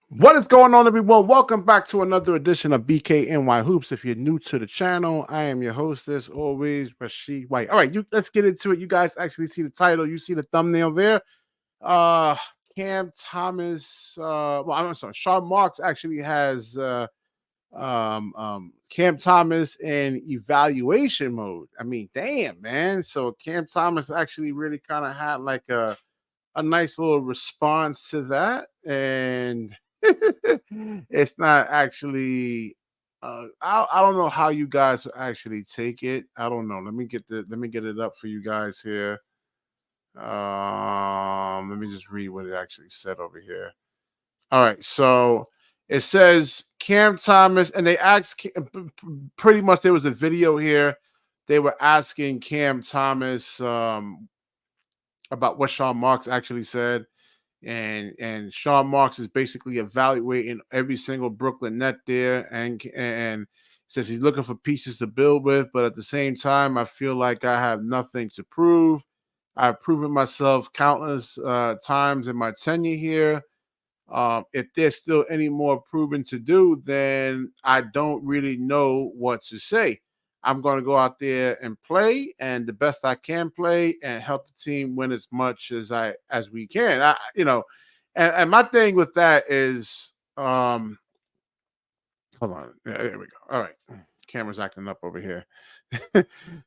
What is going on, everyone? Welcome back to another edition of BKNY Hoops. If you're new to the channel, I am your host, as always, Rashid White. All right, let's get into it. You guys actually see the title. You see the thumbnail there. Uh, Cam Thomas. I'm sorry. Sean Marks actually has Cam Thomas in evaluation mode. I mean, damn, man. So Cam Thomas actually really kind of had like a nice little response to that, and it's not actually. I don't know how you guys will actually take it. I don't know. Let me get it up for you guys here. Let me just read what it actually said over here. All right, so it says Cam Thomas, and they asked pretty much. There was a video here. They were asking Cam Thomas about what Sean Marks actually said, and Sean Marks is basically evaluating every single Brooklyn net there, and says he's looking for pieces to build with, but at the same time, I feel like I have nothing to prove. I've proven myself countless times in my tenure here. If there's still any more proving to do, then I don't really know what to say. I'm going to go out there and play, and the best I can play, and help the team win as much as we can. And my thing with that is, hold on, there we go. All right, camera's acting up over here.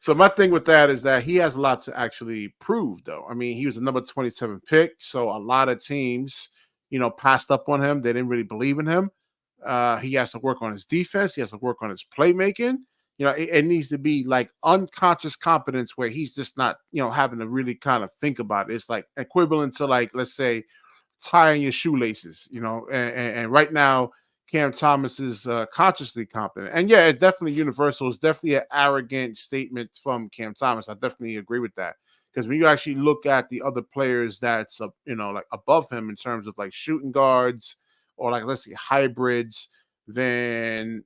So my thing with that is that he has a lot to actually prove, though. I mean, he was a number 27 pick, so a lot of teams, passed up on him. They didn't really believe in him. He has to work on his defense. He has to work on his playmaking. It needs to be like unconscious competence where he's just not, having to really kind of think about it. It's like equivalent to, like, let's say, tying your shoelaces, and right now, Cam Thomas is consciously competent. And yeah, it's definitely universal. It's definitely an arrogant statement from Cam Thomas. I definitely agree with that. Because when you actually look at the other players that's, like above him in terms of like shooting guards or like, let's say, hybrids, then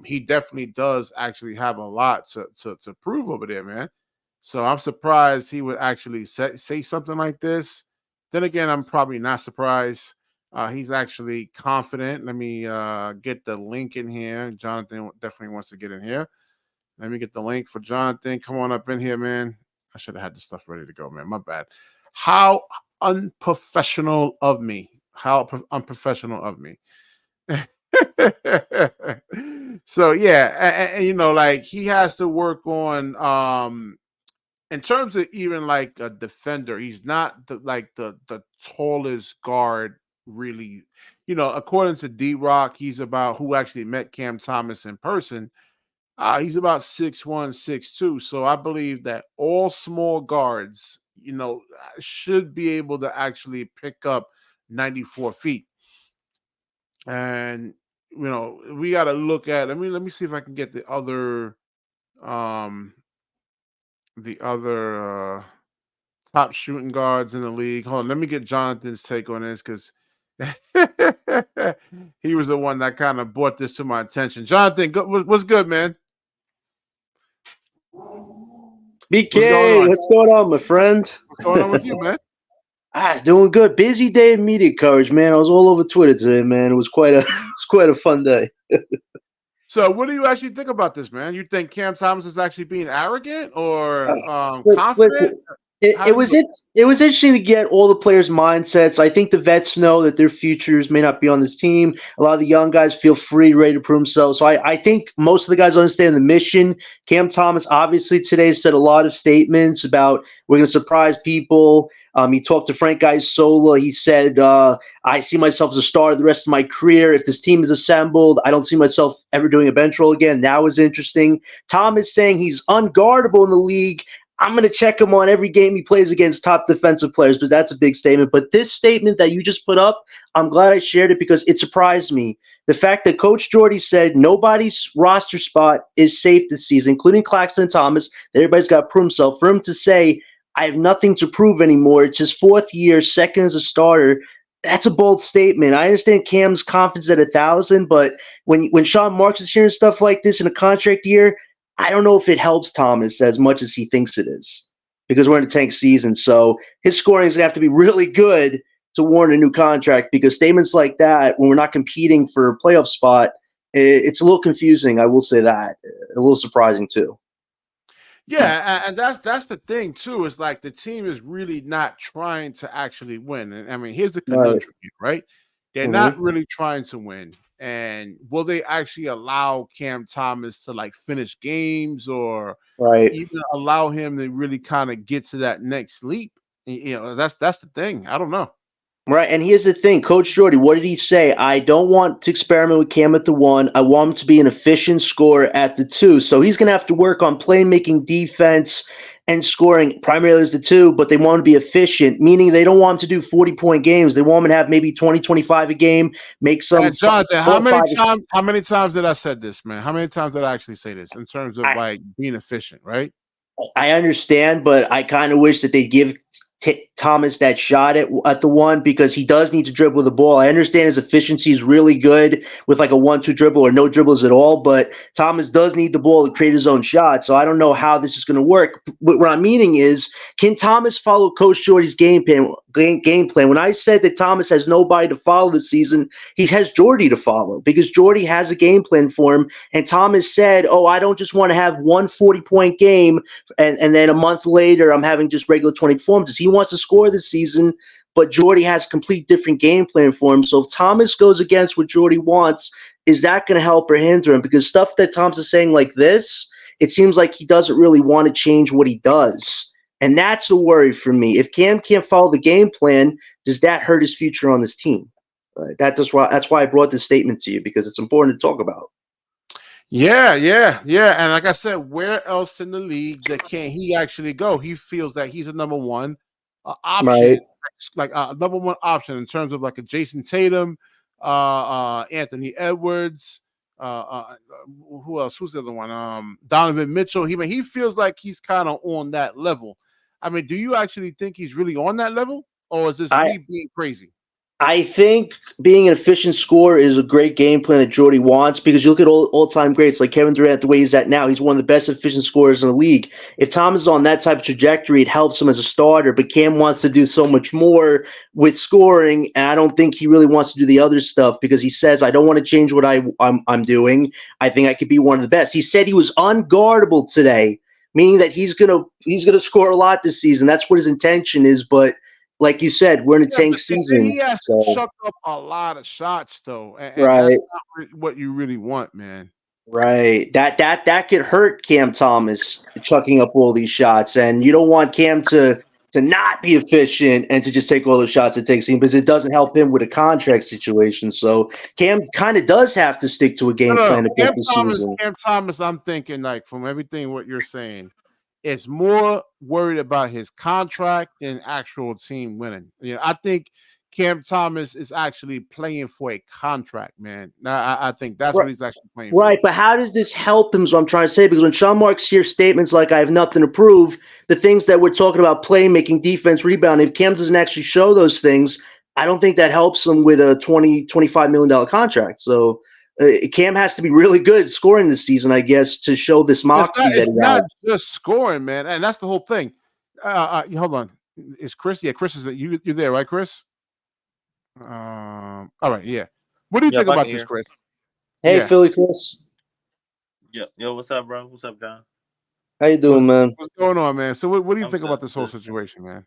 he definitely does actually have a lot to prove over there, man. So I'm surprised he would actually say something like this. Then again, I'm probably not surprised. He's actually confident. Let me get the link in here. Jonathan definitely wants to get in here. Let me get the link for Jonathan. Come on up in here, man. I should have had this stuff ready to go, man. My bad. How unprofessional of me. How unprofessional of me. So yeah, and like he has to work on in terms of even like a defender, he's not the tallest guard, really. According to D-Rock, he's about, who actually met Cam Thomas in person. He's about 6'1", 6'2". So I believe that all small guards, should be able to actually pick up 94 feet. And we got to look at. Let me see if I can get um the other top shooting guards in the league. Hold on, let me get Jonathan's take on this, because he was the one that kind of brought this to my attention. Jonathan, what's good, man? What's going BK, on? what's going on, my friend? What's going on with you, man? Doing good. Busy day of media coverage, man. I was all over Twitter today, man. It was quite a it was quite a fun day. So, what do you actually think about this, man? You think Cam Thomas is actually being arrogant or confident? Listen, it, How it do you was look? it, it was interesting to get all the players' mindsets. I think the vets know that their futures may not be on this team. A lot of the young guys feel free, ready to prove themselves. So I think most of the guys understand the mission. Cam Thomas obviously today said a lot of statements about we're going to surprise people. He talked to Frank Isola. He said, I see myself as a star the rest of my career. If this team is assembled, I don't see myself ever doing a bench role again. That was interesting. Tom is saying he's unguardable in the league. I'm going to check him on every game he plays against top defensive players, but that's a big statement. But this statement that you just put up, I'm glad I shared it because it surprised me. The fact that Coach Jordy said nobody's roster spot is safe this season, including Claxton Thomas, that everybody's got to prove himself. For him to say, I have nothing to prove anymore, it's his fourth year, second as a starter, that's a bold statement. I understand Cam's confidence at 1,000, but when Sean Marks is hearing stuff like this in a contract year, I don't know if it helps Thomas as much as he thinks it is because we're in a tank season. So his scoring is going to have to be really good to warrant a new contract, because statements like that, when we're not competing for a playoff spot, it's a little confusing. I will say that, a little surprising too. Yeah, and that's the thing too. Is like the team is really not trying to actually win. And I mean, here's the Right. conundrum here, right? They're not Hmm. really trying to win. And will they actually allow Cam Thomas to like finish games or Right. even allow him to really kind of get to that next leap? That's the thing. I don't know. Right, and here's the thing, Coach Jordy, what did he say? I don't want to experiment with Cam at the 1. I want him to be an efficient scorer at the 2. So he's going to have to work on playmaking, defense, and scoring primarily as the 2, but they want him to be efficient, meaning they don't want him to do 40-point games. They want him to have maybe 20, 25 a game, make some Jonathan, 4 or 5. how many times did I said this, man? How many times did I actually say this in terms of like being efficient, right? I understand, but I kind of wish that they give Thomas that shot at the 1, because he does need to dribble the ball. I understand his efficiency is really good with like a 1-2 dribble or no dribbles at all, but Thomas does need the ball to create his own shot. So I don't know how this is going to work. What I'm meaning is, can Thomas follow Coach Jordy's game plan? When I said that Thomas has nobody to follow this season, he has Jordy to follow, because Jordy has a game plan for him. And Thomas said, "Oh, I don't just want to have one 40-point game and then a month later I'm having just regular 20 performances." He wants to score this season, but Jordy has a complete different game plan for him. So if Thomas goes against what Jordy wants, is that going to help or hinder him? Because stuff that Thomas is saying like this, it seems like he doesn't really want to change what he does. And that's a worry for me. If Cam can't follow the game plan, does that hurt his future on this team? That's why I brought this statement to you, because it's important to talk about. Yeah. And like I said, where else in the league that can he actually go? He feels that he's a number one option, Right. like a number one option in terms of like a Jason Tatum, Anthony Edwards, who else? Who's the other one? Donovan Mitchell. He feels like he's kind of on that level. I mean, do you actually think he's really on that level, or is this I, me being crazy? I think being an efficient scorer is a great game plan that Jordy wants, because you look at all-time greats like Kevin Durant, the way he's at now, he's one of the best efficient scorers in the league. If Thomas is on that type of trajectory, it helps him as a starter, but Cam wants to do so much more with scoring, and I don't think he really wants to do the other stuff, because he says, I don't want to change what I'm doing. I think I could be one of the best. He said he was unguardable today, meaning that he's gonna score a lot this season. That's what his intention is, but like you said, we're in a Yeah, tank but then season, he has to so chuck up a lot of shots though, and that's right. not what you really want, man. Right. That could hurt Cam Thomas chucking up all these shots. And you don't want Cam to not be efficient and to just take all the shots it takes him, because it doesn't help him with a contract situation. So Cam kind of does have to stick to a game No, plan to get the season. Cam Thomas, I'm thinking like from everything what you're saying, is more worried about his contract than actual team winning. I think Cam Thomas is actually playing for a contract, man. I think that's what he's actually playing Right, for. but how does this help him is what I'm trying to say, because when Sean Marks hears statements like I have nothing to prove, the things that we're talking about, playmaking, defense, rebound, if Cam doesn't actually show those things, I don't think that helps him with a $25 million contract. So Cam has to be really good scoring this season, I guess, to show this moxie that It's he not has. just scoring, man, and that's the whole thing. Hold on, is Chris? Yeah, Chris is you there, right, Chris? All right, yeah. What do you think Yep, I can about this, hear. Chris? Hey, Yeah. Philly Chris. Yep. Yo, what's up, bro? What's up, John? How you doing, man? What's going on, man? So what do you I'm think good. about this whole situation, man?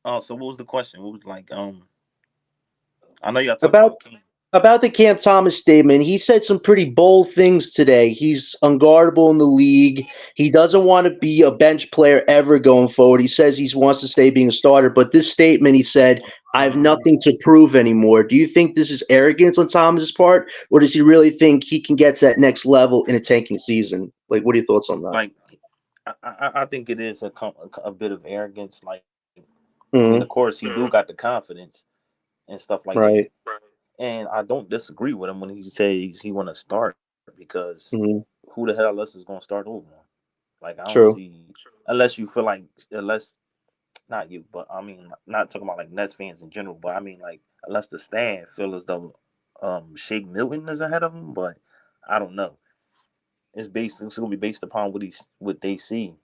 Oh, so what was the question? What was like I know y'all talking About about King. About the Cam Thomas statement, he said some pretty bold things today. He's unguardable in the league. He doesn't want to be a bench player ever going forward. He says he wants to stay being a starter. But this statement, he said, I have nothing to prove anymore. Do you think this is arrogance on Thomas's part, or does he really think he can get to that next level in a tanking season? Like, what are your thoughts on that? Like I think it is a bit of arrogance. Like, I mean, of Hmm. course, he do got the confidence and stuff like that. Right. And I don't disagree with him when he says he want to start, because Hmm. who the hell else is going to start over? Like, I don't True. see, unless you feel like, unless not you, but I mean, not talking about like Nets fans in general, but I mean like unless the stand feel as though Shake Milton is ahead of him, but I don't know. It's gonna be based upon what they see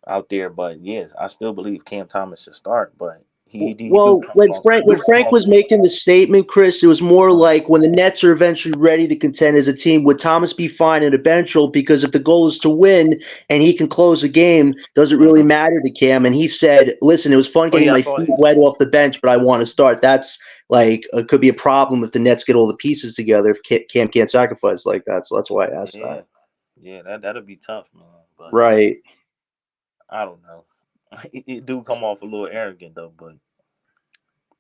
out there. But yes, I still believe Cam Thomas should start, but He do Well, come when off. Frank He do when come Frank off. was making the statement, Chris, it was more like when the Nets are eventually ready to contend as a team, would Thomas be fine in a bench role? Because if the goal is to win and he can close a game, does it really matter to Cam? And he said, "Listen, it was fun Oh getting yeah, I my saw feet that. wet off the bench, but I want to start." That's like could be a problem if the Nets get all the pieces together if Cam can't sacrifice like that. So that's why I asked Yeah, that. yeah, that'll be tough, man. But Right. I don't know. It do come off a little arrogant though, but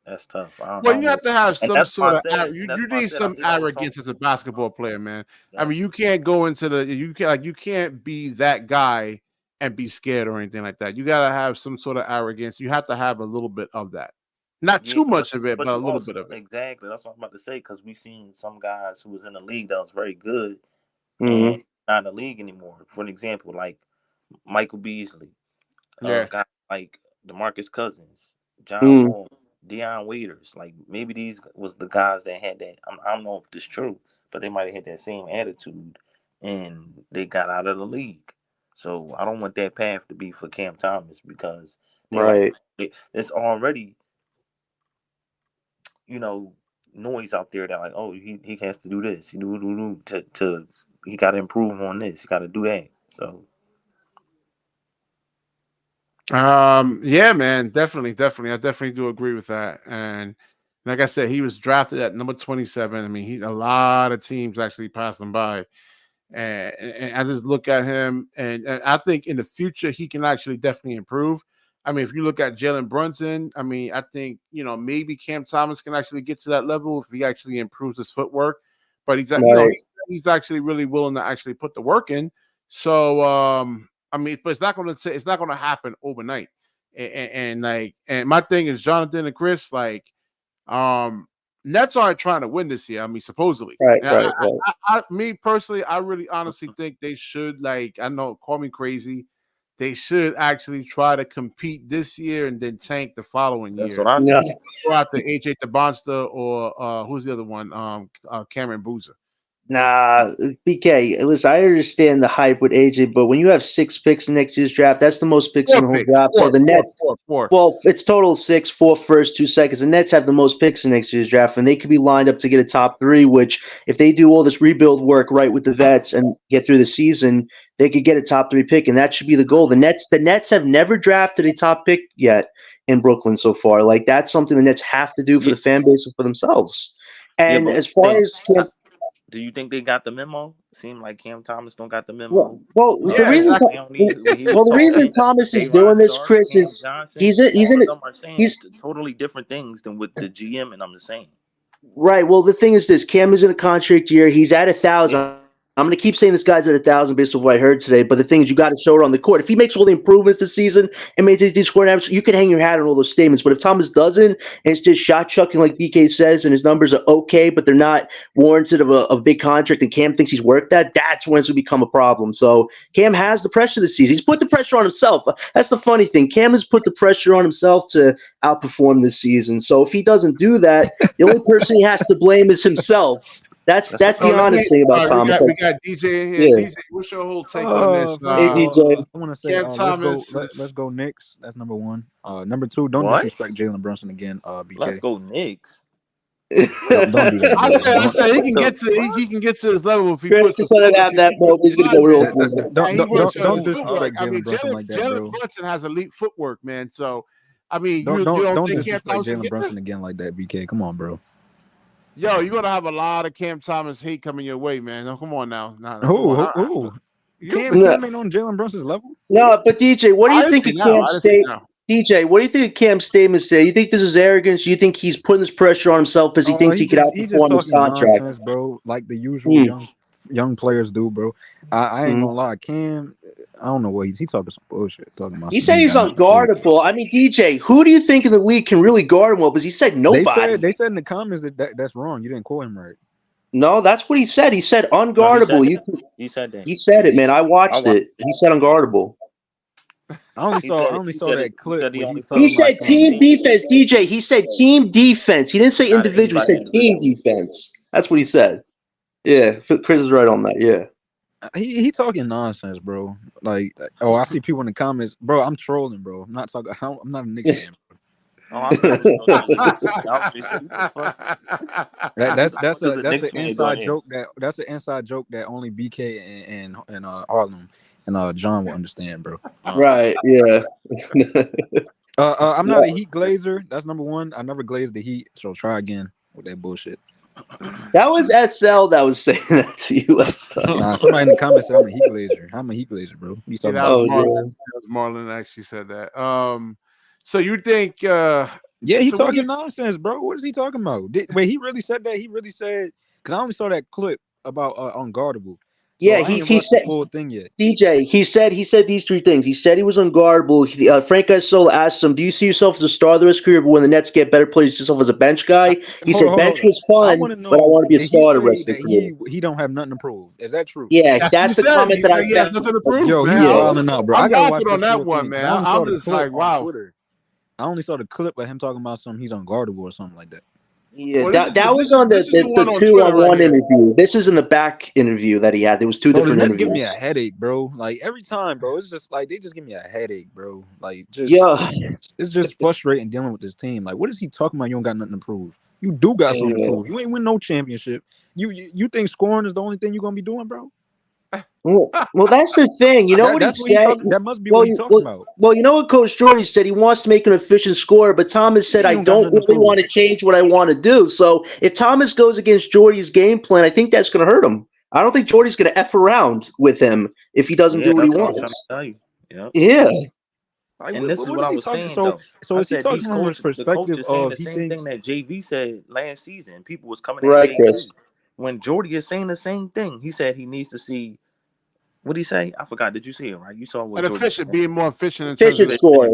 that's tough. I Well, you don't know. have to have And some that's why I sort of said, you, and that's you why I need said I some think I was arrogance talking. as a basketball player, man. I mean, Exactly. you can't go into you can't be that guy and be scared or anything like that. You gotta have some sort of arrogance. You have to have a little bit of that, not Yeah, too much of it, but but a you little also bit of it. exactly that's what I'm about to say because we've seen some guys who was in the league that was very good and Hmm. not in the league anymore. For an example, like Michael Beasley, Yeah. guys like DeMarcus Cousins, John Mm. Wall, Deion Waiters. Like maybe these was the guys that had that. I don't know if this is true, but they might have had that same attitude and they got out of the league. So I don't want that path to be for Cam Thomas because they like Right. it's already noise out there that like oh he has to do this to he got to improve on this he got to do that so Yeah, man, definitely. I definitely do agree with that. And like I said, he was drafted at number 27. I mean, a lot of teams actually passed him by. And I just look at him, and I think in the future he can actually definitely improve. I mean, if you look at Jalen Brunson, I mean, I think maybe Cam Thomas can actually get to that level if he actually improves his footwork. But Right. he's actually really willing to actually put the work in. So I mean, but it's not going to happen overnight. And my thing is Jonathan and Chris like um, Nets aren't trying to win this year. I mean, supposedly. Right. And Right. Right. me personally, I really honestly think they should. Like, I know, call me crazy. They should actually try to compete this year and then tank the following that's what year. I No. said. Go out to AJ DeBonsta or who's the other one? Cameron Boozer. Nah, BK. Listen, I understand the hype with AJ, but when you have 6 picks in next year's draft, that's the most picks in Four the whole picks. draft. So Four, the four, Nets, four, four. well, it's total 6, 4 first, 2 seconds. The Nets have the most picks in next year's draft, and they could be lined up to get a top three. Which, if they do all this rebuild work right with the vets and get through the season, they could get a top 3 pick, and that should be the goal. The Nets have never drafted a top pick yet in Brooklyn so far. Like that's something the Nets have to do for Yeah, the fan base and for themselves. yeah, And but as far think as do you think they got the memo? Seemed like Cam Thomas don't got the Well, memo. well, the Yeah, reason, exactly. When he was well, the reason talking, Thomas is J-Rod doing this, Sharp, Chris, Cam is Johnson, he's all in of it. them are saying He's totally different things than what the GM and I'm the saying. right. Well, the thing is this: Cam is in a contract year. He's at 1,000. Yeah, I'm going to keep saying this guy's at 1,000 based on what I heard today. But the thing is, you got to show it on the court. If he makes all the improvements this season and maintains these scoring averages, you can hang your hat on all those statements. But if Thomas doesn't, and it's just shot chucking like BK says, and his numbers are okay, but they're not warranted of a big contract, and Cam thinks he's worth that, that's when it's going to become a problem. So Cam has the pressure this season. He's put the pressure on himself. That's the funny thing. Cam has put the pressure on himself to outperform this season. So if he doesn't do that, the only person he has to blame is himself. That's that's a that's So the let fact. me. honest thing All about right, we Thomas. got Like, we got DJ in here. yeah. DJ, what's your whole take on this? First Hey, of DJ. all, I want to say Cam Thomas let's is. go Knicks. That's number one. Number two, don't What? disrespect Jalen Brunson again. Let's BK, go Knicks. don't do that, I bro. said, I Don't said he What can the get to fuck? he can get to his level if he Chris, puts the just let him footwork. have If that he puts moment. He's the gonna go time real in, easy. and he works on don't his footwork. disrespect I mean, Jalen Brunson like that, Jalen bro. Brunson has elite footwork, man. So, I mean, you don't Don't think Cam disrespect Thomas can Jalen get there? Brunson again like that, BK. Come on, bro. Yo, you're gonna have a lot of Cam Thomas hate coming your way, man. No, come on now, come Who on. who? You, Cam No, Cam ain't on Jalen Brunson's level. no, but DJ, what do I you didn't think say of now. I Cam's didn't say state? now. DJ, what do you think of Cam's statements there? You think this is arrogance? You think he's putting this pressure on himself because he Oh, thinks he could he just outperform his talking contract? nonsense, bro. Like the usual Hmm. young players do, bro. I ain't Hmm. gonna lie, Cam. I don't know what he talking some bullshit. Talking about He some he said ain't he's got nothing to prove. unguardable. I mean, DJ, who do you think in the league can really guard him well? Because he said nobody. They said in the comments that's wrong. You didn't quote him right. No, that's what he said. He said No, he said unguardable. that. He said that. He said it, man. I I watched watched. it. He said unguardable. I only He saw said it. that He clip said he where he only He felt talking about said like on some. team team, defense, DJ. He said team defense. He didn't say not individual. He anybody said team individual. defense. That's what he said. Yeah, Chris is right on that. Yeah. He talking nonsense, bro. Like, oh, I see people in the comments, bro. I'm trolling, bro. I'm not talking. I'm not a Knicks fan, bro. Oh, I thought you was a Knicks fan. I was just saying, what the fuck? That's There's a an Knicks fan inside doing it. joke that's an inside joke that only BK and Harlem and John will understand, bro. Right. Yeah. I'm not a Heat glazer. That's number one. I never glazed the Heat, so try again with that bullshit. That was SL that was saying that to you last time. Nah, somebody in the comments said I'm a Heat glazer. I'm a Heat glazer, bro. You Yeah, talking that about? was Oh, Marlon. yeah. That was Marlon that actually said that. So you think? Yeah, he So what do talking you- nonsense, bro. What is he talking about? Wait, he really said that? He really said? Because I only saw that clip about unguardable. So Yeah, I ain't he watched the said full thing yet. DJ. He said these three things. He said he was unguardable. Frank Isola asked him, "Do you see yourself as a star of his career? But when the Nets get better, play yourself as a bench guy." He said bench Hold on. was I fun, want to but I know, want to be a did he star the say rest of that the career. he don't have nothing to prove? Is that true? Yeah, That's what that's he the said. comment He that said I he has found. nothing to prove, Yo, man. he's Yeah. wilding out, bro. I I'm gotta lost watch on this that full one, thing. man. I only saw I'm the just clip like, on wow. Twitter. I only saw the clip of him talking about he's unguardable or something like that. Yeah, Well, that was on this is the one the on Twitter right 2-on-1 here. interview. This is in the back interview that he had. There was two Bro, the different Nets give me a interviews. headache, bro. Like every time, bro. It's just like they just give me a headache, bro. Like Yeah. it's just frustrating dealing with this team. Like, what is he talking about? You don't got nothing to prove. You do got something to Yeah. prove. You ain't win no championship. You think scoring is the only thing you're gonna be doing, bro? Well, that's the thing. You know what he That's what he said? talking. That must be Well, what he talking about. you know what Coach Jordy said? He wants to make an efficient scorer, but Thomas You said, mean you I don't got don't nothing to really prove? want to change what I want to do. So if Thomas goes against Jordy's game plan, I think that's going to hurt him. I don't think Jordy's going to F around with him if he doesn't Yeah, do what he that's what I was trying to wants. tell you. Yeah. Yeah. Like, And this is what what is I he was talking? saying though. So I is he said talking these from his coaches, the perspective coaches saying of the he same thing thinks? that JV said last season. People was coming at Right, Chris. JV when Jordy is saying the same thing. He said he needs to see. What did he say? I forgot. Did you see it? Right? You saw what And Jordy efficient, said. being more efficient in terms Efficient of. scorer.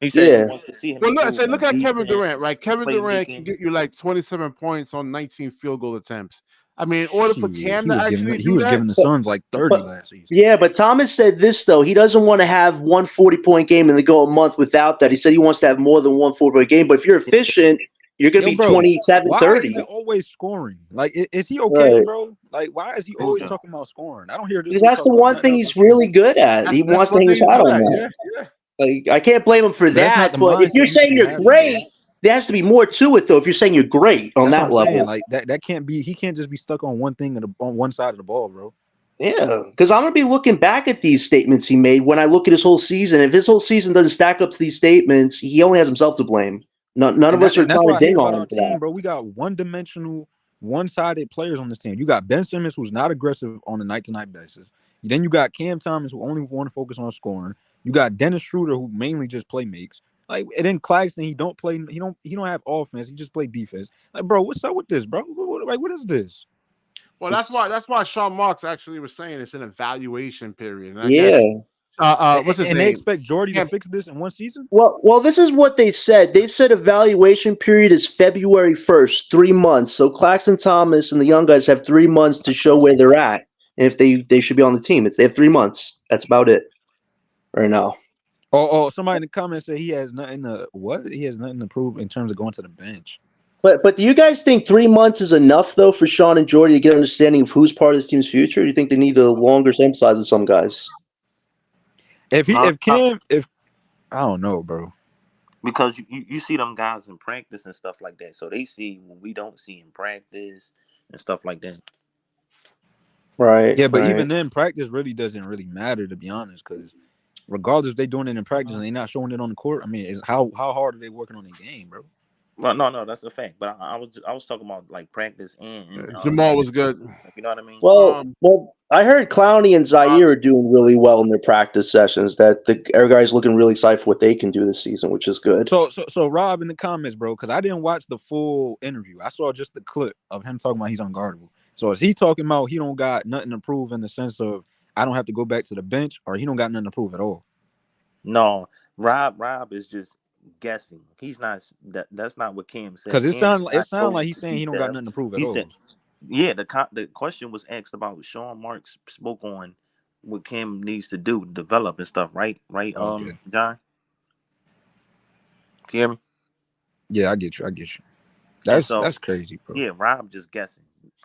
He said he Yeah. wants to see him Well, improve look on at Kevin Durant, defense, right? Kevin Durant can playmaking. get you like 27 points on 19 field goal attempts. I mean, in order for Shit, Cam to actually he do was that, giving the Suns like 30 But last season. yeah, but Thomas said this though. He doesn't want to have one 40-point game and then go a month without that. He said he wants to have more than one 40-point game. But if you're efficient, you're going to Yo, be bro, 27, why 30. is it always scoring? Like, is he okay, Right. bro? Like, why is he Who always does? talking about scoring? I don't hear this Because dude that's talk the about one nothing thing else but he's really scoring. good at. He that's wants to one hang thing his he's hat good on at. that. Yeah, yeah. Like, I can't blame him for But that's not that. the But if you're mindset you should saying be you're having, great, bro. there has to be more to it, though. If you're saying you're great on That's what that I'm saying. level. Like, that can't be. He can't just be stuck on one thing on one side of the ball, bro. Yeah, because I'm going to be looking back at these statements he made when I look at his whole season. If his whole season doesn't stack up to these statements, he only has himself to blame. None of us are And that's trying what to I hate ding about on our him for that. team, bro. We got one-dimensional, one-sided players on this team. You got Ben Simmons, who's not aggressive on a night-to-night basis. Then you got Cam Thomas, who only want to focus on scoring. You got Dennis Schroeder, who mainly just play makes. Like, and then Claxton, he don't play. He don't have offense. He just play defense. Like, bro, what's up with this, bro? What is this? Well, that's why Sean Marks actually was saying it's an evaluation period, and I Yeah. guess what's his And name? they expect Jordy to Cam- fix this in one season? Well, this is what they said. They said evaluation period is February 1st, 3 months. So Claxton Thomas and the young guys have 3 months to show where they're at and if they should be on the team. They have 3 months. That's about it right now. Oh, somebody in the comments said he has nothing to what? He has nothing to prove in terms of going to the bench. But do you guys think 3 months is enough though for Sean and Jordy to get an understanding of who's part of this team's future? Or do you think they need a longer sample size with some guys? If I don't know, bro. Because you see them guys in practice and stuff like that, so they see what we don't see in practice and stuff like that. Right. Yeah, but right. even then, practice really doesn't really matter, to be honest, because regardless if they're doing it in practice and they're not showing it on the court, I mean, how hard are they working on the game, bro? Well, no, that's a fact. But I was talking about like practice and Jamal was good. you know what I mean? Well, I heard Clowney and Zaire are doing really well in their practice sessions. That the guys looking really excited for what they can do this season, which is good. So Rob in the comments, bro, because I didn't watch the full interview. I saw just the clip of him talking about he's unguardable. So is he talking about he don't got nothing to prove in the sense of I don't have to go back to the bench, or he don't got nothing to prove at all? No, Rob is just guessing. He's not. That's not what Kim said. Because it sound like he's to saying he don't got nothing to prove at He all. said, yeah. The question was asked about Sean Marks spoke on what Kim needs to do, develop and stuff. Right. Okay. John. Can you hear me? Yeah, I get you. That's crazy, bro. Yeah, Rob just guessing.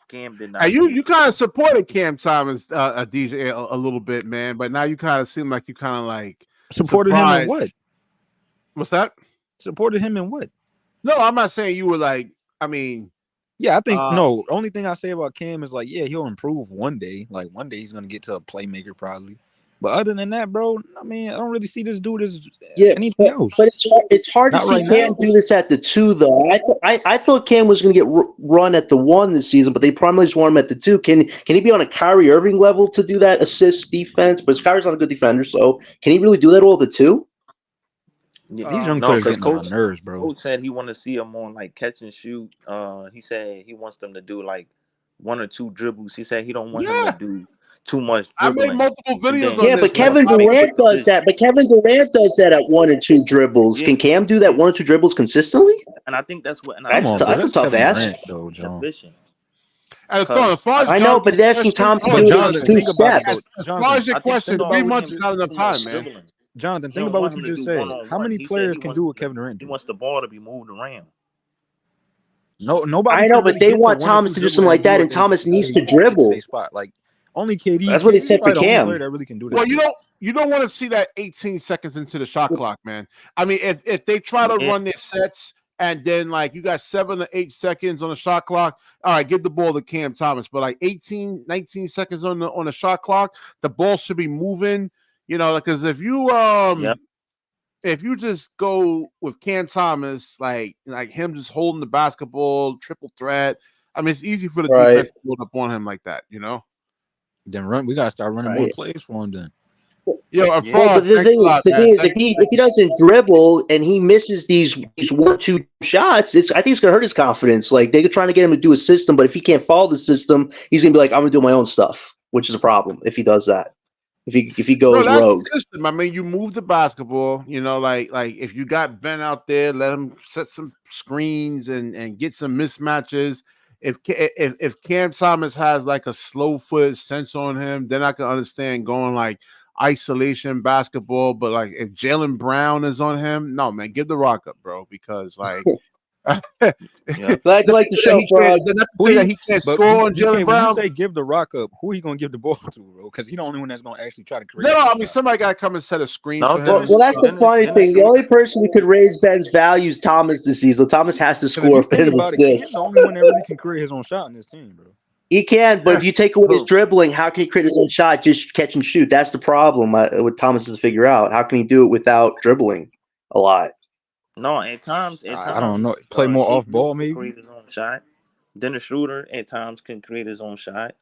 Cam did not. Hey, you kind of supported Cam Thomas, DJ, a little bit, man. But now you kind of seem like you kind of like Supported surprised. him in what? What's that? Supported him in what? No, I'm not saying you were like. I mean, yeah, I think no. Only thing I say about Cam is like, yeah, he'll improve one day. Like one day he's gonna get to a playmaker probably. But other than that, bro, I mean, I don't really see this dude as anything else. But it's hard to Not see right Cam now. do this at the 2, though. I thought Cam was going to get run at the 1 this season, but they primarily just want him at the 2. Can he be on a Kyrie Irving level to do that assist defense? But Kyrie's not a good defender, so can he really do that all at the 2? Yeah. These young No, players because getting on my nerves, bro. Coach said he want to see him on like catch and shoot. He said he wants them to do like 1 or 2 dribbles. He said he don't want him to do too much dribbling. I made multiple videos on Yeah, this. but Kevin Durant does that. But Kevin Durant does that at 1 or 2 dribbles. Can Cam do that 1 or 2 dribbles consistently? And I think that's what. And that's a tough ask. Though, John. I know, but asking Tom to do it in 2 steps. As far as your question, 3 months is not enough time, man. Jonathan, think about what you just said. How many players can do what Kevin Durant do? He wants the ball to be moved around. No, nobody. I know, but they want Thomas to do something like that, and Thomas needs to dribble. Like only KD. That's what they said for Cam. That really can do that. Well, you don't want to see that 18 seconds into the shot clock, man. I mean, if they try to run their sets and then like you got 7 to 8 seconds on the shot clock, all right, give the ball to Cam Thomas. But like 18, 19 seconds on the shot clock, the ball should be moving. You know, because if you if you just go with Cam Thomas, like him just holding the basketball, triple threat, I mean, it's easy for the defense to build up on him like that, you know. Then we gotta start running more plays for him. Then, but the thing is, if he doesn't dribble and he misses these 1-2 shots, I think it's gonna hurt his confidence. Like they're trying to get him to do a system, but if he can't follow the system, he's gonna be like, I'm gonna do my own stuff, which is a problem if he does that. If he goes rogue. I mean, you move the basketball, you know, like if you got Ben out there, let him set some screens and get some mismatches. If Cam Thomas has like a slow foot sense on him, then I can understand going like isolation basketball. But like if Jaylen Brown is on him, no man, give the rock up, bro, because like. Glad you like the show, bro. He can't score on Jaylen Brown. When you say give the rock up, who are you gonna give the ball to, bro? Because he's the only one that's gonna actually try to create. No, I mean somebody got to come and set a screen for him. Well, that's the funny thing. The only person who could raise Ben's value is Thomas this season. Thomas has to score Ben's assists. He's the only one that really can create his own shot in this team, bro. He can, but if you take away his dribbling, how can he create his own shot? Just catch and shoot. That's the problem with Thomas to figure out. How can he do it without dribbling a lot? No, at times, I don't know. Play more off ball, maybe. Create his own shot. Dennis Schroeder at times can create his own shot.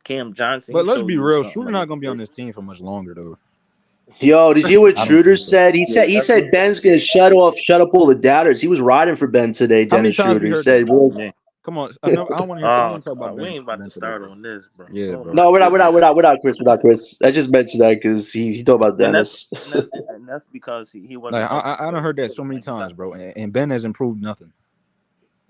Cam Johnson. But let's be real, Schroeder not gonna be on this team for much longer, though. Yo, did you hear what Schroeder said? He said Ben's gonna shut up all the doubters. He was riding for Ben today. Dennis Schroeder. He said, "Come on, I don't want to hear. I want to talk about we ain't about to start on this, bro. Yeah, bro. No, we're not, Chris. We're not, Chris. I just mentioned that because he talked about Dennis. And that's because he wasn't. Like, I done heard that so many times, bro. And Ben has improved nothing.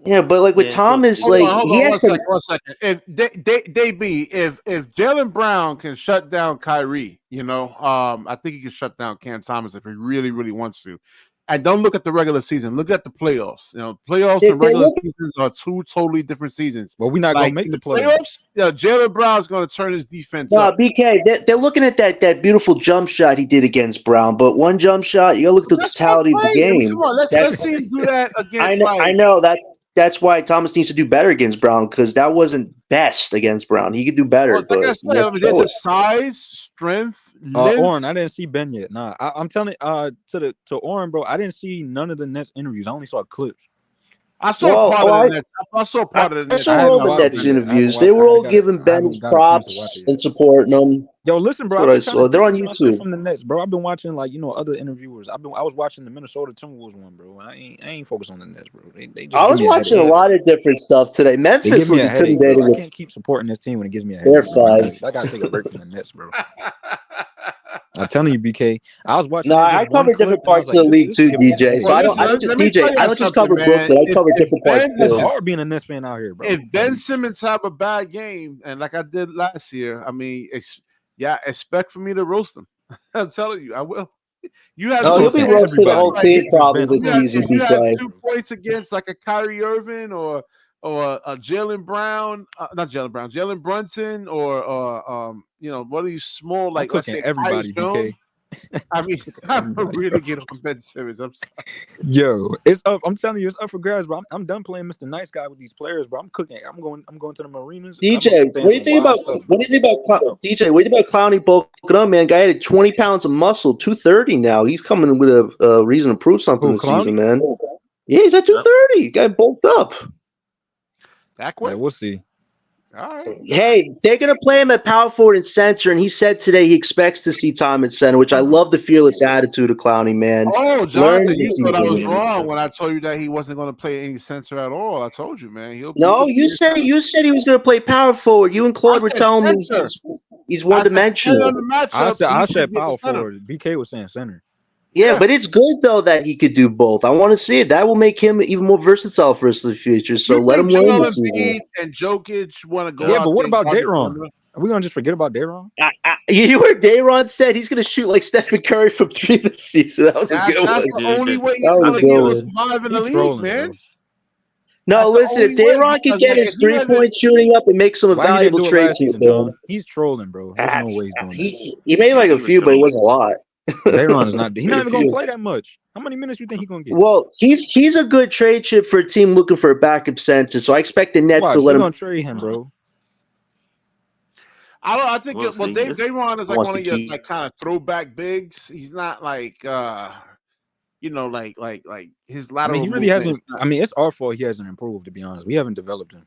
Yeah, but like with Thomas, hold on, one second. If if Jaylen Brown can shut down Kyrie, you know, I think he can shut down Cam Thomas if he really, really wants to. And don't look at the regular season. Look at the playoffs. You know, playoffs and regular seasons are 2 totally different seasons. Well, we're not gonna make the playoffs. Jaylen Brown's gonna turn his defense up. BK, they're looking at that beautiful jump shot he did against Brown, but one jump shot, you gotta look at the totality of the game. I mean, come on, let's see him do that against. I know that's why Thomas needs to do better against Brown, because that wasn't best against Brown. He could do better. Well, like I said, I mean, there's a size, strength. Oren, I didn't see Ben yet. Nah, I'm telling to Oren, bro. I didn't see none of the Nets interviews. I only saw clips. I saw part of the Nets. I saw part of the Nets. I saw all the Nets interviews. They were all giving Ben props and supporting him. Yo, listen, bro. They're on YouTube from the Nets, bro. I've been watching other interviewers. I was watching the Minnesota Timberwolves one, bro. I ain't focused on the Nets, bro. They just I was watching a lot of different stuff today. Memphis was intimidating. I can't keep supporting this team when it gives me a headache. They're fine. I gotta take a break from the Nets, bro. I'm telling you, BK. I was watching. No, I cover different parts of the league too, DJ. So I don't just DJ. I don't just cover Brooklyn. I cover different parts too. It's hard being a Nets fan out here, bro. If Ben Simmons have a bad game, and like I did last year, I mean, expect for me to roast him. I'm telling you, I will. You have he'll be roasting the whole team probably this season. You have 2 points against like a Kyrie Irving or a Jaylen Brown, not Jaylen Brown, Jalen Brunson, or you know, one of these small like cooking everybody. BK. I mean, I'm really get on Ben Simmons. I'm sorry. Yo, it's up. I'm telling you, it's up for grabs, bro. I'm done playing Mr. Nice Guy with these players, bro. I'm cooking. I'm going to the marinas. I'm DJ, saying what do you some think wild about stuff, what do you think about DJ? What do you think about Clowney bulking up, man? Guy had 20 pounds of muscle, 230 now. He's coming with a reason to prove something Who, this season, Clowney? man. Yeah, he's at 230. Guy bulked up. That Yeah, quick? we'll see. All right. Hey, they're gonna play him at power forward and center, and he said today he expects to see time at center, which I love the fearless attitude of Clowney, man. Oh, Learn Jonathan, this you thought I was season. wrong when I told you that he wasn't going to play any center at all. I told you, man. No, you said he was gonna play power forward. You and Claude were said telling me center. he's one I said, depending on dimensional. the matchup, I he said should be power the center. forward. BK was saying center. Yeah, Yeah. but it's good though that he could do both. I want to see it. That will make him even more versatile for us in the future. So You let him think learn Joel this season. Embiid and Jokic want to go Yeah, out but what there about and guard the Dayron? perimeter? Are we gonna just forget about Dayron? You heard Dayron said he's going to shoot like Stephen Curry from 3 this season. That was a good That's one. the only way he's That was going to a be good able to one. survive in the He league, trolling, man. bro. No, That's the listen, if only way, Dayron can because, get like, his if he doesn't- 3-point shooting up, it makes him a Why he didn't valuable do it trade last to you, season, Bill. John? He's trolling, bro. There's no way he's doing that. He made like He a was few, but it trolling. wasn't a lot. Dayron is not. He's not A even gonna few. play that much. How many minutes you think he's gonna get? Well, he's a good trade chip for a team looking for a backup center, so I expect the Nets to Watch, let we're him. gonna trade him, bro. I think We'll see. Dayron is like Wants one to of your keep- like kind of throwback bigs. He's not like like his I lateral. mean, he really movement hasn't. is not- I mean, it's our fault he hasn't improved. To be honest, we haven't developed him.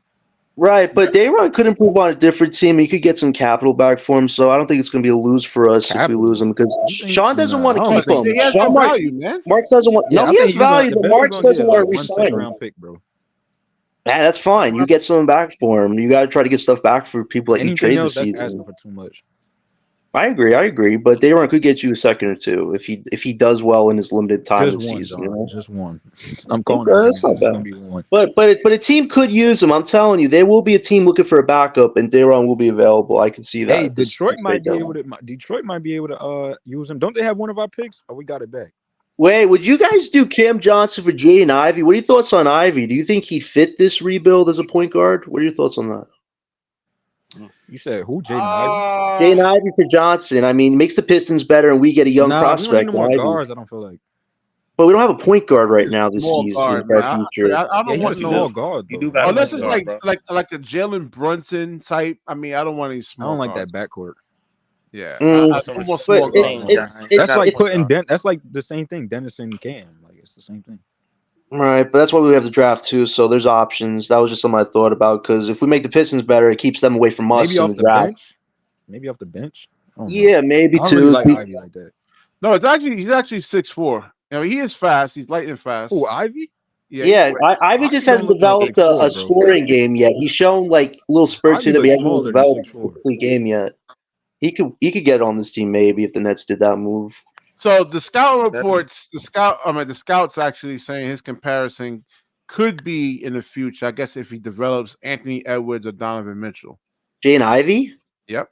Right, but Dayron could improve on a different team. He could get some capital back for him, so I don't think it's going to be a lose for us if we Capital? lose him because You think- Sean doesn't Nah, want I to don't keep think him. he has Sean no value, man. Mark doesn't want. Yeah, No, I he has think you're gonna, value, the but best you're Mark gonna get doesn't is want like to 1 resign second him. round pick, bro. Yeah, that's fine. You get something back for him. You got to try to get stuff back for people that you Anything trade else, this that's season. asking for too much. I agree, but Dayron could get you a second or two if he does well in his limited time Just this one, season. John. You know? Just one. I'm calling Okay, it. that's not It's bad. gonna be one. But a team could use him. I'm telling you, there will be a team looking for a backup, and Dayron will be available. I can see that. Hey, This Detroit might be deadline. able to. Detroit might be able to use him. Don't they have one of our picks? Oh, we got it back. Wait, would you guys do Cam Johnson for Jaden Ivey? What are your thoughts on Ivey? Do you think he'd fit this rebuild as a point guard? What are your thoughts on that? You said who? Jaden Ivey? Jaden Ivey for Johnson. I mean, makes the Pistons better, and we get a young Nah, we don't prospect. need no more Ivey. guards. I don't feel like. But we don't have a point guard right now this Small season guard, for man. our future. I Yeah, don't he's want a no. small guard You though. do got Unless a it's point like guard, bro. like a Jalen Brunson type. I mean, I don't want any I small. don't like guards. that backcourt. Yeah, Mm, I So don't want it's- small but guards. name, it- John. it- That's like it's- putting that's like the same thing. Dennis and Cam. Like it's the same thing. Right, but that's why we have the draft too. So there's options. That was just something I thought about because if we make the Pistons better, it keeps them away from us Maybe in off the the draft. bench. Maybe off the bench. I don't know. Yeah, maybe I don't too. really like Ivy like that. No, he's actually 6'4". I mean, he is fast. He's lightning fast. Who, Ivy? Yeah, Ivy just Ivy hasn't don't look like developed a 6'4", bro. scoring game yet. He's shown like little spurts Ivy here, but he looks hasn't really smaller than developed a 6'4". complete game yet. He could get on this team maybe if the Nets did that move. So the scout reports, the scouts actually saying his comparison could be in the future. I guess if he develops Anthony Edwards or Donovan Mitchell. Jane Ivy? Yep.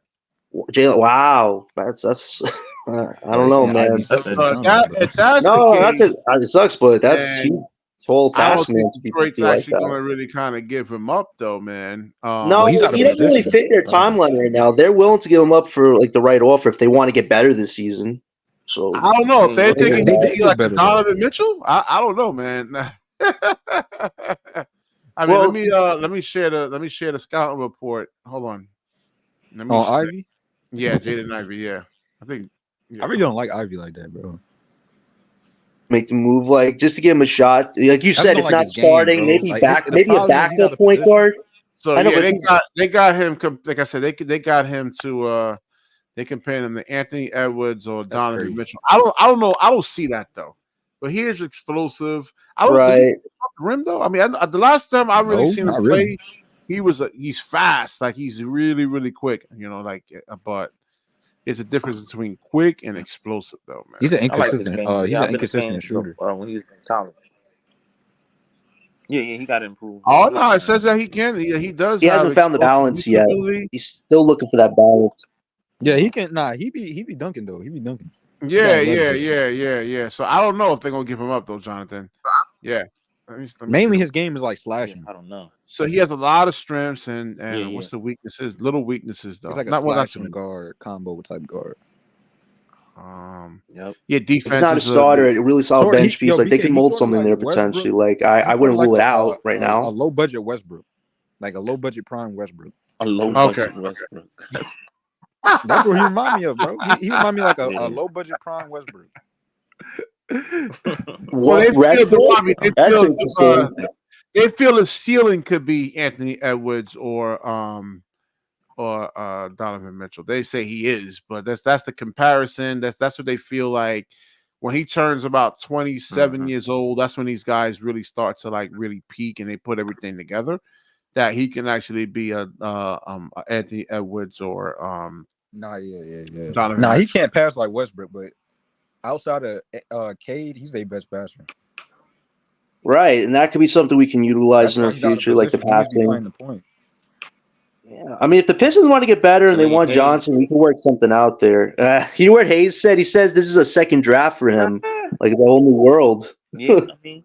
Jalen, wow, that's I don't know, man. Ivy sucks That's in a- China, That, bro. if that's No, the case, it sucks, but that's and huge. Whole I don't task, man, think to be Detroit's like actually that. going to really kind of give him up, though, man. No, Well, he's out of he doesn't really position. fit their timeline right now. They're willing to give him up for like the right offer if they want to get better this season. So I don't know if they're They thinking did he's get like better, Donovan Mitchell. I don't know, man. I mean, Well- let me share the scouting report. Hold on. Let me On Ivy? Yeah, Jaden Ivey. Yeah, I think. Yeah. I really don't like Ivy like that, bro. make the move, like just to give him a shot. Like you I said, don't if like not his game, starting, bro. maybe Like, back, the maybe a problem is he's out backup of point position. guard. So I know, yeah, but they got him. Like I said, they got him to. They compared him to Anthony Edwards or Donovan crazy. Mitchell. I don't know. I don't see that though. But he is explosive. I don't. Does he Right. off the rim though. I mean, the last time I really No, seen him not play, really. he's fast. Like he's really quick. You know, like but there's a difference between quick and explosive though, man. He's an I like his inconsistent. game. He's Yeah, an I've been a fan inconsistent shooter. when he was in college. Yeah, he got to improve. Oh no, it says that he can. He does. He have hasn't found the explosive balance yet. ability. He's still looking for that balance. Yeah, he can. Nah, he be dunking though. He be dunking. Yeah. Yeah. So I don't know if they're gonna give him up though, Jonathan. Yeah. Let me Mainly see. his game is like Yeah, slashing. I don't know. So he has a lot of strengths and Yeah. what's the weaknesses? Little weaknesses though. He's like a not slashing not guard combo type guard. Yep. Yeah, If defense he's not a is starter, a really solid Sort of, bench piece. Like they BK, can he's mold sort of something like there Westbrook. potentially. Like I He's sort wouldn't of like rule it out right a now. low budget Westbrook, like a low budget prime Westbrook. A low Okay. budget Westbrook. That's what he remind me of, bro. He remind me like a Yeah. low budget prime Westbrook. Well, they feel Westbrook? That's interesting. they feel the ceiling could be Anthony Edwards or Donovan Mitchell. They say he is, but that's the comparison. That's what they feel like when he turns about 27 years old. That's when these guys really start to like really peak and they put everything together. That he can actually be a Anthony Edwards or Yeah. Donovan Nah, he Mitchell. can't pass like Westbrook, but outside of Cade, he's their best passer. Right, and that could be something we can utilize That's in why our he's out of future, like the position. He needs to be passing. playing the point. Yeah, I mean, if the Pistons want to get better and they Killian want Hayes. Johnson, we can work something out there. You know what Hayes said? He says this is a second draft for him. Like it's a whole new world. Yeah, I mean,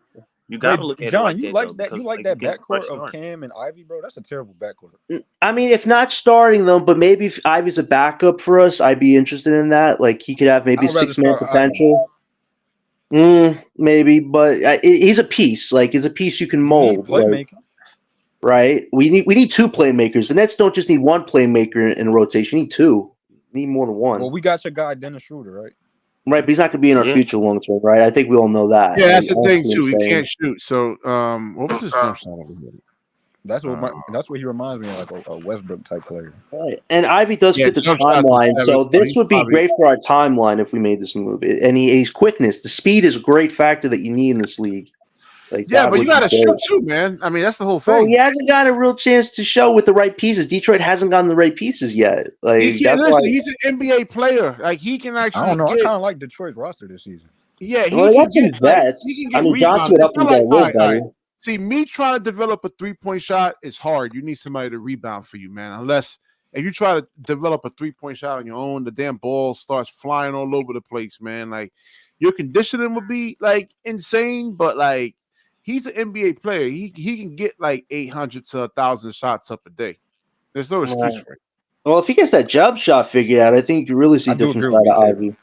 you gotta look at John, it like you that, like though, that? because, You like like, that you get a fresh backcourt of start. Cam and Ivy, bro? That's a terrible backcourt. I mean, if not starting them, but maybe if Ivy's a backup for us, I'd be interested in that. Like he could have maybe I'd rather 6-man start potential. Maybe, but he's a piece. Like he's a piece you can You need mold. Like, playmaking. right? We need two playmakers. The Nets don't just need one playmaker in a rotation. You need two. You need more than one. Well, we got your guy Dennis Schroeder, right? Right, but he's not going to be in our Yeah. future long term, right? I think we all know that. Yeah, that's the Like, thing that's what too. I'm He saying. can't shoot. So, what was his jump shot over here? That's what he reminds me of, like a Westbrook type player. Right. And Ivy does Yeah, fit the jump shots is timeline, seven, so so this he's would be probably- great for our timeline if we made this move. And his quickness, the speed is a great factor that you need in this league. Like Yeah, that but you would got to be great. shoot too, man. I mean, that's the whole Bro, thing. he hasn't got a real chance to show with the right pieces. Detroit hasn't gotten the right pieces yet. Like He can, that's listen, why. he's an NBA player. Like he can actually. I don't know. I Get, kind of like Detroit's roster this season. yeah, he Well, they can got some get. Like, vets. he can I get mean, Johnson rebounds. would It's up and not get a like, little all right, all better. right. See, me trying to develop a 3-point shot is hard. You need somebody to rebound for you, man. Unless if you try to develop a 3-point shot on your own, the damn ball starts flying all over the place, man. Like your conditioning would be like insane, but like he's an NBA player. He can get like 800 to 1,000 shots up a day. There's no excuse for it. Well, if he gets that jump shot figured out, I think you can really see I do different agree side with of BK. Ivy.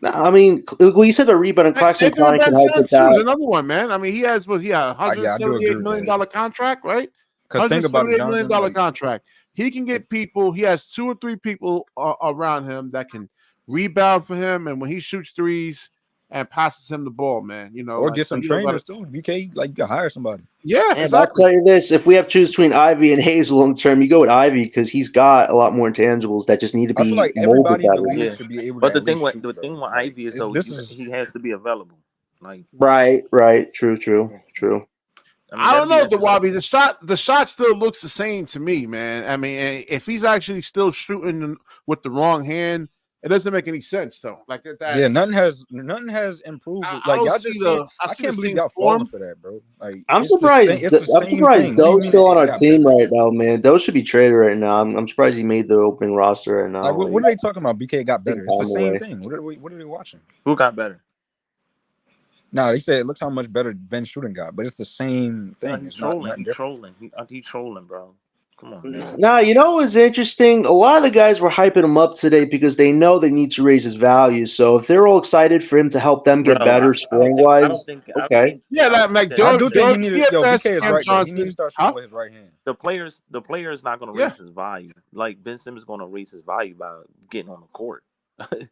No, I mean, well, you said the rebound and Claxton Same thing with Tonic Ben can help with Simmons too. Is that. another one, man. I mean, he has what he had I do agree $178 with million that. contract, right? Because think about it, $178 million Jonathan. Like, contract. He can get people. He has 2 or 3 people around him that can rebound for him, and when he shoots threes and passes him the ball, man, you know, or like, get so some you don't trainers gotta- too. BK, like you can hire somebody. Yeah, And I'll exactly. tell you this: if we have to choose between Ivy and Hayes long term, you go with Ivy because he's got a lot more intangibles that just need to I feel be like molded everybody in the better. league Yeah. should be able to. But the at thing least with shoot, the bro. thing with Like, Ivy is though this he is has to be available. Like Right. True. I don't know, that'd be the Wabi. The shot still looks the same to me, man. I mean, if he's actually still shooting with the wrong hand, it doesn't make any sense, though. Like that. yeah, nothing has improved. I like don't y'all see just the- I see can't the believe same y'all form. falling for that, bro. Like I'm it's the surprised. same- it's the I'm same surprised thing. Doe's still on our team better? right now, man. Doe should be traded right now. I'm surprised he made the opening roster right now. Like what are they talking about? BK got better. It's the time same away. thing. What are they watching? who got better? No, they said look how much better Ben Shooting got, but it's the same thing. No, he's It's not trolling. nothing He's different. trolling. He's trolling, bro. Come on, man. Now, you know what's interesting? A lot of the guys were hyping him up today because they know they need to raise his value. So if they're all excited for him to help them get Bro, better scoring wise, okay. Yeah, that I do think he needed. Yo, DFS, BK is Cam right. Though. He needs to Johnson. start shooting Huh? with his right hand. The player is not going to Yeah. raise his value. Like Ben Simmons going to raise his value by getting on the court.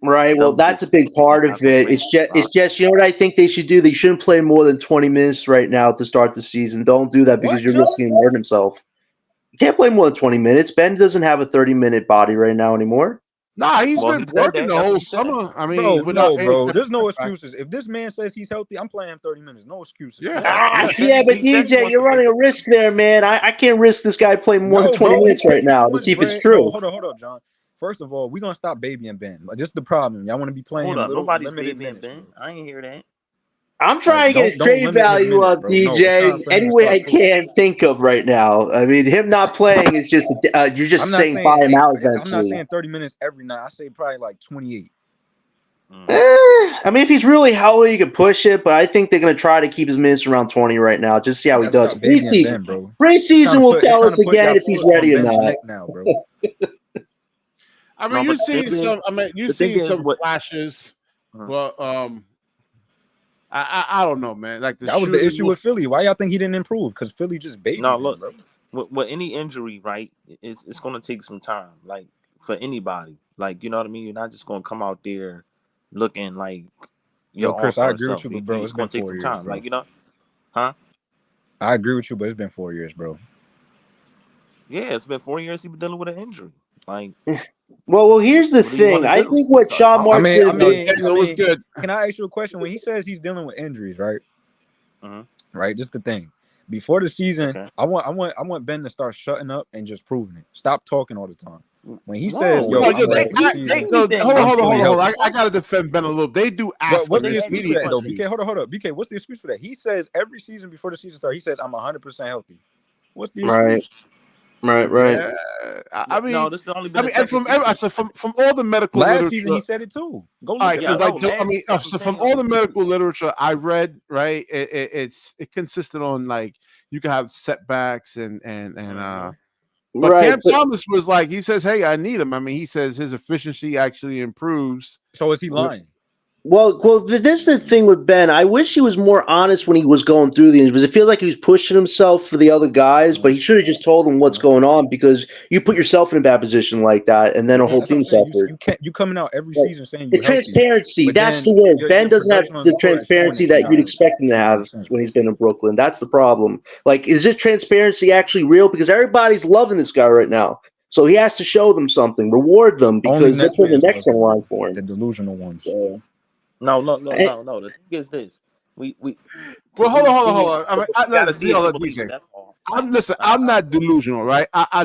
Right. Well, Don't that's a just- big part not of gonna it. raise It's just you know what I think they should do? They shouldn't play more than 20 minutes right now to start the season. Don't do that because What, you're Joe? risking him hurting himself. You can't play more than 20 minutes. Ben doesn't have a 30-minute body right now anymore. Nah, he's Well, been he said working that. the That's whole what he said. summer. I mean, Bro, without no, any bro. type There's no of contract. excuses. If this man says he's healthy, I'm playing him 30 minutes. No excuses. Yeah. Yeah, but he said he DJ, wants you're to running play- a risk there, man. I can't risk this guy playing more No, than 20 bro, minutes he right paid now so to much see if it's bread. true. No, hold up, John. First of all, we're gonna stop babying Ben. Like, this is the problem. Y'all want to be playing Hold him up, little nobody's limited babying minutes. Ben. Bro. I ain't hear that. I'm trying to get his don't trade limit his value minutes, up, bro. No, it's DJ, time for him to any way I start proving. can think of right now. I mean, him not playing is just you're just I'm not saying saying buy him out I'm not eventually. saying 30 minutes every night. I say probably like 28. I mean, if he's really healthy, you can push it, but I think they're going to try to keep his minutes around 20 right now. Just see how he Gotta does. stop babying Preseason, Ben, bro. preseason will It's tell trying us to put again y'all if he's foot on ready or Ben's not. neck now, bro. I mean, you see some. I mean, you see some flashes. Well, I don't know, man. Like that was the issue with Philly. Why y'all think he didn't improve? Because Philly just babied him, bro. With any injury, right? It's going to take some time. Like for anybody, like you know what I mean. You're not just going to come out there looking like Chris. I agree with you, but bro, it's going to take some time. Bro. Like huh? I agree with you, but it's been 4 years, bro. Yeah, it's been 4 years. He's been dealing with an injury. Like, well, here's the thing. I think what Sean Marks said was good. Can I ask you a question? When he says he's dealing with injuries, right? Right. Just the thing. Before the season, I want Ben to start shutting up and just proving it. Stop talking all the time. When he says, "Yo, hold on, I gotta defend Ben a little. They do ask. What's the excuse for that, though? BK, hold on. BK, what's the excuse for that? He says every season before the season starts, he says, "I'm 100% healthy." What's the excuse? Right. Yeah. I mean, no, this is the only. From all the medical last literature, season he said it too. Go look from all the medical literature I read, right, it consisted on like you can have setbacks and but Cam Thomas was like, he says, "Hey, I need him." I mean, he says his efficiency actually improves. So is he lying? Well, this is the thing with Ben. I wish he was more honest when he was going through these, because it feels like he was pushing himself for the other guys, but he should have just told them what's going on, because you put yourself in a bad position like that, and then a whole team suffered. You coming out every season saying the transparency. That's the word. Ben doesn't have the transparency that you'd expect him to have when he's been in Brooklyn. That's the problem. Like, is this transparency actually real? Because everybody's loving this guy right now. So he has to show them something, reward them, because that's what the next in line for him. The delusional ones. No. The thing is this. We well, hold on. I mean, I'm not delusional, right? I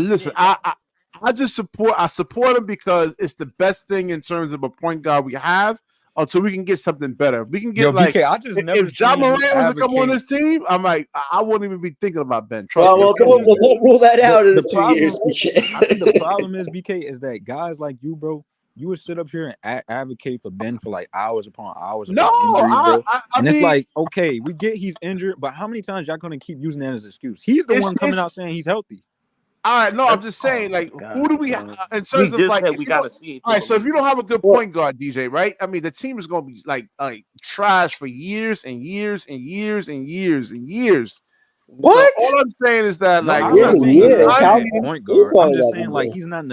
just support him because it's the best thing in terms of a point guard we have until we can get something better. We can get BK, I just never if John Moran was to come on this team, I'm like, I wouldn't even be thinking about Ben. Don't rule that out in 2 years. I think the problem is, BK, is that guys like you, bro, you would sit up here and advocate for Ben for like hours upon hours about injuries, bro. I mean, it's like, okay, we get he's injured, but how many times y'all gonna keep using that as an excuse? He's the one coming out saying he's healthy. All right, no, I'm just saying, like, who do we have in terms of like? We gotta see it. All right, so if you don't have a good point guard, DJ, right? I mean, the team is gonna be like trash for years and years and years and years and years. What? So all I'm saying is that, like, I'm not saying point guard. I'm just saying, like, he's not an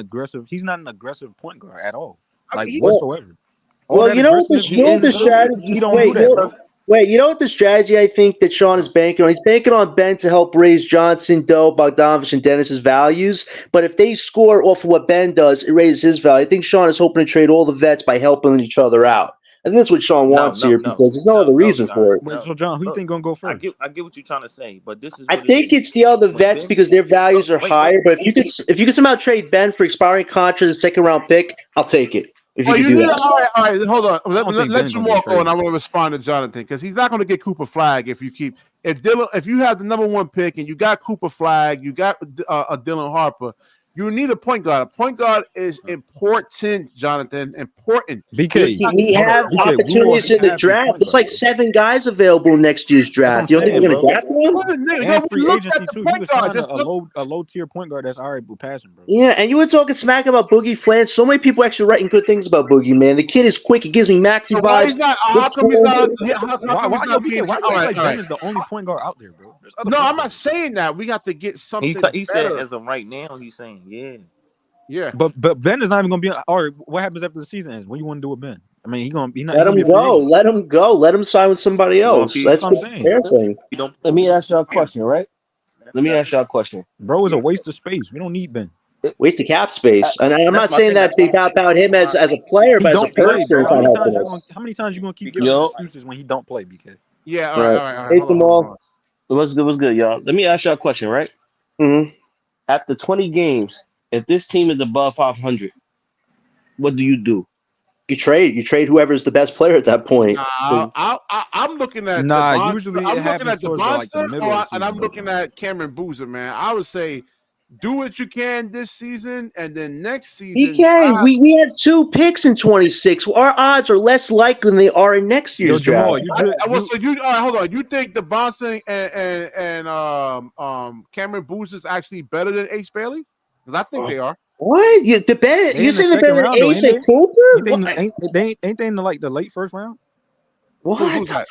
aggressive point guard at all, like whatsoever. Well, you know what the strategy? You know what the strategy I think that Sean is banking on? He's banking on Ben to help raise Johnson, Doe, Bogdanovich, and Dennis's values. But if they score off of what Ben does, it raises his value. I think Sean is hoping to trade all the vets by helping each other out. I think that's what Sean wants here, because there's no other reason for it. Wait, so John, who you think gonna go first? I get what you're trying to say, but this is. I think it's the other vets because their values are higher. But if you could somehow trade Ben for expiring contract, a second round pick, I'll take it. If you do that. All right, hold on. Let you walk on. I want to respond to Jonathan because he's not going to get Cooper Flag if you keep if you have the number one pick and you got Cooper Flag, you got a Dylan Harper. You need a point guard. A point guard is important, Jonathan. Important. BK, we have opportunities in the draft. There's like 7 guys available in next year's draft. You don't think we're going to draft one? And free agency too. You was signing a low tier point guard that's all right with passing, bro. Yeah, and you were talking smack about Boogie Flange. So many people actually writing good things about Boogie, man. The kid is quick. He gives me Maxi vibes. How come he's not? Why Ben is the only point guard out there, bro? No, I'm not saying that. We got to get something. He said as of right now, he's saying. Yeah. But Ben is not even gonna be. Or what happens after the season ends? What do you want to do with Ben? I mean, he's not. Let him go. Let him go. Let him sign with somebody else. That's what I'm saying. Thing. Let me ask y'all a question, right? Bro, is a waste of space. We don't need Ben. Waste of cap space. And I'm not saying that about him as a player, but as a person. How many times you gonna keep giving excuses when he don't play, BK? Yeah. All right. Hate them all. What's good, y'all? Let me ask y'all a question, right? Mm-hmm. After 20 games, if this team is above 500, what do? You trade whoever's the best player at that point. I'm looking at usually I'm looking at the monster, and I'm looking at Cameron Boozer, man. I would say do what you can this season, and then next season. We had 2 picks in 26. Our odds are less likely than they are in next year's draft. Hold on. You think the Boston and Cameron Boozer is actually better than Ace Bailey? Because I think they are. What? You They you in the saying they're second better than round though, ain't Asa they? Cooper? Ain't they in the late first round? Who's that?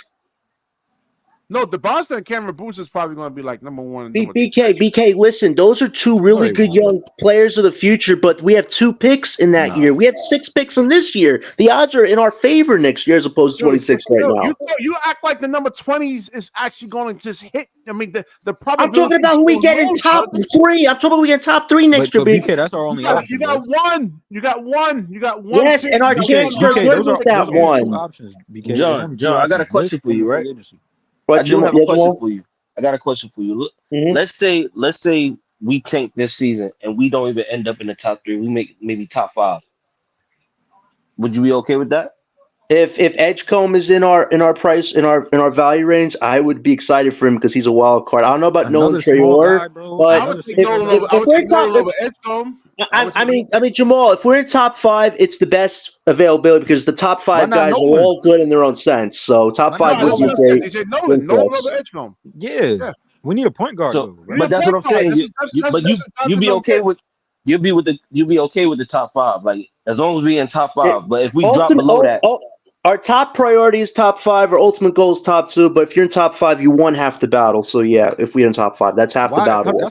No, the Boston and Cameron Booth is probably going to be like number one. And number two. BK, listen, those are two really good young players of the future, but we have 2 picks in that year. We have 6 picks in this year. The odds are in our favor next year as opposed to 26 right now. You act like the number 20s is actually going to just hit. I mean, the I'm probability. talking about who we get in top 3. I'm talking about who we get in top 3 next year. But BK, that's our only option. You got one. You got one. Yes, pick. and our chances are good with that one. 2 options. BK, John, I got a question for you, right? But I do have a question for you. I got a question for you. Look, let's say we tank this season and we don't even end up in the top 3. We make maybe top 5. Would you be okay with that? If Edgecombe is in our price in our value range, I would be excited for him because he's a wild card. I don't know about Nolan Traore, but I would take Nolan over Edgecombe. I mean, Jamal, if we're in top 5, it's the best availability because the top 5 guys are all good in their own sense. So top 5 would be great. Nolan over Edgecombe. Yeah, we need a point guard though. Right? But that's what I'm saying. You'd be okay with the top 5, like as long as we in top 5. But if we drop below that. Our top priority is top 5. Our ultimate goal is top 2. But if you're in top 5, you won half the battle. So yeah, if we're in top 5, that's half the battle.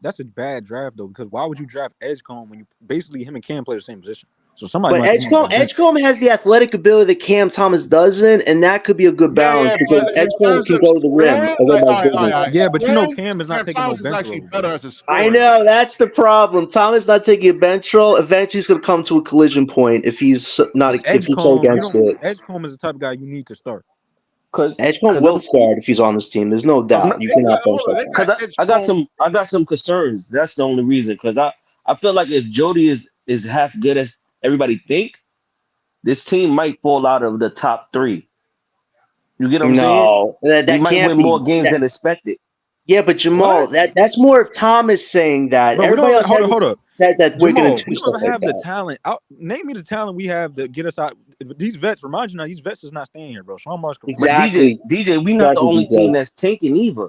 That's a bad draft though, because why would you draft Edgecombe when you basically him and Cam play the same position? So somebody. But Edgecombe has the athletic ability that Cam Thomas doesn't, and that could be a good balance because Edgecombe can go to the rim. Yeah, but you know Cam is not taking no bench role. I know that's the problem. Thomas not taking a bench role. Eventually, he's going to come to a collision point if he's not if he's so against it. Edgecombe is the type of guy you need to start. Because Edgecombe will start if he's on this team. There's no doubt. You cannot bench that. Because I got some concerns. That's the only reason. Because I feel like if Jody is half good as everybody think, this team might fall out of the top 3. You get what I'm saying? That might win more games than expected. Yeah, but Jamal, that's more of Thomas saying that. Bro, everybody else hold up. said that we're going to do we stuff don't have like the talent. Name me the talent we have to get us out. These vets, remind you now, these vets is not staying here, bro. Sean Marks. Exactly. But DJ, we not the only team that's tanking either.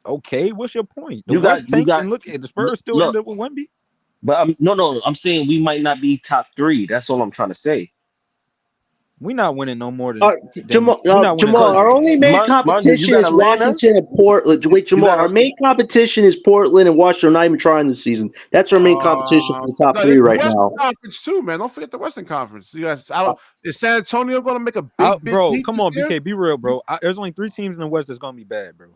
Okay, what's your point? You got look at the Spurs still end up with Wemby. But I'm saying we might not be top 3. That's all I'm trying to say. We're not winning no more than Jamal. Our only main competition is Washington and Portland. Wait, Jamal, our main competition is Portland and Washington. Are not even trying this season. That's our main competition for the top 3 right now. Conference too, man. Don't forget the Western Conference. You guys, is San Antonio going to make a big bro? Come on, BK, be real, bro. There's only 3 teams in the West that's going to be bad, bro.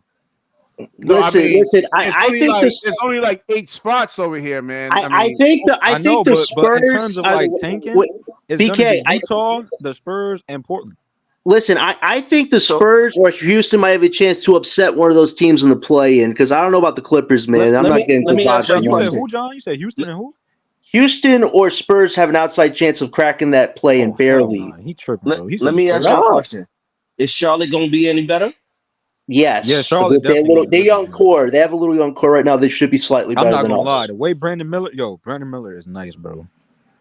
Listen. I think it's only like 8 spots over here, man. I think the Spurs. But in terms of like tanking, it's going to be Utah, the Spurs, and Portland. Listen, I think the Spurs or Houston might have a chance to upset one of those teams in the play-in because I don't know about the Clippers, man. Let me ask you a question. Who, John? You said Houston and who? Houston or Spurs have an outside chance of cracking that play-in barely. He tripping, bro. Let me ask you a question. Is Charlotte going to be any better? Yes. Yeah, Charlotte. They're young core. They have a little young core right now. They should be slightly better than us. I'm not gonna lie. The way Brandon Miller is nice, bro.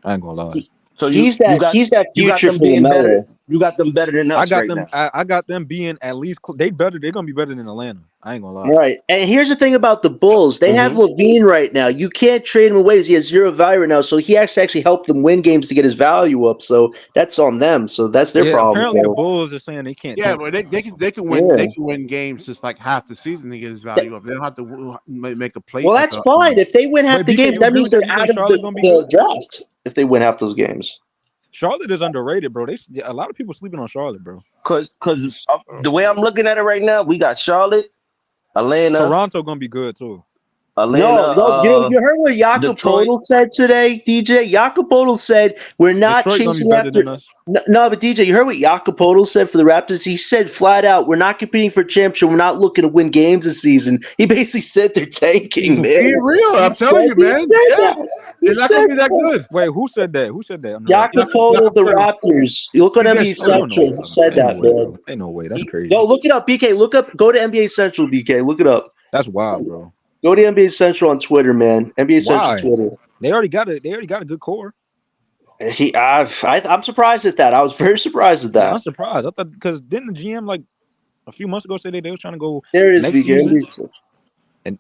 I ain't gonna lie. So he's that future for the Miller. You got them better than us. I got them being at least they're gonna be better than Atlanta. I ain't gonna lie. Right. And here's the thing about the Bulls. They have Levine right now. You can't trade him away because he has 0 value right now. So he actually helped them win games to get his value up. So that's on them. So that's their problem. Apparently the Bulls are saying they can't. Yeah, but they can win. Yeah. They can win games just like half the season to get his value up. They don't have to make a play. Well, that's fine. If they win half the games, that means they're out of the draft. If they win half those games. Charlotte is underrated, bro. A lot of people sleeping on Charlotte, bro. Because the way I'm looking at it right now, we got Charlotte, Atlanta. Toronto gonna be good too. Atlanta, you heard what Jakob Poeltl said today, DJ? Jakob Poeltl said we're not chasing after us. No, but DJ, you heard what Jakob Poeltl said for the Raptors? He said flat out, we're not competing for championship. We're not looking to win games this season. He basically said they're tanking, man. Be real. I'm telling you, man. They're not going to be that good. Wait, who said that? Jakob Poeltl, the Raptors. You look on NBA Central. He said that, man. Ain't no way. That's crazy. Yo, look it up, BK. Go to NBA Central, BK. Look it up. That's wild, bro. Go to NBA Central on Twitter, man. NBA Central Twitter. They already got a good core. I'm surprised at that. I was very surprised at that. Yeah, I'm surprised. I thought because didn't the GM like a few months ago say they was trying to go there it is next season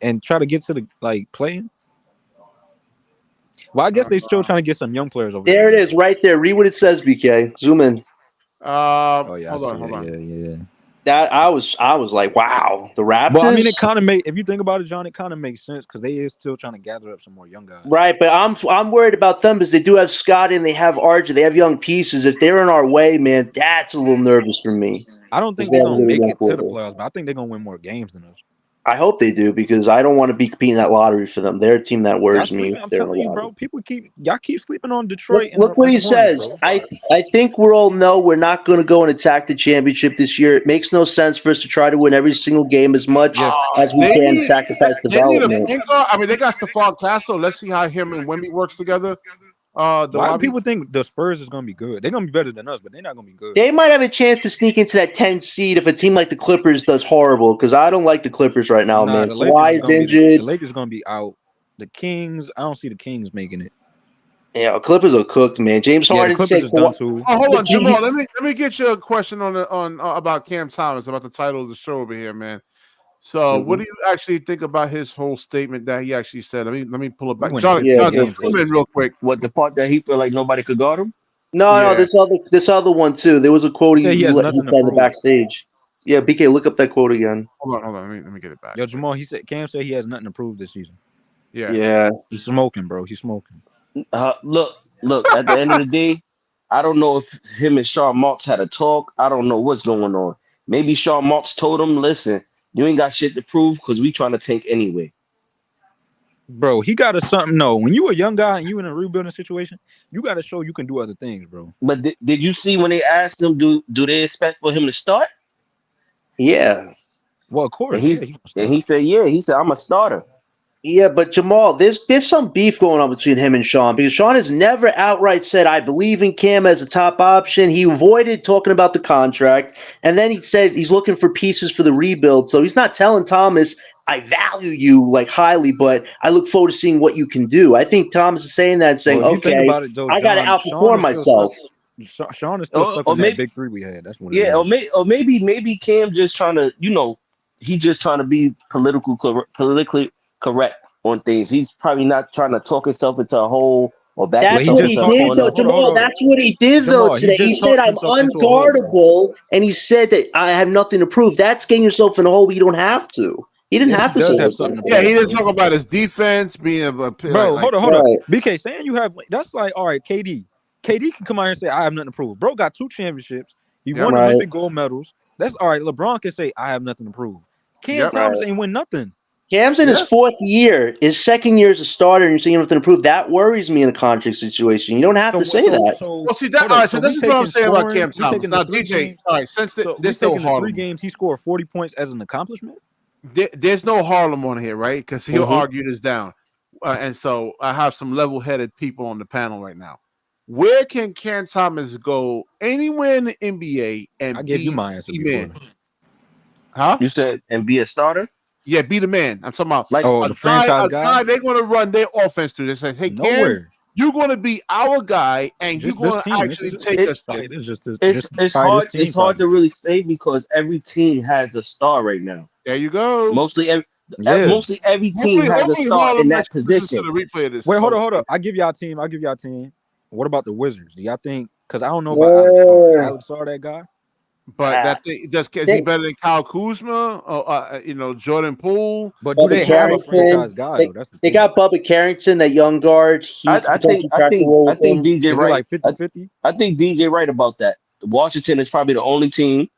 and try to get to the like playing. Well, I guess they still trying to get some young players over There there. it is, right there. Read what it says, BK. Zoom in. Oh yeah, Hold on. Yeah. That I was like, wow, the Well, I mean, it Raptors. kind of if you think about it, John, it kind of makes sense because they is still trying to gather up some more young guys. Right, but I'm worried about them because they do have Scott and they have RJ. They have young pieces. If they're in our way, man, that's a little nervous for me. I don't think They they're have a gonna really make young it to the quarter. playoffs, but I think they're gonna win more games than us. I hope they do because I don't want to be competing that lottery for them. They're a team that Y'all worries me. sleeping? If I'm they're in the telling you, lottery. bro. Y'all keep sleeping on Detroit and Look what he the Hornets, says. bro. I think we all know we're not going to go and attack the championship this year. It makes no sense for us to try to win every single game as much Yeah, as we They can, need sacrifice they need a development. point guard. I mean, they got Stephon Castle. Let's see how him and Wemby works together. why do Dawabi. people think the Spurs is gonna be good? They're gonna be better than us, but they're not gonna be good. They might have a chance to sneak into that 10 seed if a team like the Clippers does horrible because I don't like the Clippers right now, Nah, man. the Lakers Kawhi is is gonna be injured. the Lakers gonna be out. The Kings, I don't see the Kings making it. Yeah, Clippers are cooked, man. James Yeah, the Harden Clippers said is done too. Oh, hold But on, Jamal. Let me get you a question on about Cam Thomas, about the title of the show over here, man. So, what do you actually think about his whole statement that he actually said? Let me pull it We back. winning John, 15 Yeah, games come this in year. real quick. What the part that he feel like nobody could guard him? no, Yeah. this other one too. There was a quote He said he has nothing to said in the prove. backstage. Yeah, BK, look up that quote again. Hold on. Let me get it back. Yo, Jamal, Cam said he has nothing to prove this season. Yeah. Yeah. He's smoking, bro. He's smoking. Look. At the end of the day, I don't know if him and Sean Marks had a talk. I don't know what's going on. Maybe Sean Marks told him, "Listen, you ain't got shit to prove because we trying to tank anyway." Bro, he got to something. No, when you a young guy and you in a rebuilding situation, you got to show you can do other things, bro. But did you see when they asked him, do they expect for him to start? Yeah. Well, of course, And he said, yeah. He said, I'm a starter. Yeah, but Jamal, there's some beef going on between him and Sean because Sean has never outright said I believe in Cam as a top option. He avoided talking about the contract, and then he said he's looking for pieces for the rebuild. So he's not telling Thomas I value you like highly, but I look forward to seeing what you can do. I think Thomas is saying that and saying, Well, if you think okay, about it, though, I got to John, Sean outperform is still myself. stuck. Sean is still stuck Or on that maybe, big three we had. That's what it yeah, is. or maybe Cam just trying to, he just trying to be politically correct on things. He's probably not trying to talk himself into a hole or back That's he himself what just he into a talked did, though, corner. himself. Hold Jamal. on. That's what he did, though, Jamal, he today. He just said, talked I'm himself into a hole, bro. unguardable, and he said that I have nothing to prove. That's getting yourself in a hole where you don't have to. He didn't Yes, have he to say does have those something things. to Yeah, he prove, didn't bro. talk about his defense being Bro, like hold up. Right. BK, saying you have that's like, all right, KD can come out here and say I have nothing to prove. Bro got 2 championships. He Yep. won Right. Olympic gold medals. That's all right. LeBron can say I have nothing to prove. Cam Yep. Thomas Right. ain't win nothing. Cam's in his Yeah. 4th year. His 2nd year as a starter, and you're saying you have nothing to prove. That worries me in a contract situation. You don't have to say that. Well, see that. hold All up. right, so this we is what I'm taking saying about scoring. Cam We Thomas. taking Now, the 3 DJ, games. all right, since So we there's no taking the 3 Harlem, games. He scored 40 points as an accomplishment. there's no Harlem on here, right? Because he'll Mhm. argue this down, and so I have some level-headed people on the panel right now. Where can Cam Thomas go anywhere in the NBA and I gave you be my answer the before. man? Huh? You said, and be a starter? Yeah, be the man. I'm talking about Like, Oh, a the franchise guy? they're going to run their offense through. They say, hey, Cam, Nowhere. you're going to be our guy, and you're Just this going to team. actually take us there. It's just it's probably hard this team. it's hard to Probably. really say because every team has a star right now. There you go. Mostly every Yeah. mostly every team has a Hopefully star in Harlem that actually listens to position. the replay of this. Wait, hold up. I give y'all a team. What about the Wizards? Do y'all think? Because I don't know about Alex Sarr. Is Alex Sarr that guy? But that thing is he better than Kyle Kuzma or Jordan Poole? But do Bubba they have a Carrington. franchise guy though? That's the They thing. got Bubba Carrington, that young guard. He I could think potentially I crack the think roll I with think him. DJ Is it right. like 50-50? I think DJ right about that. Washington is probably the only team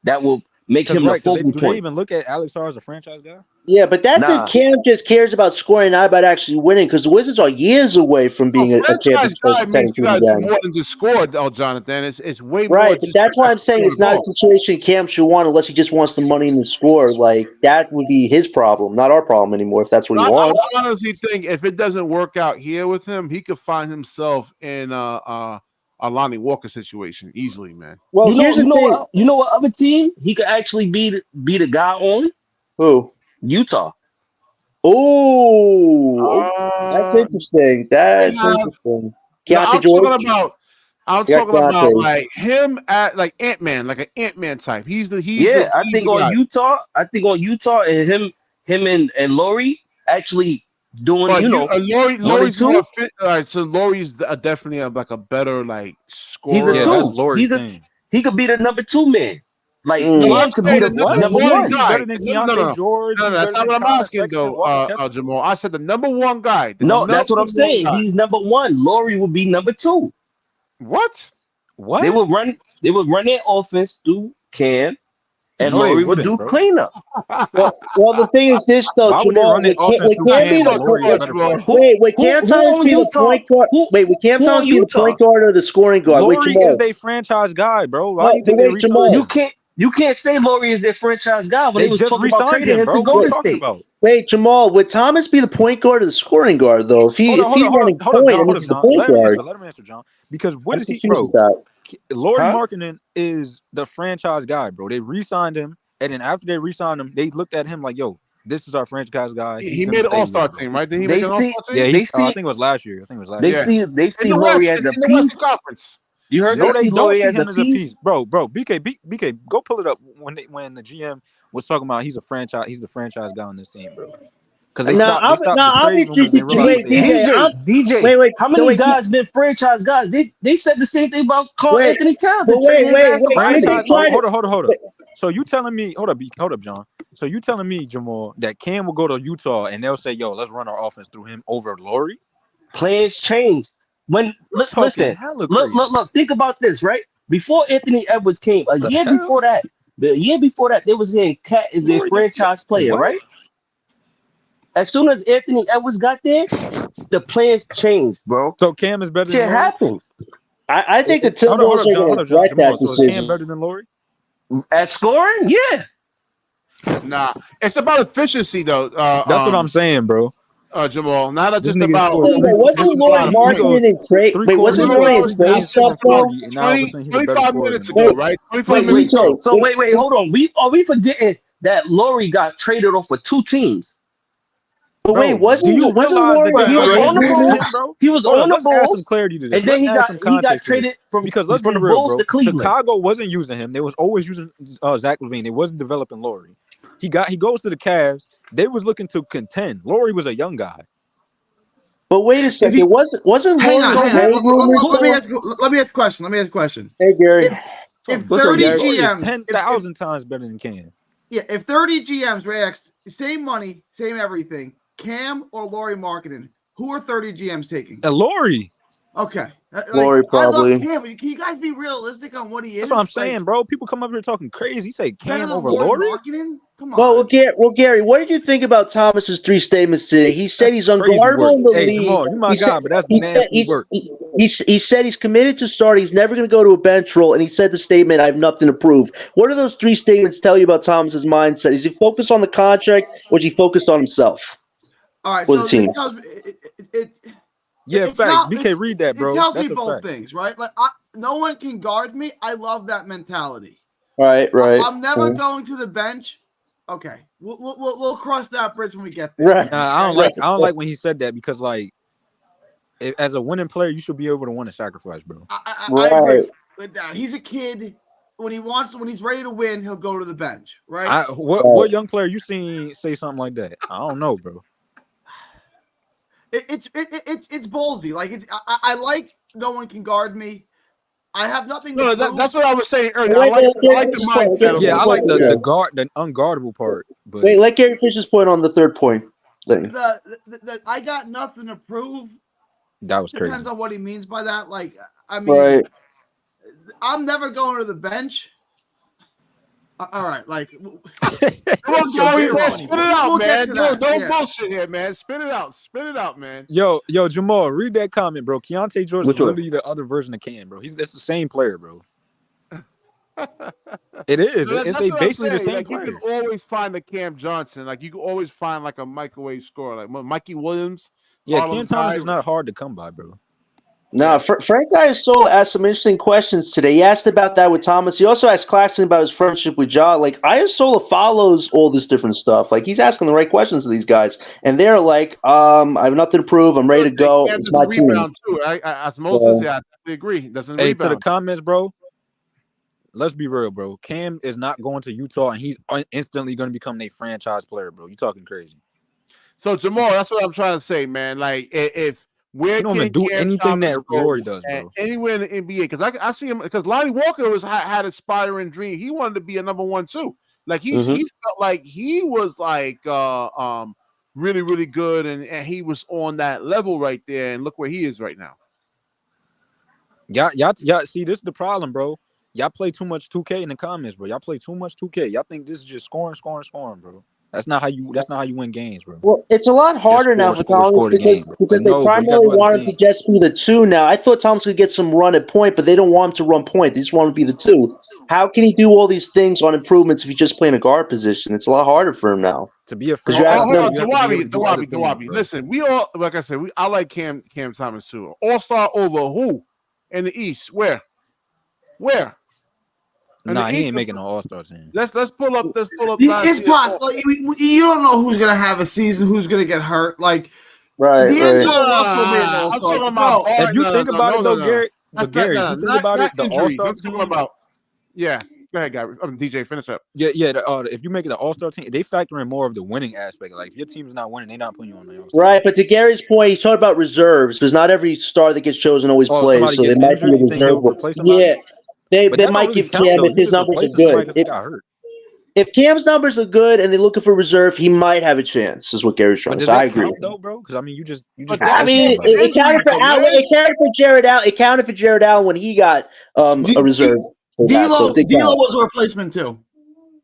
that will make him the Because focal do they point. even look at Alex Sarr as a franchise guy? Yeah, but that's Nah. if Cam just cares about scoring, not about actually winning, because the Wizards are years away from being a Franchise championship guy means contending you team got to do again. more than just score, though, Jonathan. It's way more. Right, but Just that's why I'm saying scoring it's the not a ball. situation Cam should want unless he just wants the money and the score. Like, that would be his problem, not our problem anymore, if that's what he I wants. honestly think if it doesn't work out here with him, he could find himself in a Lonnie Walker situation easily, man. Well, here's the thing. You know what other team he could actually be the guy on? Who? Utah. Oh, that's interesting. That's interesting. No, Keontae George? I'm Yeah, talking about Keontae. like him at like Ant-Man, like an Ant-Man type. I think on guy. Utah and him and Laurie actually doing, But Laurie's two. more fit. All right, so Laurie's definitely like a better like He's scorer. a Yeah, two. that's Laurie's thing. He could be the number 2 man. Like Mm. No, I'm Cam could be saying the the number number one one. He's guy. better than No, Keontae George. No, He's that's better not than what I'm Connor asking Sexton, though, Walker Kessler. Jamal. I said the number one guy. No, that's what I'm saying. Guy. He's number 1. Laurie would be number 2. What? What? They would run their offense through Cam, and No, they Laurie would wouldn't, do bro. cleanup. Well, the thing is this though, Why would they Jamal. run their offense through Cam Cam be when the Laurie is a better Jamal. player? would Cam Thomas on be the Utah? point guard? Would Cam who Thomas on be the Utah? point guard or the scoring guard? Wait, Laurie Jamal. is their franchise guy, bro. Why No, do you think but they wait, re-signed Jamal. him? You can't say Laurie is their franchise guy when They they was just talking about re-signed trading him, him bro. to What are you Golden talking State. about? Wait, Jamal. Would Thomas be the point guard or the scoring guard though? If he's running Hold up, point, John. and Hold up, he's the John. point guard. Let him answer, John. Because what I'm is he, confused with bro? that. Laurie Huh? Markkinen is the franchise guy, bro. They re-signed him, and then after they re-signed him, they looked at him like, "Yo, this is our franchise guy. He He's made gonna an stay all-star here, bro." team, right? Did he They make an see all-star Yeah, team? they I see think it was last year. I think it was last they year. see they In see the Laurie West, as in a the Western piece. Conference. You heard No, they they see don't Laurie see as a him as a piece. piece, bro. BK, go pull it up when the GM was talking about he's the franchise guy on this team, bro. Because they Now, stopped the I'll trade be rumors and they realized wait, what they had. DJ, Wait. how So many wait, guys been franchise guys? They said the same thing about Carl wait, Anthony Towns but and trading his ass to wait. Did they Franchise. Miami. Oh, try to? hold up. So you telling me? Hold up, John. So you telling me, Jamal, that Cam will go to Utah and they'll say, "Yo, let's run our offense through him over Laurie"? Plans change. When You talking listen, hella crazy? look. Think about this, right? Before Anthony Edwards came, The hell? the year before that, they was saying Cat is their Laurie franchise player, what? right? As soon as Anthony Edwards got there, the plans changed, bro. So Cam is better than Shit Laurie? happens. I think the Hold Timberwolves are going to John, regret Jamal. that So is Cam decision. better than Laurie? At scoring, yeah. Nah, it's about efficiency though. That's what I'm saying, bro. Jamal. Not This just nigga about. scored three. Wasn't Laurie He marketing goes and trade? 3 Wait, quarters. wasn't He Laurie goes in 3 trade games, stuff scoring though? 40, and now all of a sudden he's a better 25 scorer minutes than ago, Laurie. right? 25 Wait. minutes ago. So wait. Hold on. Are we forgetting that Laurie got traded off for 2 teams? But Bro, wait, do you wasn't realize Laurie the But he a was guy trade on the drafted rumor? him, Bulls. bro? He was Hold on up, the let's add some Bulls, clarity to this. and then Let's add some he got context to this. traded from Because let's the be real, Bulls bro. to Cleveland. Chicago wasn't using him. They was always using Zach LaVine. They wasn't developing Laurie. He goes to the Cavs. They was looking to contend. Laurie was a young guy. But wait a second, wasn't Hang Laurie on. trade rumors? Let me ask a question. Hey Gary, If What's up, 30 Gary? Laurie is GMs, 10,000 times better than Cam. if 30 GMs react, same money, same everything, Cam or Laurie Marketing, who are 30 GMs taking? And Laurie. Okay. Laurie I love probably. Cam, but can you guys be realistic on what he is? That's what I'm saying, bro. People come up here talking crazy. He say Better Cam than over Laurie Laurie. Marketing? Come on. Well, Gary, what did you think about Thomas's 3 statements today? He said That's he's crazy unguardable work. in the Hey, league. Jamal, you my guy, but that's he said nasty work. he said he's committed to start. He's never going to go to a bench role, and he said the statement, "I have nothing to prove." What do those 3 statements tell you about Thomas's mindset? Is he focused on the contract, or is he focused on himself? All right, With so the team. it tells me Yeah, it's fact. not, BK, read that, bro. It tells That's me a both fact. things, right? Like no one can guard me. I love that mentality. Right. I'm never going to the bench. Okay, we'll cross that bridge when we get there. Right. I don't like when he said that because like as a winning player, you should be able to win a sacrifice, bro. I agree with that. He's a kid. When he's ready to win, he'll go to the bench, right? What young player you seen say something like that? I don't know, bro. It's ballsy. Like I like no one can guard me. I have nothing to prove. That's what I was saying earlier. I like the mindset. Yeah, I like the unguardable part. But wait, let Gary finish his point on the 3rd point thing. The I got nothing to prove. That was crazy. Depends on what he means by that. Like, I mean, Right. I'm never going to the bench. All right, like, Come on, Gary, man, spit it out, man. Don't Yeah. bullshit here, man. Spit it out, man. Yo, Jamal, read that comment, bro. Keontae George Which is one? literally the other version of Cam, bro. That's the same player, bro. It is. So It's that's what I'm basically the saying. same Like, player. you can always find a Cam Johnson. Like you can always find like a microwave scorer, like Mikey Williams. Yeah, Harlem Cam Thomas guy. is not hard to come by, bro. No, Frank Isola asked some interesting questions today. He asked about that with Thomas. He also asked Claxton about his friendship with Ja. Like, Isola follows all this different stuff. Like, he's asking the right questions to these guys. And they're like, I have nothing to prove. I'm ready to go. Cam It's my doesn't team. rebound too. Osmosis, yeah, I definitely agree. He doesn't Hey, rebound. to the comments, bro. Let's be real, bro. Cam is not going to Utah, and he's instantly going to become a franchise player, bro. You talking crazy? So Jamal, that's what I'm trying to say, man. Like if where He don't can even do Cam anything Thomas that go Lori does, at bro. anywhere in the NBA? Because I see him because Lonnie Walker had an aspiring dream. He wanted to be a number one too. Like he felt like he was like really, really good and he was on that level right there. And look where he is right now. Y'all. See, this is the problem, bro. Y'all play too much 2K in the comments, bro. Y'all play too much 2K. Y'all think this is just scoring, bro. That's not how you win games, bro. Well, it's a lot harder now for Thomas the game, because bro. because Like, they no, bro, you gotta primarily do other want him to things. just be the 2 now. I thought Thomas could get some run at point, but they don't want him to run point. They just want him to be the 2. How can he do all these things on improvements if he's just playing a guard position? It's a lot harder for him now. To be a Because franchise, you have hold no- on, Dawabi. Listen, we all like I said, I like Cam Thomas too. All-star over who in the East? Where? In Nah, the he East, ain't making no All-Star team. Let's pull up. It's possible. Like, you don't know who's gonna have a season, who's gonna get hurt. Like Right. D'Angelo Russell made an I'm All-Star. talking about. Bro, If you think about it, though, Gary, That's but Gary, if you think about it, the injuries. All-Star I'm talking team. about. Yeah, go ahead, Gary. DJ, finish up. Yeah. If you make it the All-Star team, they factor in more of the winning aspect. Like if your team is not winning, they're not putting you on the All-Star. Right, but to Gary's point, he's talking about reserves because not every star that gets chosen always plays. Somebody So they getting might injured, be a you think reserve. he'll replace somebody? Yeah, they But that might don't really give count, Cam though. if You his just numbers are replacing somebody good. because they got hurt. If Cam's numbers are good and they're looking for reserve, he might have a chance. Is what Gary's trying But to does say. I that agree. count though, bro? Because I mean, you just. But I that's mean, just it counted for Allen. man. It counted for Jared Allen. It counted for Jared Allen when he got a reserve. For that, so D'Lo was a replacement too.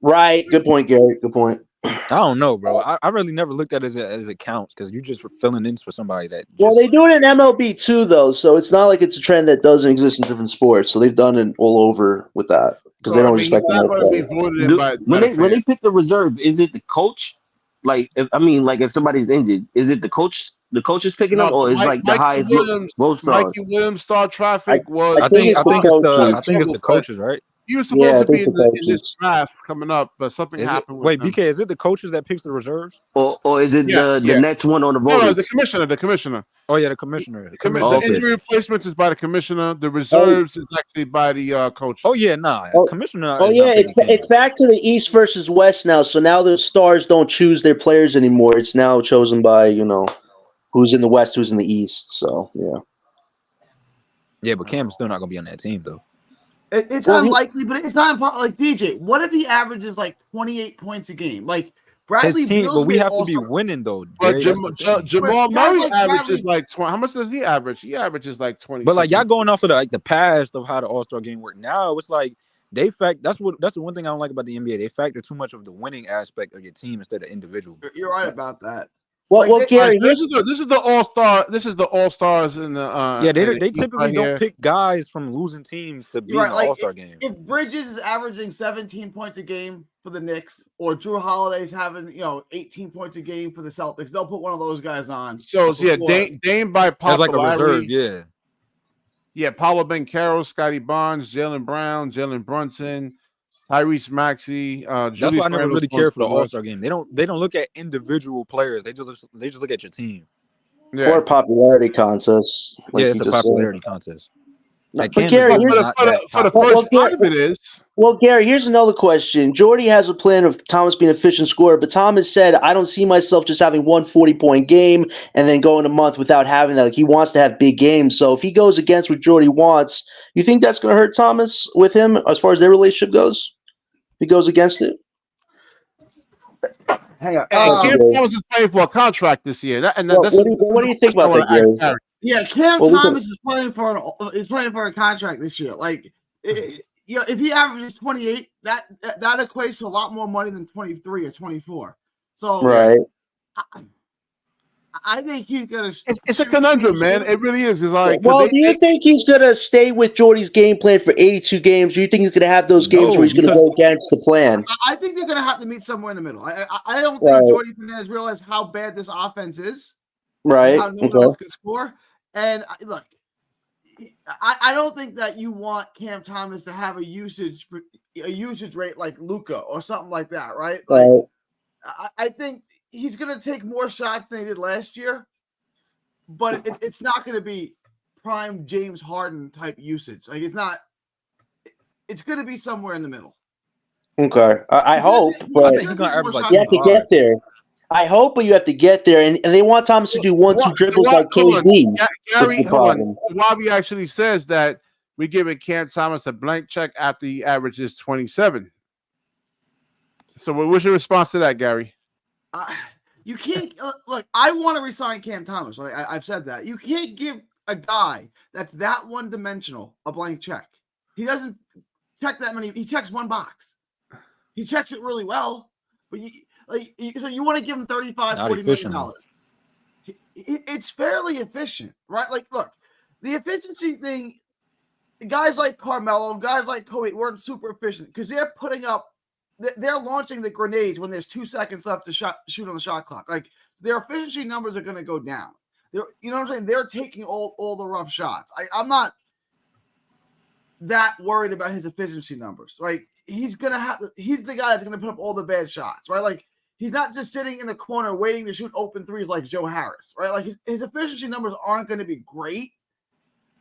Right. Good point, Gary. Good point. I don't know, bro. I really never looked at it as it counts because you just filling in for somebody that. Well, they do it in MLB too, though, so it's not like it's a trend that doesn't exist in different sports. So they've done it all over with that because they don't expect he's them not to going to be play. voted in by When the they fans. pick the reserve, is it the coach? Like, if somebody's injured, is it the coach? The coach is picking them, No, or is like the highest vote stars? Mikey Williams, Star Traffic was. I think it's the coaches, right? He was supposed Yeah, I to be think in the this coaches. draft coming up, but something happened with Wait, him. BK, is it the coaches that picks the reserves? Or is it the next one on the No, voters? the commissioner. Oh yeah, the commissioner. The Okay. injury replacements is by the commissioner. The reserves is actually by the coach. Oh yeah, nah. Oh, Commissioner. Oh is yeah, not picking it's back to the East versus West now. So now the stars don't choose their players anymore. It's now chosen by who's in the West, who's in the East. So yeah. Yeah, but Cam's still not gonna be on that team though. It's unlikely, but it's not impossible. Like DJ, what if he averages like 28 points a game? Like Bradley His team, Beal's but we made have to be All-Star. winning though. But Gary, Jamal Murray like averages Bradley- like 20. How much does he average? He averages like 20. But like y'all going off of the past of how the All-Star game worked. Now it's like that's the one thing I don't like about the NBA. They factor too much of the winning aspect of your team instead of individual. You're right about that. Well, Gary, this is the All-Star. This is the All-Stars in the they typically don't here. pick guys from losing teams to be in the All-Star game. If Bridges is averaging 17 points a game for the Knicks, or Drew Holiday's having 18 points a game for the Celtics, they'll put one of those guys on. So yeah, Dame by as like a popularity. reserve, Yeah, Paulo Banchero, Scotty Barnes, Jaylen Brown, Jalen Brunson, Tyrese Maxey. That's why I never really care for the All-Star game. They don't look at individual players. They just look at your team. Yeah. Or popularity contests. Yeah, it's a popularity contest. But Gary, for the first 5 it is. Well, Gary, here's another question. Jordy has a plan of Thomas being an efficient scorer, but Thomas said, I don't see myself just having one 40-point game and then going a month without having that. Like, he wants to have big games. So if he goes against what Jordy wants, you think that's going to hurt Thomas with him as far as their relationship goes? If he goes against it? Hang on. Cam Thomas is playing for a contract this year. What do you think about that, Gary? Yeah, Cam Thomas is playing for a contract this year. Like, if he averages 28, that equates to a lot more money than 23 or 24. So, right. I think he's gonna. It's a conundrum, man. It really is. It's like, do you think he's gonna stay with Jordy's game plan for 82 games? Or do you think he's gonna have those games where he's gonna go against the plan? I think they're gonna have to meet somewhere in the middle. I don't think Jordy has realized how bad this offense is. Right. How no one else can score. And look, I don't think that you want Cam Thomas to have a usage rate like Luka or something like that, right? Like, I think he's going to take more shots than he did last year, but it's not going to be prime James Harden type usage. Like, it's not. It's going to be somewhere in the middle. Okay, I hope, but I think he's going to average like you have to get there. I hope, but you have to get there, and they want Thomas to do 1-2 dribbles like Hold on. KD. Gary, the hold on. problem. Wabi actually says that we're giving Cam Thomas a blank check after he averages 27. So what's your response to that, Gary? You can't look. I want to resign Cam Thomas. Right? I've said that. You can't give a guy that's that one-dimensional a blank check. He doesn't check that many. He checks one box. He checks it really well, but so you want to give him $35-40 million. It's fairly efficient, right? Like, look, the efficiency thing. Guys like Carmelo, guys like Kobe weren't super efficient because they're putting up. They're launching the grenades when there's 2 seconds left to shoot on the shot clock. Like, their efficiency numbers are going to go down. You know what I'm saying? They're taking all the rough shots. I'm not that worried about his efficiency numbers. Right? He's the guy that's going to put up all the bad shots. Right? Like, he's not just sitting in the corner waiting to shoot open threes like Joe Harris. Right? Like, his efficiency numbers aren't going to be great.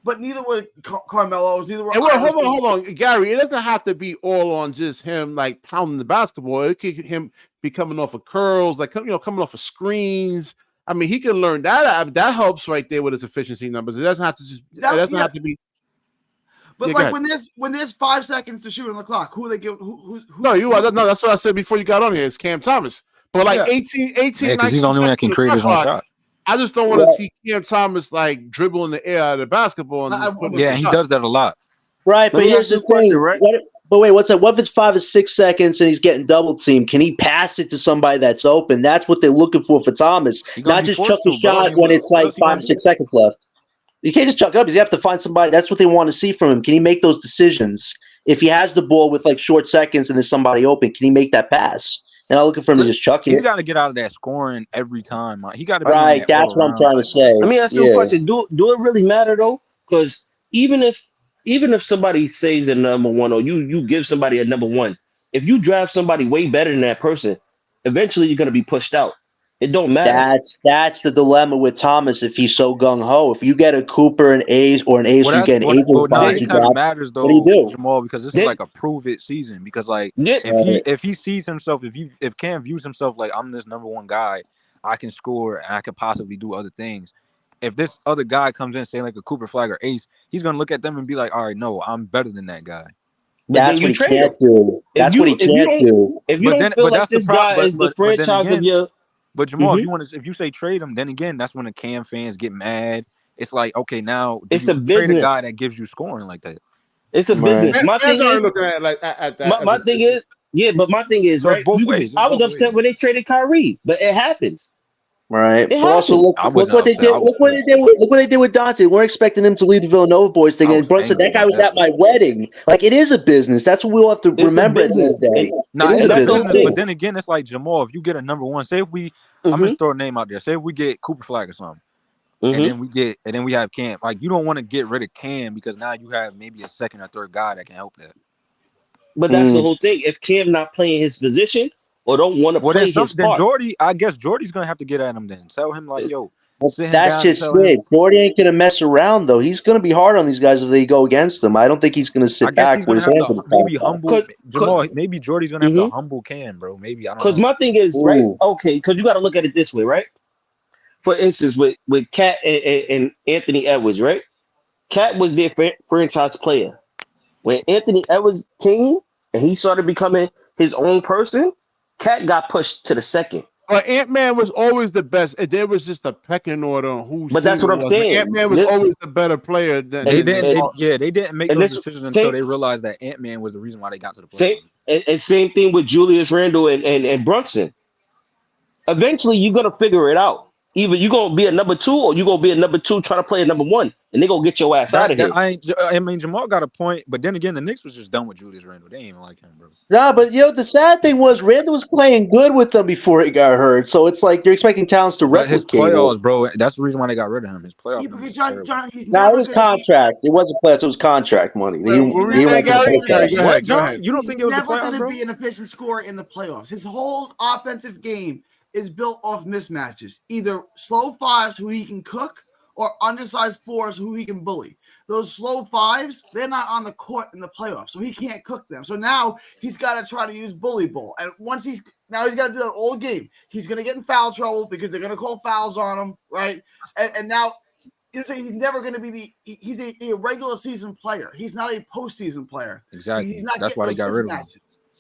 But neither were Carmelo's, neither were. Hold on, Gary. It doesn't have to be all on just him like pounding the basketball. It could him be coming off of curls, like coming off of screens. I mean, he can learn that. That helps right there with his efficiency numbers. It doesn't have to just. It doesn't have to be. But like when there's 5 seconds to shoot on the clock, who they give? Who? No, that's what I said before you got on here. It's Cam Thomas. But like 18, because he's the only one that can create his own shot. I just don't want to see Cam Thomas like dribble in the air out of the basketball. And he does that a lot. Right, but here's the thing. Right? But wait, what's that? What if it's 5 or 6 seconds and he's getting double teamed? Can he pass it to somebody that's open? That's what they're looking for Thomas. Not just chuck a shot when it's like 5 or 6 seconds left. You can't just chuck it up. You have to find somebody. That's what they want to see from him. Can he make those decisions? If he has the ball with like short seconds and there's somebody open, can he make that pass? And I'm looking for him to just chuck it. He's got to get out of that scoring every time. He got to be right. That's what I'm trying to say. Let me ask you a question. Do it really matter though? Because even if somebody says a number one, or you give somebody a number one, if you draft somebody way better than that person, eventually you're gonna be pushed out. It don't matter. That's the dilemma with Thomas. If he's so gung ho, if you get a Cooper, an Ace, or an Ace, you get an Ace. It kind of matters though, what do you do? Jamal, because this is like a prove it season. Because like if he sees himself, if Cam views himself like I'm this number one guy, I can score and I could possibly do other things. If this other guy comes in saying like a Cooper Flag or Ace, he's gonna look at them and be like, all right, no, I'm better than that guy. That's what he can't do. That's what he can't do. If you don't feel like this guy is the franchise of your. But Jamal, if you say trade him, then again, that's when the Cam fans get mad. It's like, okay, now it's a business. Trade a guy that gives you scoring like that. It's a business. My thing is, looking at like at that. My thing is, but my thing is, right? Both ways. I was upset when they traded Kyrie, but it happens. Right. But also look what they did. Look what they did with Dante. We're expecting him to lead the Villanova boys thing. And Brunson, that guy was at my wedding. Like, it is a business. That's what we'll have to remember at this day. It's a business. But then again, it's like, Jamal, if you get a number one, say if we I'm just throw a name out there. Say if we get Cooper Flag or something. And then we have Cam. Like, you don't want to get rid of Cam because now you have maybe a second or third guy that can help that. But that's the whole thing. If Cam not playing his position or don't want to play his part, then Jordy, I guess Jordy's gonna have to get at him. Then tell him like, yo, that's just it. Jordy ain't gonna mess around though. He's gonna be hard on these guys if they go against them. I don't think he's gonna sit back with his hands on maybe humble Jamal. Maybe Jordy's gonna have to humble Cam, bro. Maybe I don't know. Because my thing is right. Okay, because you got to look at it this way, right? For instance, with Cat and Anthony Edwards, right? Cat was their franchise player. When Anthony Edwards came and he started becoming his own person, Cat got pushed to the second. But Ant-Man was always the best. There was just a pecking order on who. But that's what I'm saying. Ant-Man was always the better player. They didn't make those decisions until they realized that Ant-Man was the reason why they got to the playoffs. Same thing with Julius Randle and Brunson. Eventually, you're gonna figure it out. Either you're gonna be a number two or you're gonna be a number two trying to play a number one, and they're gonna get your ass out of here. I mean, Jamal got a point, but then again, the Knicks was just done with Julius Randle. They ain't even like him, bro. Nah, but the sad thing was Randle was playing good with them before he got hurt. So it's like you're expecting Towns to replicate his playoffs, bro. That's the reason why they got rid of him. His playoffs. It was contract. It wasn't playoffs. It was contract money. You don't think it was never going to be an efficient scorer in the playoffs? His whole offensive game is built off mismatches, either slow fives who he can cook or undersized 4s who he can bully. Those slow 5s, they're not on the court in the playoffs, so he can't cook them. So now he's got to try to use bully ball. And once he's got to do that all game. He's going to get in foul trouble because they're going to call fouls on him, right? And now he's never going to be he's a regular season player. He's not a postseason player. Exactly. He's not That's why they got rid of him.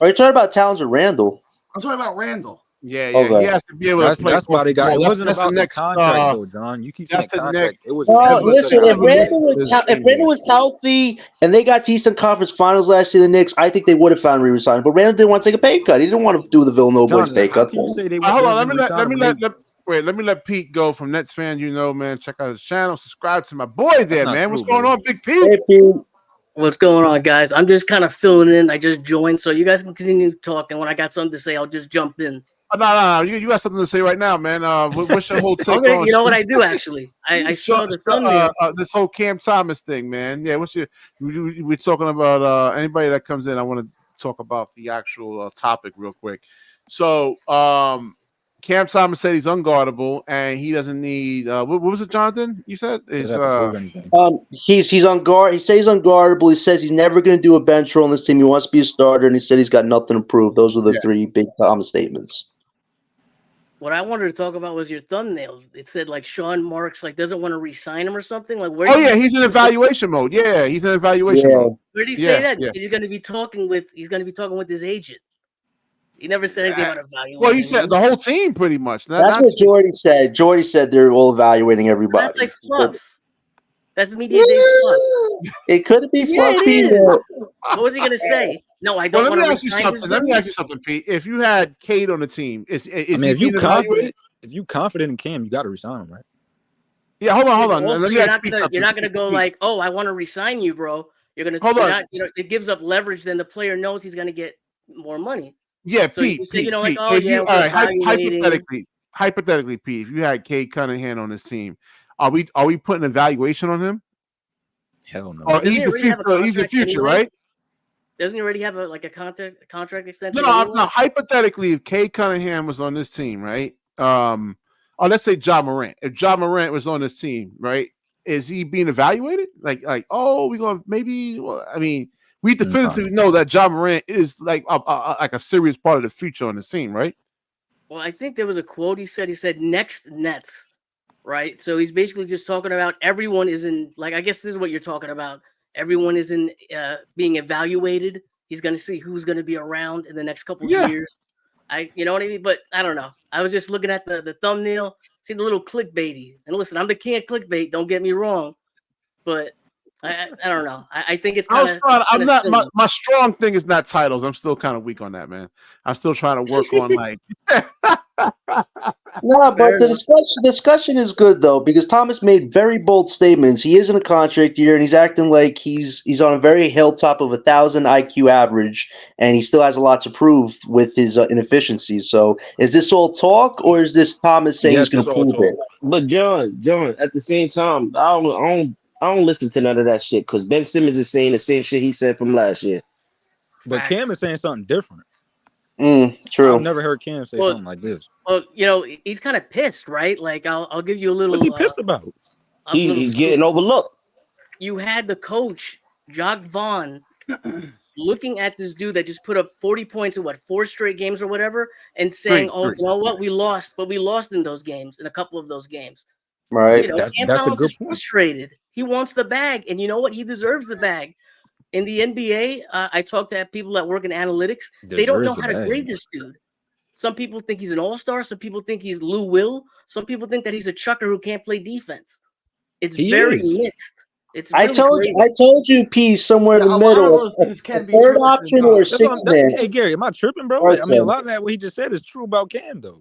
Are you talking about Towns or Randall? I'm talking about Randall. Yeah. Okay. He has to be able to play. That's why they got. It That's- wasn't that's about the the next, contract, though, John. You keep saying that's the contract. next- It was. Well, Randall- listen, if Randall Randall was healthy and they got to Eastern Conference Finals last year, the Knicks, I think they would have found a re-sign. But Randall didn't want to take a pay cut. He didn't want to do the Villanova boys John, pay how cut. can you say they Hold on, wasn't let me resigning let let Pete go from Nets fan. Man, check out his channel, subscribe to my boy there, not man. true, What's going bro. on, Big Pete? Hey, Pete. What's going on, guys? I'm just kind of filling in. I just joined, so you guys can continue talking. When I got something to say, I'll just jump in. No. You got something to say right now, man. What's your whole take Okay, on? you know what I do actually? I saw the thumbnail. This whole Cam Thomas thing, man. Yeah, we're talking about anybody that comes in. I want to talk about the actual topic real quick. So, Cam Thomas said he's unguardable and he doesn't need. What was it, Jonathan? You said is He's on guard. He says he's unguardable. He says he's never going to do a bench role on this team. He wants to be a starter, and he said he's got nothing to prove. Those were the three big Thomas statements. What I wanted to talk about was your thumbnail. It said like Sean Marks doesn't want to re-sign him or something. Like where? Oh yeah, he's in evaluation mode. Yeah, he's in evaluation mode. Where did he say that? He said he's going to be talking with his agent. He never said anything about evaluation. Well, he said the whole team pretty much. That's what Jordy said. Jordy said they're all evaluating everybody. That's like fluff. That's media day fluff. It could be fluff. What was he going to say? No, I don't Let want me to ask you something. Let me ask you something, Pete. If you had Cade on the team, is if you confident in Cam, you got to resign him, right? Yeah, hold on. Also, Let me ask you something. You're not going to go like, oh, I want to resign you, bro. You're going to hold on. It gives up leverage. Then the player knows he's going to get more money. Yeah, so Pete. You say, Pete, like, oh, if yeah, all right, hypothetically, Pete, if you had Cade Cunningham on this team, are we putting evaluation on him? Hell no. Or he's the future. He's the future, right? Doesn't he already have a contract extension? No, hypothetically, if Cade Cunningham was on this team, right? Or let's say Ja Morant. If Ja Morant was on this team, right? Is he being evaluated? Like, oh, we're gonna maybe. Well, I mean, we definitively know that Ja Morant is like a serious part of the future on the team, right? Well, I think there was a quote he said next Nets, right? So he's basically just talking about everyone is in, like, I guess this is what you're talking about. Everyone is in being evaluated. He's going to see who's going to be around in the next couple of years. You know what I mean? But I don't know. I was just looking at the thumbnail, see the little clickbaity. And listen, I'm the king of clickbait. Don't get me wrong, but I don't know. I think it's kind of. I'm not. My strong thing is not titles. I'm still kind of weak on that, man. I'm still trying to work on like. No, but the discussion is good though, because Thomas made very bold statements. He is in a contract year, and he's acting like he's on a very hilltop of 1,000 IQ average, and he still has a lot to prove with his inefficiencies. So, is this all talk, or is this Thomas saying he's going to prove it? But John, at the same time, I don't listen to none of that shit because Ben Simmons is saying the same shit he said from last year. But Cam is saying something different. True. I've never heard Cam say something like this. Well, he's kind of pissed, right? Like, I'll give you a little. What's he pissed about? He's getting overlooked. You had the coach, Jacques Vaughn, looking at this dude that just put up 40 points in 4 straight games or whatever, and saying, you know what, we lost, but we lost in those games, in a couple of those games. Right. That's a good point. Frustrated. He wants the bag, and you know what? He deserves the bag. In the NBA, I talk to people that work in analytics. They don't know how to grade this dude. Some people think he's an all-star. Some people think he's Lou Will. Some people think that he's a chucker who can't play defense. It's very mixed. It's really I told you, P, somewhere in the middle. A third option or a 6th man. Hey, Gary, am I tripping, bro? I mean, a lot of that what he just said is true about Cam, though.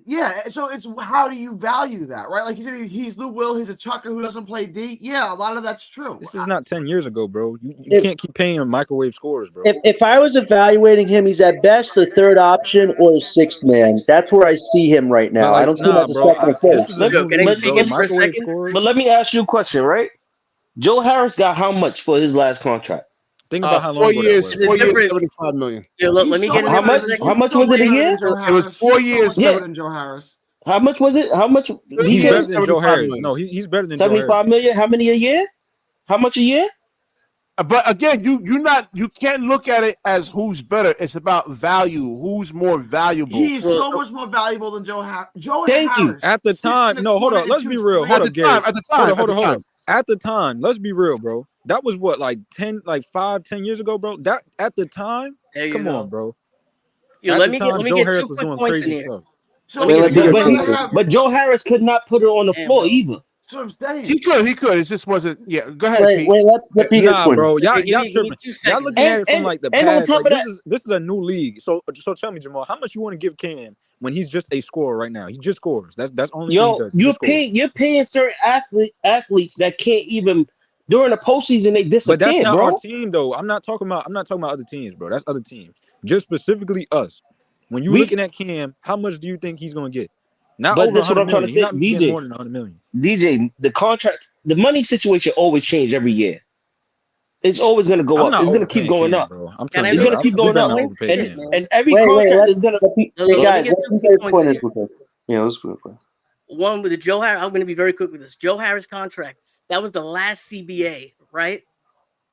Yeah, so it's how do you value that, right? Like he said, he's Lou Will, he's a chucker who doesn't play D. Yeah, a lot of that's true. This is not 10 years ago, bro. You can't keep paying him microwave scores, bro. If I was evaluating him, he's at best a third option or a 6th man. That's where I see him right now. I don't see him as a second or first. But let me ask you a question, right? Joe Harris got how much for his last contract? Think about how long 4 years, 4 years, $75 million. Yeah, let me get how much was it a year? It was 4 years. Than Joe Harris. How much was it? How much? He's Yeah, better BK? than Joe 75 Harris. million. No, he's better than Joe Harris. 75 million. How many a year? How much a year? But again, you can't look at it as who's better. It's about value. Who's more valuable? He's Well, so much more valuable than Joe Harris. Joe Thank you. Harris At the sits in time, the no, hold corner on. and Let's be shoots real. threes. Hold At up, the Gary. time, at the time, Hold at the up. time. At the time, let's be real, bro. That was what, like 5-10 years ago, bro. That at the time, there you come go. on, bro. Yo, At let the me time, get Joe Harris 2 was quick doing points in crazy here. stuff. So Let me Wait, get let would me you get rather Peter. have? But Joe Harris could not put it on the Damn, floor bro. either. That's what I'm saying. He could. It just wasn't. Yeah, go ahead, Pete. Let Pete get his Nah, point. bro. Y'all Okay, give me tripping. 2 Y'all seconds. looking at it from And like the and on past. top Like of that, this is a new league. So tell me, Jamal, how much you want to give Cam when he's just a scorer right now? He just scores. That's the only thing he does. He just scores. you're paying certain athletes that can't even during the postseason they But that's disappear, not our bro. team, though. I'm not talking about other teams, bro. That's other teams. Just specifically us. When you We looking at Cam, how much do you think he's gonna get? Not but over that's what 100 I'm trying to million. He's say, not getting more than 100 million. DJ, the contract, the money situation always change every year. It's always gonna go I'm up. not It's gonna keep overpaying going Cam, up. bro. I'm Can telling I It's you, make gonna bro. 2 keep quick going We better up. not points? overpay And Shit, Cam. man. and every Wait, contract let, is gonna let me, No, hey let me guys, get let 2 me quick get his points point in in here. real quick. Yeah, let's go. One with the Joe Harris. I'm going to be very quick with this. Joe Harris contract. That was the last CBA, right?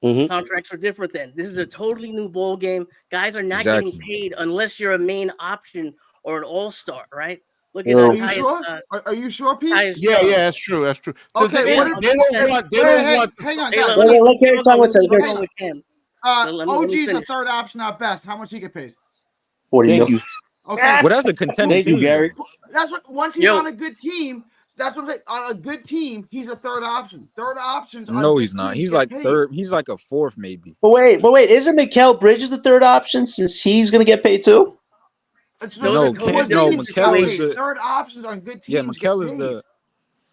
Mhm. Contracts are different then. This is a totally new ball game. Guys are not getting Exactly. paid unless you're a main option or an all-star, right? Look at Well, Are you Tyus, sure? Are you sure, Pete? Tyus Yeah, Jones. that's true. That's true. Okay, Yeah, what did They don't 100%. want. They Hey, don't hey, want. hang on, Hey, guys. let me let Gary talk let me one keep second. going with Cam. Let me OG's a finish. third option at best. How much he get paid? 40 Thank mil. you. Okay, Well, that's a contending Thank you, team, Gary. though. that's what. Once he's Yo, on a good team, that's what. On a good team, he's a third option. Third options on No, he's good not. teams He's get like paid. third. He's like a fourth, maybe. But wait, isn't Mikal Bridges the third option since he's gonna get paid too? It's those no, are No, totally what no. different teams get Mikel is paid. situations. the Third options on good yeah. teams get Mikel is paid. the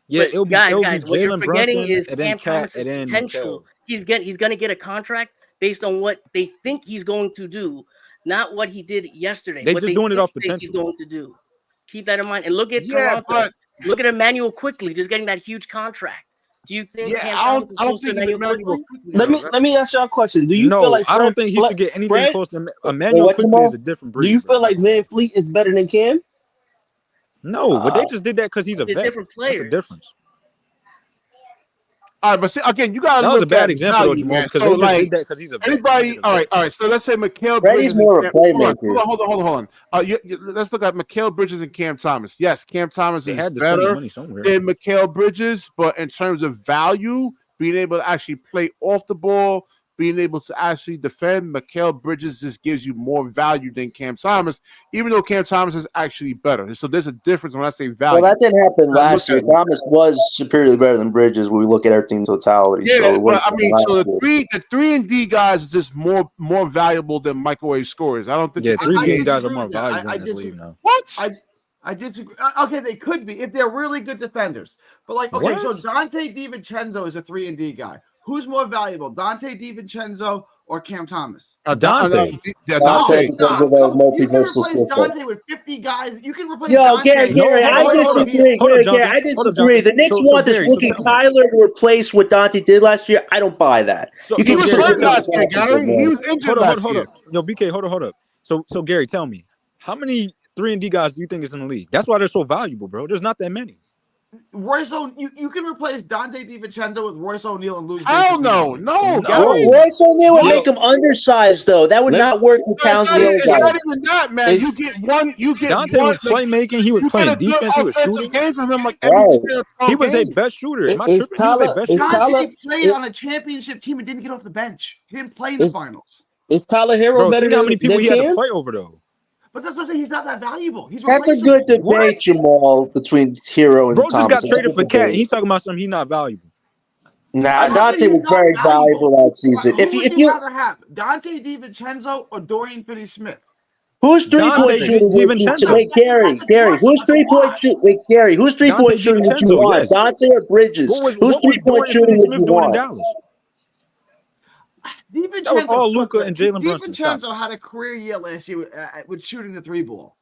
But it'll be guys, what you're Jalen forgetting Brunson is and then Cam Cat Thomas's and then potential. Mikel. He's gonna get a contract based on what they think he's going to do, not what he did yesterday. They What just they doing it think off he's potential. going to do. Keep that in mind. And look at Yeah, Toronto. but Look at Emmanuel Quickly just getting that huge contract. Do you think yeah, Cam I Thomas don't. is I don't close to think he's Emmanuel Emmanuel Quickly? quickly Let though. me let me ask y'all a question. Do you feel No, like I don't think he should get anything Fred? close to Wait, Emmanuel. what, Quickly is Jamal? a different Do you breed, bro. feel like Van Fleet is better than Cam? No, but they just did that because he's a They're vet. different That's the players. difference. All right, but see, again, you gotta That was a look bad at example though, value, Jamal, man. because So they just did like that because he's a vet. He everybody, needed a all vet. right, all right. So let's say Mikal Freddie's Bridges. more of a Hold on, playmaker. hold on. Let's look at Mikal Bridges and Cam Thomas. Yes, Cam Thomas They is had to spend the better money somewhere. than Mikal Bridges, but in terms of value, being able to actually play off the ball, being able to actually defend, Mikal Bridges just gives you more value than Cam Thomas, even though Cam Thomas is actually better. So there's a difference when I say value. Well, that didn't happen I look last year. at it. Thomas was superiorly better than Bridges when we look at everything in totality. Yeah, So it but wouldn't I happen mean, last so year. the three and D guys are just more valuable than microwave scorers. I don't think. Yeah, the three I D guys are disagree more with that. valuable I in this disagree. league now. What? I disagree. Okay, they could be if they're really good defenders. But like, okay, so What? Dante DiVincenzo is a 3 and D guy. Who's more valuable, Dante DiVincenzo or Cam Thomas? Dante. Dante, Dante. because Stop! of the You can multi-versal replace skill set. Dante with 50 guys. You can replace Yo, Gary, Dante. No, hold I on, hold on, hold on. disagree. Hold up, Gary, Jonathan. I Hold up, disagree. Jonathan. The Knicks So want this Gary, rookie tell me. Tyler to replace what Dante did last year. I don't buy that. So You He can was Gary, hurt tell me. last year, Gary. He was injured last Hold year. up. Yo, BK, hold up. So Gary, tell me, how many 3 and D guys do you think is in the league? That's why they're so valuable, bro. There's not that many. You can replace Dante DiVincenzo with Royce O'Neal and lose. Hell basically no, No. Gary. Royce O'Neal would Yo. make him undersized, though. That would Let- not work with No, Towns and the other it's guys. not even that, man. It's- You get Dante one. was playmaking. He was You get playing a good defense. He was offensive shooting. game from him like every Right. 10 or 12 He was their games. best shooter. Am I Is tripping? He was their Tyler- best is shooter. Dante Tyler- played it- on a championship team and didn't get off the bench. He didn't play in the Is- finals. Is Tyler Hero Bro, better think how many people than he had to Cam? play over though. But that's what I'm saying. He's not that valuable. He's That's a replaceable. good debate, What? Jamal, between Hero and Bro just Thomas. got It's a traded good for Cat, and debate. he's talking about something he's not valuable. Nah, I'm not Dante saying was he's not very valuable that season. Who would you rather have, Dante DiVincenzo or Dorian Finney-Smith? Who's 3-point Dante shooting would you DiVincenzo. wait, Gary? That's a Gary, question. who's That's a 3-point wash. shoot? Wait, Gary, who's 3-point Dante shooting would you DiVincenzo, want? yes. Dante or Bridges? What Who's was 3-point Dorian shooting would you Finney-Smith doing in want? Dallas? DiVincenzo, That was all look, Luka and Jalen Brunson. Stop. DiVincenzo had a career year last year with shooting the 3 ball.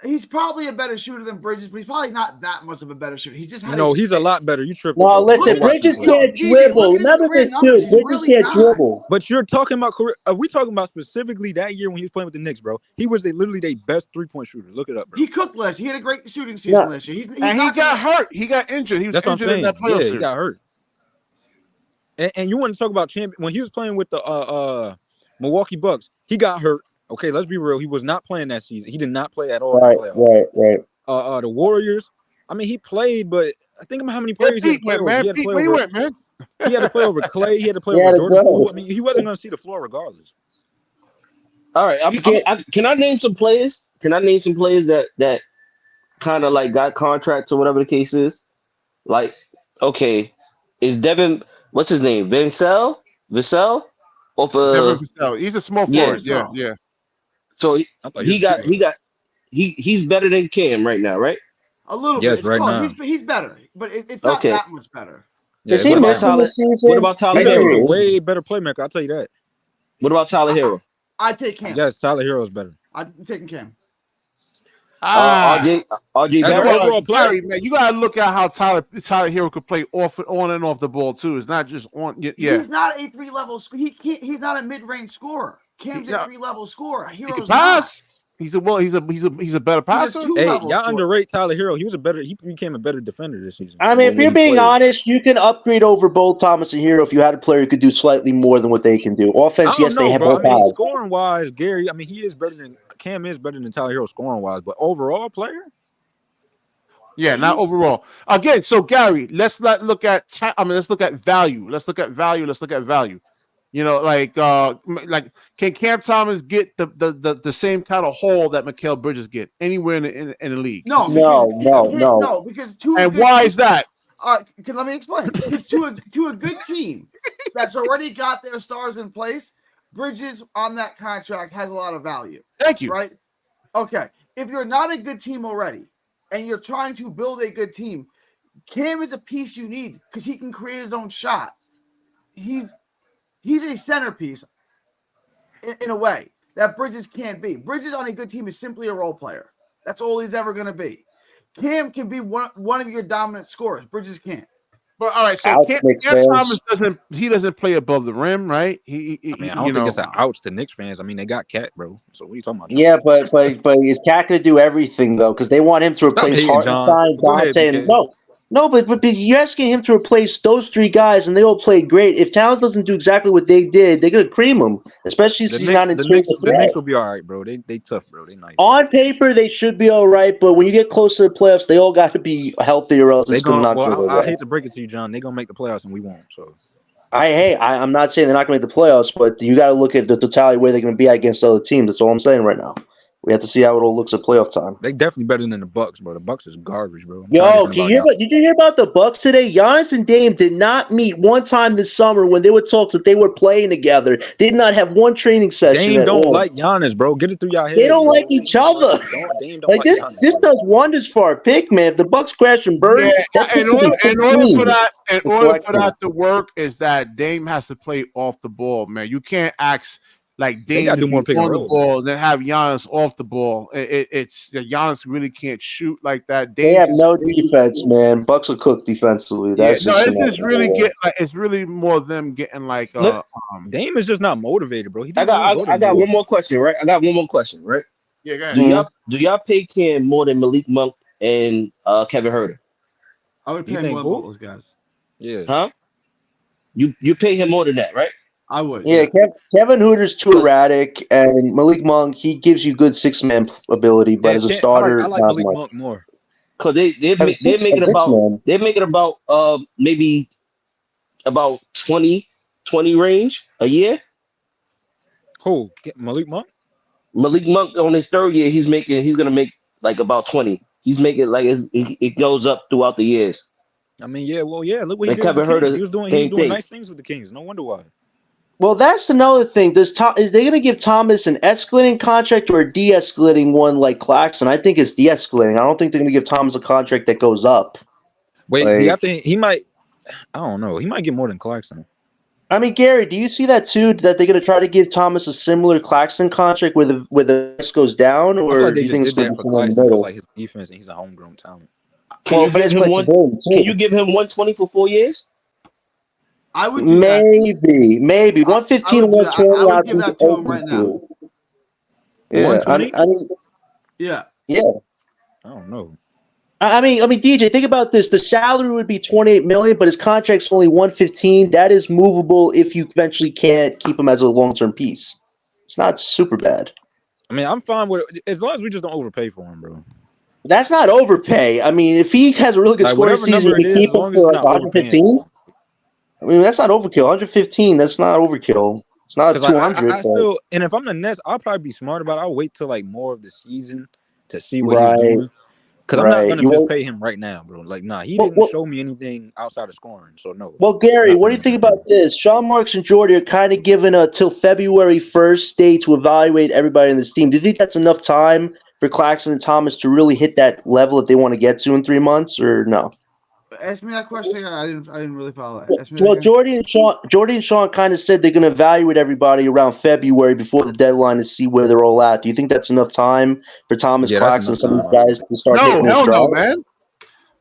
He's probably a better shooter than Bridges, but he's probably not that much of a better shooter. He just had No, he's a lot better. You tripping? No, bro. listen, Go watch him Bridges play. can't DJ, dribble. look at his Remember career this too. numbers, he's Bridges really can't not. dribble. But you're talking about career. Are we talking about specifically that year when he was playing with the Knicks, bro? He was literally their best 3-point shooter. Look it up, bro. He cooked last year. He had a great shooting season last year. He's And he got hurt. He got injured. He was That's what I'm injured in saying. that playoff Yeah, series. he got hurt. And you want to talk about champion when he was playing with the Milwaukee Bucks? He got hurt. Okay, let's be real. He was not playing that season. He did not play at all. Right. The Warriors. I mean, he played, but I think about how many players he had to play over. He had to play over. Man. He had to play over Clay. He had to play He had over to Jordan go. Poole. I mean, he wasn't going to see the floor regardless. All right, can I name some players? Can I name some players that kind of like got contracts or whatever the case is? Like, okay, is Devin? What's his name? Vassell? Off Devin Vassell. He's a small forward. Yeah. So he's he's better than Cam right now, right? a little Yes, bit. It's right close. now. He's better, but it's not Okay. that much better. Is Yeah, he what about missing Tyler- the season? What about Tyler he's a Hero? way better playmaker. I'll tell you that. What about Tyler Hero? I take Cam. Yes, Tyler Hero is better. I'm taking Cam. RJ That's Barrett. right. overall player. Gary, man, you gotta look at how Tyler Hero could play on and off the ball too. It's not just on. Yeah, He's not a 3-level. He can't. He's not a mid-range scorer. Cam's a 3-level scorer. he Hero's can pass. He's a better passer. two- Hey, level y'all scorer. underrate Tyler Hero. He became a better defender this season. I mean, if When you're he being played. honest, you can upgrade over both Thomas and Hero if you had a player who could do slightly more than what they can do. I Offense, don't yes, they know, have bro. I both mean, guys. scoring wise, Gary. I mean, Cam is better than Tyler Hero scoring wise, but overall player. Yeah, not overall. Again, so Gary, let's not look at. Let's look at value. Let's look at value. You know, like can Cam Thomas get the same kind of haul that Mikal Bridges get anywhere in the league? No. Because And why is that? Let me explain. Because to a good team that's already got their stars in place, Bridges on that contract has a lot of value. Thank you. Right? Okay. If you're not a good team already and you're trying to build a good team, Cam is a piece you need because he can create his own shot. He's a centerpiece in a way that Bridges can't be. Bridges on a good team is simply a role player. That's all he's ever going to be. Cam can be one of your dominant scorers. Bridges can't. But all right, so Cam Thomas doesn't play above the rim, right? I don't think it's an ouch to Knicks fans. I mean, they got Cat, bro. So what are you talking about? Yeah, but is Cat going to do everything though? Because they want him to replace Hartenstein, Dante, and No, but you're asking him to replace those three guys, and they all played great. If Towns doesn't do exactly what they did, they're gonna cream him, especially since he's not in the Knicks will be all right, bro. They tough, bro. They nice. On paper, they should be all right, but when you get close to the playoffs, they all got to be healthy, or else it's gonna not go I hate to break it to you, John. They're gonna make the playoffs, and we won't. So, I'm not saying they're not gonna make the playoffs, but you got to look at the totality of where they're gonna be against other teams. That's all I'm saying right now. We have to see how it all looks at playoff time. They definitely better than the Bucks, bro. The Bucks is garbage, bro. Did you hear about the Bucks today? Giannis and Dame did not meet one time this summer when there were talks that they were playing together. They did not have one training session. Dame don't like Giannis, bro. Get it through y'all head. They don't like each other. Dame don't like this. Giannis, this does wonders for our pick, man. If the Bucks crash and burn, in order for that to work, is that Dame has to play off the ball, man. You can't ask. Like Dame to do more on the ball than have Giannis off the ball. It's Giannis really can't shoot like that. Dame they have no defense, man. Bucks will cook defensively. That's it's really more them getting like. Dame is just not motivated, bro. I got one more question, right? Yeah, go ahead. Do y'all pay Cam more than Malik Monk and Kevin Huerter? I would pay more than those guys. Yeah. Huh? You pay him more than that, right? I would. Yeah, Kevin Huerter's too erratic, and Malik Monk, he gives you good 6-man ability, but as a starter, I like Malik Monk more. Because they're making about maybe about 20 range a year. Who? Malik Monk? Malik Monk on his third year, he's gonna make like about 20. He's making like it goes up throughout the years. I mean, yeah, look what he did. Kevin Huerter, he was doing nice things with the Kings. No wonder why. Well, that's another thing. Is they going to give Thomas an escalating contract or a de-escalating one like Claxton? I think it's de-escalating. I don't think they're going to give Thomas a contract that goes up. Wait, do you think he might? I don't know. He might get more than Claxton. I mean, Gary, do you see that too? That they're going to try to give Thomas a similar Claxton contract where the price goes down, I feel or like do they you just think it's did going to that be for somewhere in the Claxton because middle? like his defense and he's a homegrown talent. Well, but it's flexibility too. Can you give him 120 for 4 years? I would do that. Maybe I 115 would and do that. I 120. would I'd give be that to him open right to now. it. Yeah, 120? Yeah. I don't know. I mean, DJ, think about this. The salary would be 28 million, but his contract's only 115. That is movable if you eventually can't keep him as a long-term piece. It's not super bad. I mean, I'm fine with it as long as we just don't overpay for him, bro. That's not overpay. I mean, if he has a really good Like scoring whatever season, number you it is, keep as him long as for it's like not overpaying. 115. I mean, that's not overkill. 115. That's not overkill. It's not Because 200. I still, and if I'm the Nets, I'll probably be smart about it. I'll wait till like more of the season to see what he's doing. Because I'm not gonna just pay him right now, bro. Like, nah, he didn't show me anything outside of scoring, so no. Well, Gary, what do you think about this? Sean Marks and Jordy are kind of given a till February 1st day to evaluate everybody in this team. Do you think that's enough time for Claxton and Thomas to really hit that level that they want to get to in 3 months, or no? Ask me that question. I didn't really follow that. Ask me that Well, again. Jordy and Sean kind of said they're going to evaluate everybody around February before the deadline to see where they're all at. Do you think that's enough time for Thomas, Claxton, some of these guys to start hitting their stride? No, man.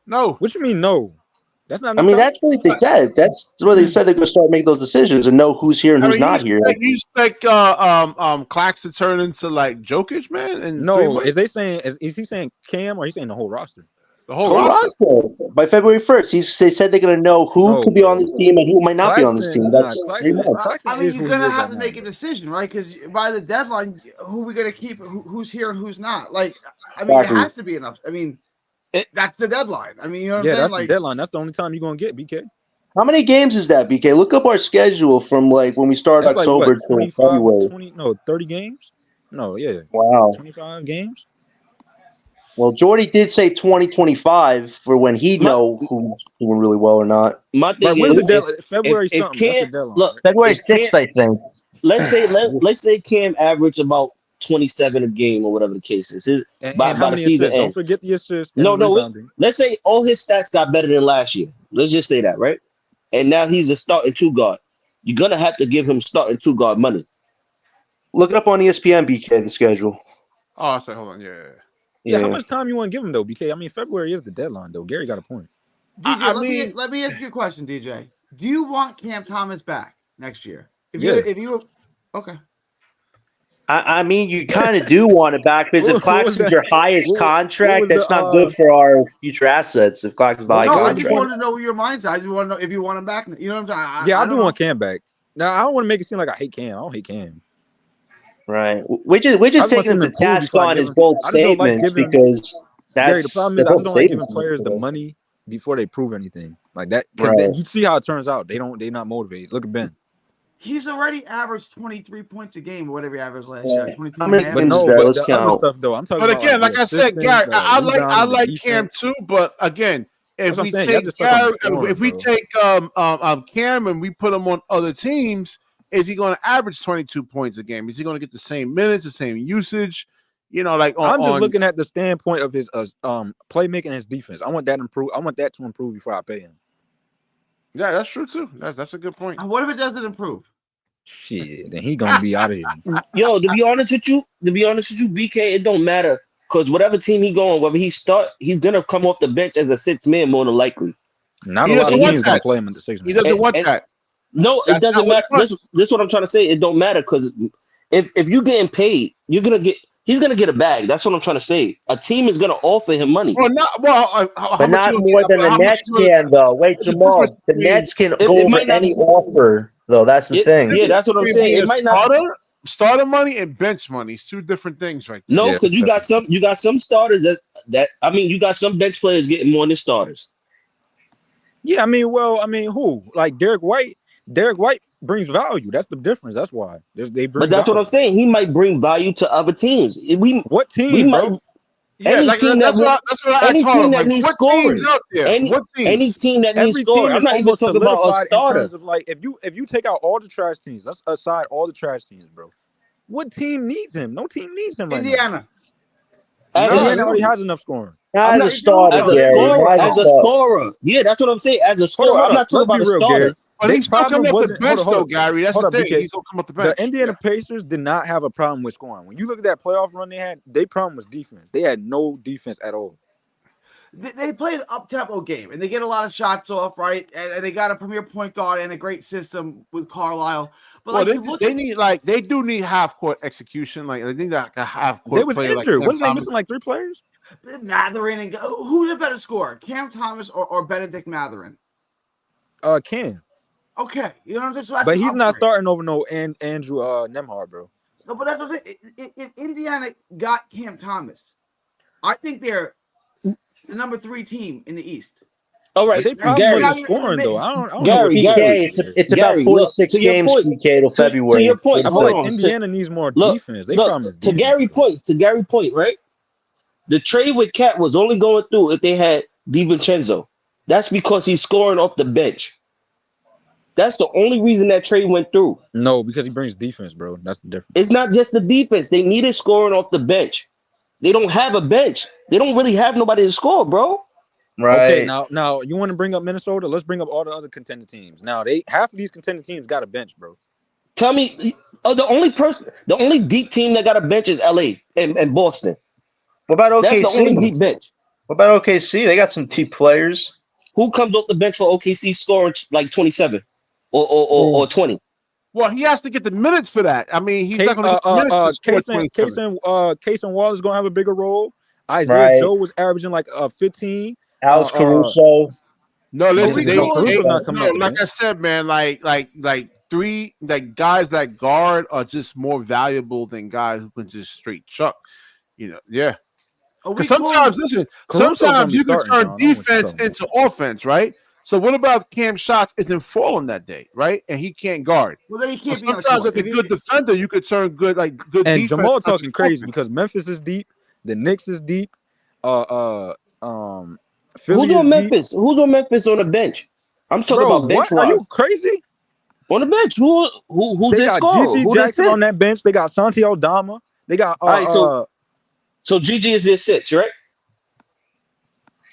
No. What you mean, no? That's not. I mean, that's what they said. That's what they said. They're going to start making those decisions and know who's here and who's not here. You expect Claxton to turn into like Jokic, man? And no, is he saying Cam or is he saying the whole roster? The whole roster. By February 1st. They said they're going to know who could be on this team and who might not be on this team. That's I mean, you're going to have to make a decision, right? Because by the deadline, who are we going to keep? Who's here and who's not? Like, I mean, it has to be enough. I mean, that's the deadline. I mean, you know what I'm saying? That's like, the deadline. That's the only time you're going to get, BK. How many games is that, BK? Look up our schedule from like when we start October to February. 30 games? No, yeah. Wow. 25 games? Well, Jordy did say 2025 for when he'd know who's doing really well or not. My thing is February something. Cam, that's the deadline, look, right? February 6th, I think. Let's say Cam averaged about 27 a game or whatever the case is. By the season end. Don't forget the assists. No. Let's say all his stats got better than last year. Let's just say that, right? And now he's a starting 2 guard. You're gonna have to give him starting 2 guard money. Look it up on ESPN, BK, the schedule. Oh, I say, hold on, Yeah, how much time you want to give him though, BK? I mean, February is the deadline though. Gary got a point. DJ, let me ask you a question, DJ. Do you want Cam Thomas back next year? Okay. I mean, you kind of do want it back because if Claxton's your highest contract, that's not good for our future assets. If Claxton's the high contract, I just wanted to know your mindset. I just want to know if you want him back. You know what I'm saying? I do want Cam back. Now, I don't want to make it seem like I hate Cam. I don't hate Cam. Right. We're just taking him to task on his bold statements because that's Gary, the problem is I just don't like giving players the money before they prove anything like that. Because you see how it turns out. They're not motivated. Look at Ben. He's already averaged 23 points a game or whatever he averaged last year. 23 but the other stuff though. I'm talking about. But again, like I said, Gary, I like Cam too. But again, if we take Cam and we put him on other teams, is he going to average 22 points a game? Is he going to get the same minutes, the same usage? You know, like I'm just looking at the standpoint of his playmaking and his defense. I want that improve. I want that to improve before I pay him. Yeah, that's true too. That's a good point. What if it doesn't improve? Shit, then he gonna be out of here. Yo, to be honest with you, BK, it don't matter because whatever team he going, whether he start, he's gonna come off the bench as a 6th man more than likely. Not a lot of teams gonna play him in the 6th man. He doesn't want that. No, it doesn't matter. This is what I'm trying to say. It don't matter because if you're getting paid, he's gonna get a bag. That's what I'm trying to say. A team is going to offer him money. But not more than the Nets can, though. Wait, Jamal, the Nets can go over any offer, though. That's the thing. Yeah, that's what I'm saying. It might not starter money and bench money. It's 2 different things, right there. No, because you got some starters that you got some bench players getting more than starters. Yeah, I mean, who? Like Derek White? Derek White brings value. That's the difference. That's why But that's what I'm saying. He might bring value to other teams. What team, bro? Any team that needs scoring. Any team that needs scoring. I'm not even talking about a starter. Of like, if you take out all the trash teams, let's aside all the trash teams, bro. What team needs him? No team needs him right Indiana. now. Indiana already has enough scoring. As a scorer. Yeah, that's what I'm saying. As a scorer, I'm not talking about a starter. But They he's still problem coming off the wasn't. bench, Hold though, up, Gary. That's hold the up, thing. BK. He's gonna come off the bench. The Indiana Pacers did not have a problem with scoring. When you look at that playoff run they had, their problem was defense. They had no defense at all. They play an up-tempo game, and they get a lot of shots off, right? And they got a premier point guard and a great system with Carlisle. But Well, like you look they at need they do need half court execution. Like they need like a half court They was player. injured. Like Wasn't they Cam missing like 3 players? Matherin and who's a better scorer, Cam Thomas or Benedict Matherin? Cam. Okay, you know what I'm saying. So that's But an he's not upgrade. starting over no Andrew Nemhard, bro. No, but that's what I'm saying. If Indiana got Cam Thomas, I think they're the number 3 team in the East. All But right, they probably Gary. wasn't scoring though. I don't know. Gary, What Gary, It's Gary, about 4 to look, 6 to your games, point- BK, till February. To your point, I feel hold like on. Indiana needs more Look, defense. They look, problem is to defense. Gary point, right? The trade with Cat was only going through if they had DiVincenzo. That's because he's scoring off the bench. That's the only reason that trade went through. No, because he brings defense, bro. That's the difference. It's not just the defense. They needed scoring off the bench. They don't have a bench. They don't really have nobody to score, bro. Right. Okay, now you want to bring up Minnesota? Let's bring up all the other contender teams. Now half of these contender teams got a bench, bro. Tell me, the only deep team that got a bench is LA and Boston. What about That's the only OKC? deep bench. What about OKC? They got some deep players. Who comes off the bench for OKC scoring like 27 or 20? Well, he has to get the minutes for that. I mean, he's not going to get the minutes to score 27. Kaysen Wallace gonna have a bigger role. Isaiah Joe was averaging like 15. Alex Caruso. No, listen, Caruso's not coming off the like bench. I said, man, like 3 guys that guard are just more valuable than guys who can just straight chuck. You know, yeah. Because sometimes, listen, Caruso's sometimes you can starting, turn John. I don't know what you're defense talking into offense, right? So what about Cam's shots isn't falling that day, right? And he can't guard. Well, then he can't be on the sometimes court. as a good defender, you could turn good And defense. Jamal talking into crazy offense. because Memphis is deep, the Knicks is deep, Philly Who's is on deep. Memphis? Who's on Memphis on the bench? I'm talking Bro, about bench what? Are wise. you crazy? On the bench, who's They their got scorer? Gigi Who they Jackson sit? on that bench. They got Santi Aldama. They got All right, so Gigi is their 6, right?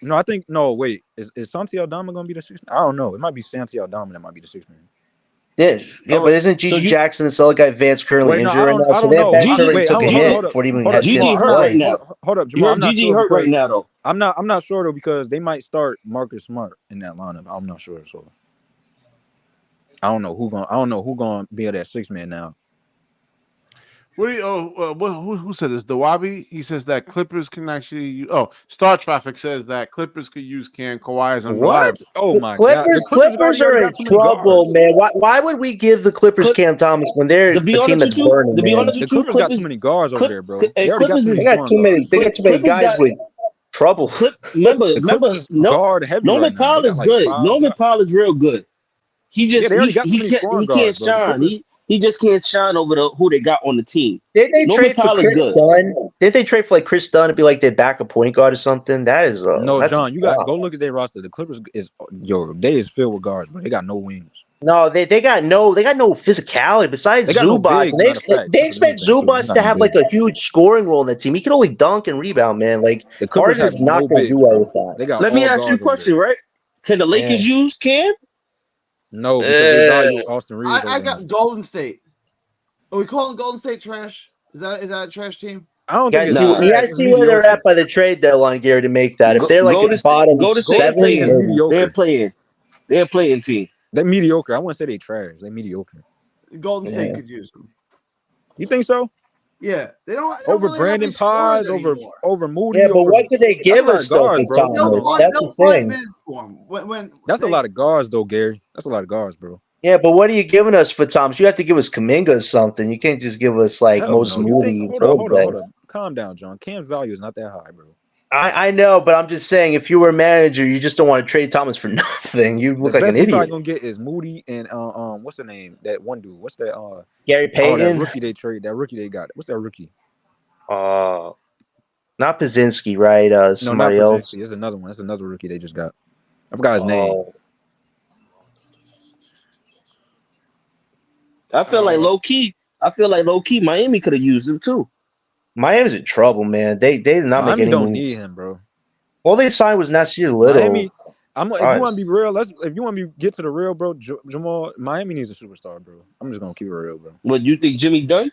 no, wait. Is Santi Aldama gonna be the 6th? I don't know. It might be Santi Aldama that might be the 6th man. Yeah, but isn't Gigi Jackson this other guy Vance currently injured right now? I So don't that know. bench Gigi- already wait, took a hold hit up. before he even Hold had up, a chance Gigi to hurt play. right now. Hold up, You Jamal. heard I'm not Gigi sure hurt right because now though. I'm not sure though because they might start Marcus Smart in that lineup. I'm not sure. So I don't know who gonna be that 6th man now. What do you, who said this? Dawabi? He says that Clippers can actually. Star Traffic says that Clippers could use Cam Kawhi as unreliable. What? Oh my Clippers, god! The Clippers are already in got too many trouble, guards. man. Why would we give the Clippers Cam Thomas when they're To a be team honest that's with you, burning? to be man? honest The with you, Clippers got too many guards over there, bro. and They already got Clippers too is- many They got scoring too many. guards. They got too many Clippers guys got- with trouble. Remember, The Clippers is no, guard heavy Norman right now. They Powell got is like good. 5 Norman guys. Powell is real good. He just they already got too he many can't scoring he can't guards, bro. The shine. Clippers- He just can't shine over who they got on the team. Did they Norman trade for Powell is Chris good. Dunn? Did they trade for like Chris Dunn to be like their backup point guard or something? That is No, that's John, you got wow. go look at their roster. The Clippers they is filled with guards, but they got no wings. No, they got no physicality besides They got no Zubats. bigs, And matter of fact. they That's the expect big thing, too. They Zubats got to no have like bigs. a huge scoring role in that team. He can only dunk and rebound, man. Like The Clippers Harden's have not no going to bigs, do well bro. with that. They got Let me all ask you a guards over question, there. right? Can the Lakers use Cam? No, because they value Austin Reeves. I over got him. Golden State. Are we calling Golden State trash? Is that a trash team? I don't Guys, think it's Nah. you gotta it's see where they're mediocre. at by the trade deadline, Gary, to make that. If they're like Golden at bottom State 7, State is maybe. mediocre. They're a playing team. They're mediocre. I wouldn't say they trash. They're mediocre. Golden State Yeah. could use them. You think so? Yeah, they don't Over really have Brandon any scorers Paz, anymore. over Moody. Yeah, but over, what could they give a lot us of though guards, for bro. Thomas? That's the They'll thing. minutes for him. When That's a lot of guards, though, Gary. That's a lot of guards, bro. Yeah, but what are you giving us for Thomas? You have to give us Kaminga or something. You can't just give us like Hell most no. You Moody. think? and Hold Goldberg. up. Calm down, John. Cam's value is not that high, bro. I know, but I'm just saying, if you were a manager, you just don't want to trade Thomas for nothing. You look The like best an we probably idiot. gonna get is Moody and what's the name? That one dude. What's that? Gary Oh, that Payton, rookie they trade. That rookie they got. What's that rookie? not Pazinski, right? No, not Somebody else. Brzezinski. It's another one. That's another rookie they just got. I forgot his name. I feel like low key. Miami could have used him too. Miami's in trouble, man. They did not Miami make any don't moves. need him, bro. All they signed was Nasir Little. Miami, If you want to be real, if you want to get to the real, bro, Jamal, Miami needs a superstar, bro. I'm just gonna keep it real, bro. What you think, Jimmy done?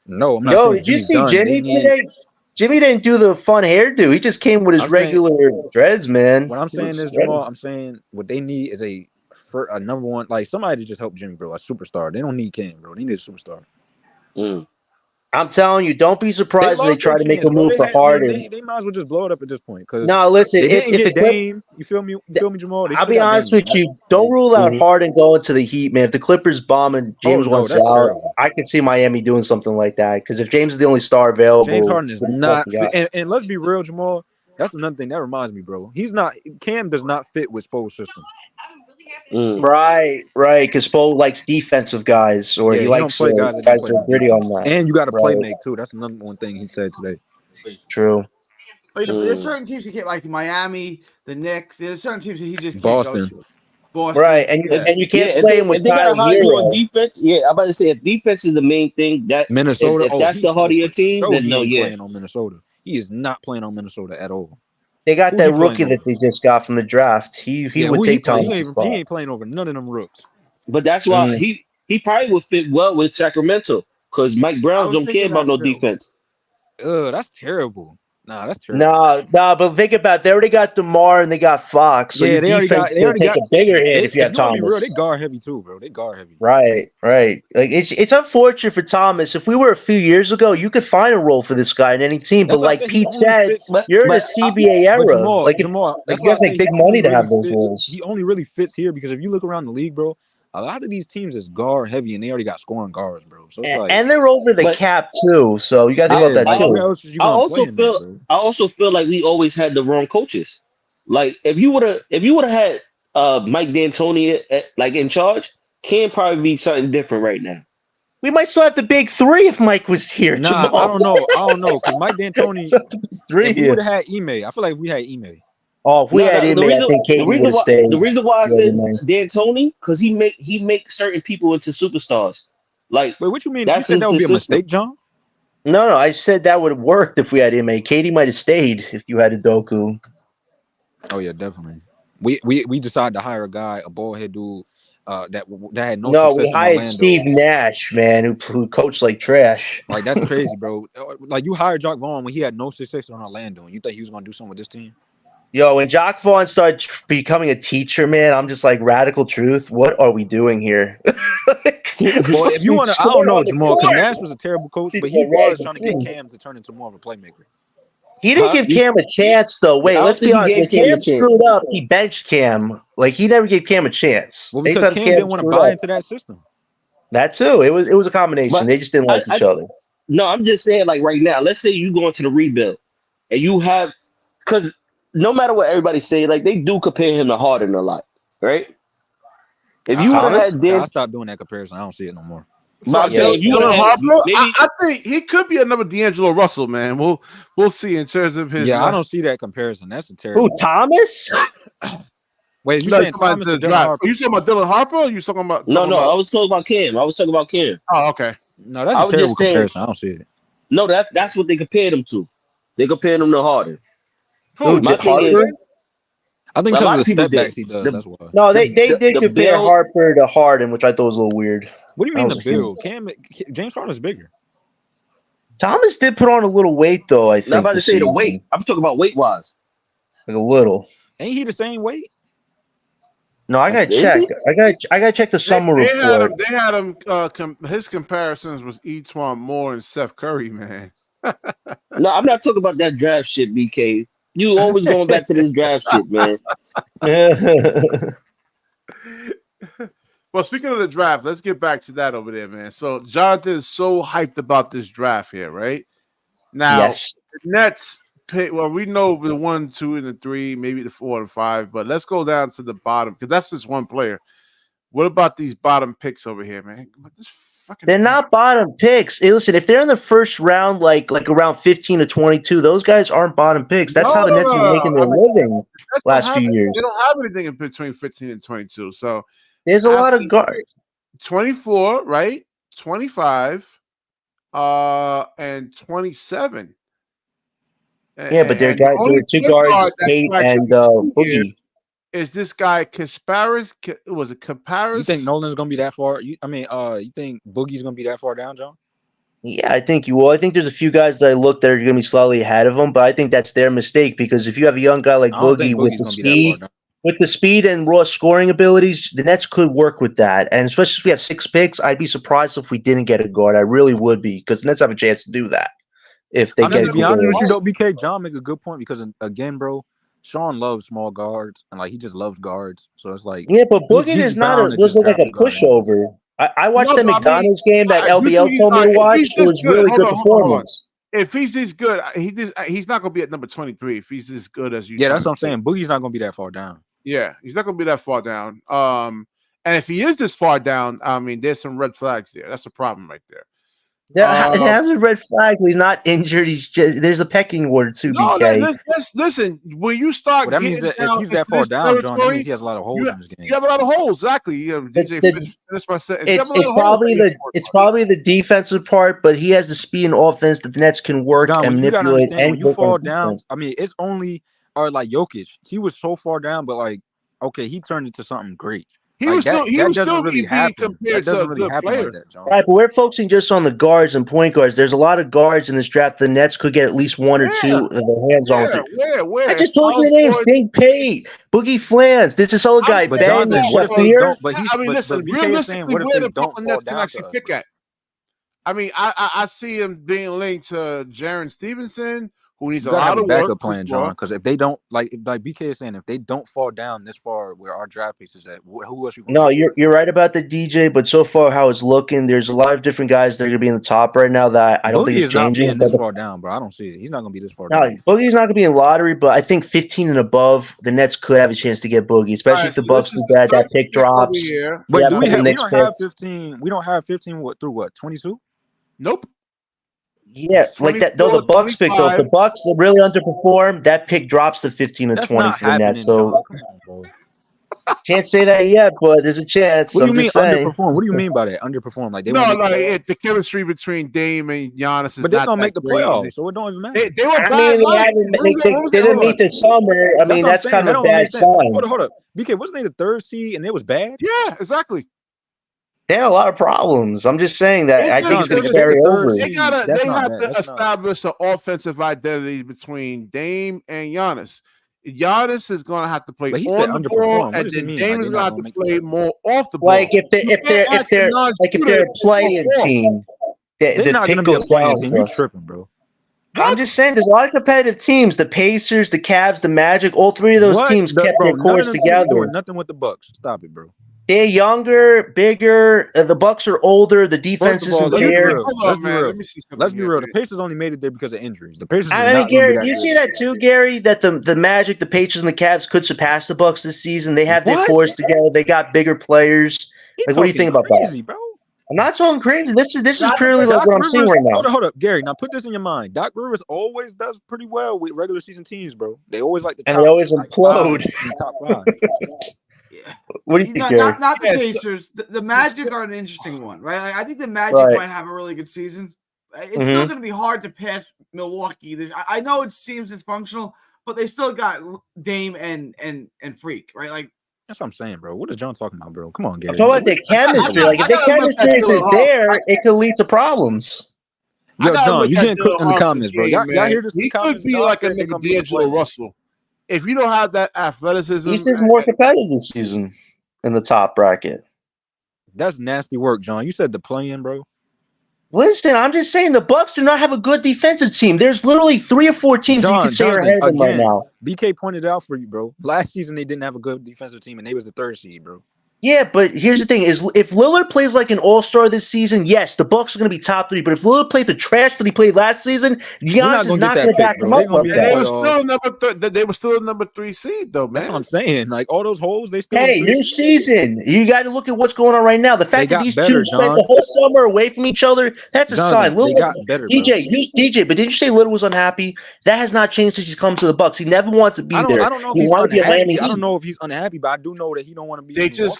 No, I'm not Yo, saying did you Jimmy's see done. Jimmy today? Jimmy didn't do the fun hairdo. He just came with his I'm saying- regular dreads, man. What I'm saying is, Jamal, I'm saying what they need is a number one, like somebody to just help Jimmy, bro, a superstar. They don't need Cam, bro. They need a superstar. I'm telling you, don't be surprised if they try to make a move for Harden. They might as well just blow it up at this point. No, listen, they didn't if get the Dame, you feel me, Jamal? I'll be honest with you. Don't rule out Harden going to the Heat, man. If the Clippers bomb and James wants out, terrible. I can see Miami doing something like that. Because if James is the only star available, James Harden is not fit. And let's be real, Jamal. That's another thing that reminds me, bro. Cam does not fit with Spo's system. Right. Because Spo likes defensive guys, or he likes guys that are gritty on that. And you got to play make too. That's another one thing he said today. True. There's certain teams he can't, like Miami, the Knicks. There's certain teams that he just can't Boston. go to. Boston, right? And you can't play him with Tyler on defense. Yeah, I'm about to say if defense is the main thing, that Minnesota. If that's the heart of your team, then no, playing on Minnesota. He is not playing on Minnesota at all. They got that rookie that they just got from the draft. He would take Thomas' spot. He ain't playing over none of them rooks. But that's why he probably would fit well with Sacramento because Mike Brown don't care about no defense. That's terrible. Nah, that's terrible. Nah, but think about it. They already got DeMar and they got Fox. So your defense is going to take a bigger hit if you have Thomas. Real, they guard heavy too, bro. They guard heavy. Right. Like it's unfortunate for Thomas. If we were a few years ago, you could find a role for this guy in any team. But like Pete said, you're in a CBA era. Jamal, you have to make big money to have those roles. He only really fits here because if you look around the league, bro, a lot of these teams is guard heavy and they already got scoring guards, bro. So it's and they're over the cap too. So you got to think about that too. I also feel like we always had the wrong coaches. Like if you would have had Mike D'Antoni in charge, Cam probably be something different right now. We might still have the big three if Mike was here. Nah, Jamal. I don't know because Mike D'Antoni. If we would have had Ime, I feel like if we had Ime. Oh, if we had Ime, I think KD would have stayed. The reason why I said D'Antoni, because he make certain people into superstars. Like, wait, what you mean? You said that would be a mistake, John? No, I said that would have worked if we had Ime. KD might have stayed if you had Udoka. Oh yeah, definitely. We decided to hire a guy, a bald head dude, that had no. No, we hired Steve Nash, man, who coached like trash. Like that's crazy, bro. Like you hired Jacque Vaughn when he had no success on Orlando, and you think he was gonna do something with this team? Yo, when Jacque Vaughn started becoming a teacher, man, I'm just like, radical truth. What are we doing here? Well, if you want to, I don't know, Jamal, because Nash was a terrible coach, but he was trying to get Cam to turn into more of a playmaker. He didn't give Cam a chance, though. Wait, let's be honest. When Cam screwed up, he benched Cam. Like, he never gave Cam a chance. Well, because Cam didn't want to buy into that system. That, too. It was a combination. But they just didn't like each other. No, I'm just saying, like, right now, let's say you go into the rebuild, and you have – because – no matter what everybody say, like they do compare him to Harden a lot, right? If you would have had I stopped doing that comparison. I don't see it no more. I think he could be another D'Angelo Russell, man. We'll see in terms of his. Yeah, I don't see that comparison. That's a terrible. Who, Thomas? Wait, you saying Thomas to Dylan Harper? Are you talking about Dylan Harper? Or are you talking about? No, I was talking about Cam. Oh, okay. No, that's a terrible comparison. I don't see it. No, that's what they compared him to. They compared him to Harden. Who, Harper? I think because of the step backs he does. That's why. No, they did compare Harper to Harden, which I thought was a little weird. What do you mean the build? James Harden's bigger. Thomas did put on a little weight, though. I think. I'm about to say the weight. I'm talking about weight wise. Like a little. Ain't he the same weight? No, I gotta check. I gotta check the summer report. They had him. His comparisons was Etuan Moore and Seth Curry, man. No, I'm not talking about that draft shit, BK. You always going back to this draft shit, man. Well, speaking of the draft, let's get back to that over there, man. So Jonathan is so hyped about this draft here, right? Now, yes. The Nets pick, well, we know the 1, 2, and the 3, maybe the 4 and 5, but let's go down to the bottom because that's just one player. What about these bottom picks over here, man? They're not bottom picks. Hey, listen, if they're in the first round, like around 15 to 22, those guys aren't bottom picks. That's how the Nets are making their living last few years. They don't have anything in between 15 and 22. So there's a lot of guards. 24, right? 25, and 27. Yeah, but they're two guards, Kate and Boogie. is this guy Kasparis? Was it Kasparis? You think Nolan's gonna be that far? You think Boogie's gonna be that far down, John? Yeah, I think you will. I think there's a few guys that I look that are going to be slightly ahead of him, but I think that's their mistake because if you have a young guy like I don't Boogie think with Boogie's the gonna be that far speed, down. with the speed and raw scoring abilities, the Nets could work with that. And especially if we have 6 picks, I'd be surprised if we didn't get a guard. I really would be because the Nets have a chance to do that if they I get mean, a to be good honest with you, guard. though, BK, John make a good point because again, bro, Sean loves small guards and like he just loves guards. So it's like Yeah, but Boogie he's is not bound to doesn't just look like draft a a guard anyway. pushover. I watched No, that but I mean, McDonald's game that I do LBL think told me to if watch. he's It this was good, really hold good on, hold on. performance. If he's this good, he's not going to be at number 23. If he's as good as you, Yeah, that's what I'm saying. Boogie's not gonna be that far down. Yeah, he's not going to be that far down. And if he is this far down, I mean, there's some red flags there. That's a problem right there. Yeah, it has a red flag. He's not injured. He's just there's a pecking order too, No, BK. listen. When you start Well, that means getting that if down he's that into far this down, John, that territory, means he has a lot of holes in his game. you have a lot of holes. Exactly. You have DJ finish my sentence. You have a lot of holes. It's probably the defensive part, but he has the speed and offense that the Nets can work John, and you gotta manipulate. understand And when you work on fall his down. defense. I mean, it's only like Jokic. He was so far down, but like, okay, he turned into something great. He like was that, still that doesn't really being happen. compared That doesn't to a really good happen player. like that, John. Right, but we're focusing just on the guards and point guards. There's a lot of guards in this draft. The Nets could get at least one or two of their hands on with it. Where? I just told you the names: Big Pate, Boogie Flans. This is other guy, But Ben Jonathan, what if they Shafir. don't? But he's. I mean, but listen. BK is saying, what if Where they the don't Brooklyn fall Nets can down actually to us? pick at? I mean, I see him being linked to Jaren Stevenson, who needs You a gotta lot have a of backup work. plan, John. Because if they don't, like BK is saying, if they don't fall down this far where our draft piece is at, who else you? No, you're right about the DJ, but so far how it's looking, there's a lot of different guys that are gonna be in the top right now that I don't think Boogie it's is not changing. being this far down, bro. I don't see it. He's not gonna be this far No, down. Boogie's not gonna be in lottery, but I think 15 and above, the Nets could have a chance to get Boogie, especially if the Bucks do that pick drops. But We we don't have picks. 15. We don't have 15. What through what 22? Nope. Yeah, like that. Though the Bucks pick, though, if the Bucks really underperform, that pick drops to 15 and 20 for the Nets. So can't say that yet, but there's a chance. What do you mean just saying. underperform? What do you mean by that? Underperform? Like they the chemistry between Dame and Giannis is but they're not gonna make the great. playoffs, so it don't even matter. They were bad. They didn't meet the summer. I mean, that's kind of a bad sign. Hold up. BK, wasn't they the 3rd seed and it was bad? Yeah, exactly. They had a lot of problems. I'm just saying that I think it's going to carry over. They have to establish an offensive identity between Dame and Giannis. Giannis is going to have to play on the ball, and then Dame is going to have to play more off the ball. Like if they're a playing team, they're not going to be a playing team. You're tripping, bro. I'm just saying, there's a lot of competitive teams. The Pacers, the Cavs, the Magic. All 3 of those teams kept their cores together. Doing nothing with the Bucks. Stop it, bro. They're younger, bigger. The Bucks are older. The defense isn't there. Let's be real. The Pacers only made it there because of injuries. The Pacers. I mean, Gary, you see that too, Gary? That the Magic, the Pacers, and the Cavs could surpass the Bucks this season. They have their cores together. They got bigger players. Like, what do you think about that? Bro. I'm not talking crazy. This is purely like what I'm seeing right now. Hold up, Gary. Now put this in your mind. Doc Rivers always does pretty well with regular season teams, bro. They always like the top, and they always implode. Top 5. What do you think, Gary? Not the Pacers. The Magic are an interesting one, right? I think the Magic might have a really good season. It's still going to be hard to pass Milwaukee. I know it seems dysfunctional, but they still got Dame and Freak, right? Like that's what I'm saying, bro. What is John talking about, bro? Come on, Gary. I'm talking about the chemistry. Like if the chemistry isn't there, it could lead to problems. Yo, John, you getting cooked in the comments, bro. Y'all hear this? He could be like a nigga D'Angelo Russell. If you don't have that athleticism, he's more competitive this season in the top bracket. That's nasty work, John. You said the play-in, bro. Listen, I'm just saying the Bucks do not have a good defensive team. There's literally 3 or 4 teams you can say are ahead of them right now. BK pointed it out for you, bro. Last season they didn't have a good defensive team, and they was the 3rd seed, bro. Yeah, but here's the thing: is if Lillard plays like an all-star this season, yes, the Bucks are going to be top 3. But if Lillard played the trash that he played last season, Giannis is not going to back him up. They were still a number 3 seed, though, man. That's what I'm saying. Like all those holes, they still. Hey, new season. You got to look at what's going on right now. The fact that these two spent the whole summer away from each other, that's a sign. Lillard got better, DJ, but did you say Lillard was unhappy? That has not changed since he's come to the Bucks. He never wants to be there. I don't know if he's unhappy. I don't know if he's unhappy, but I do know that he don't want to be.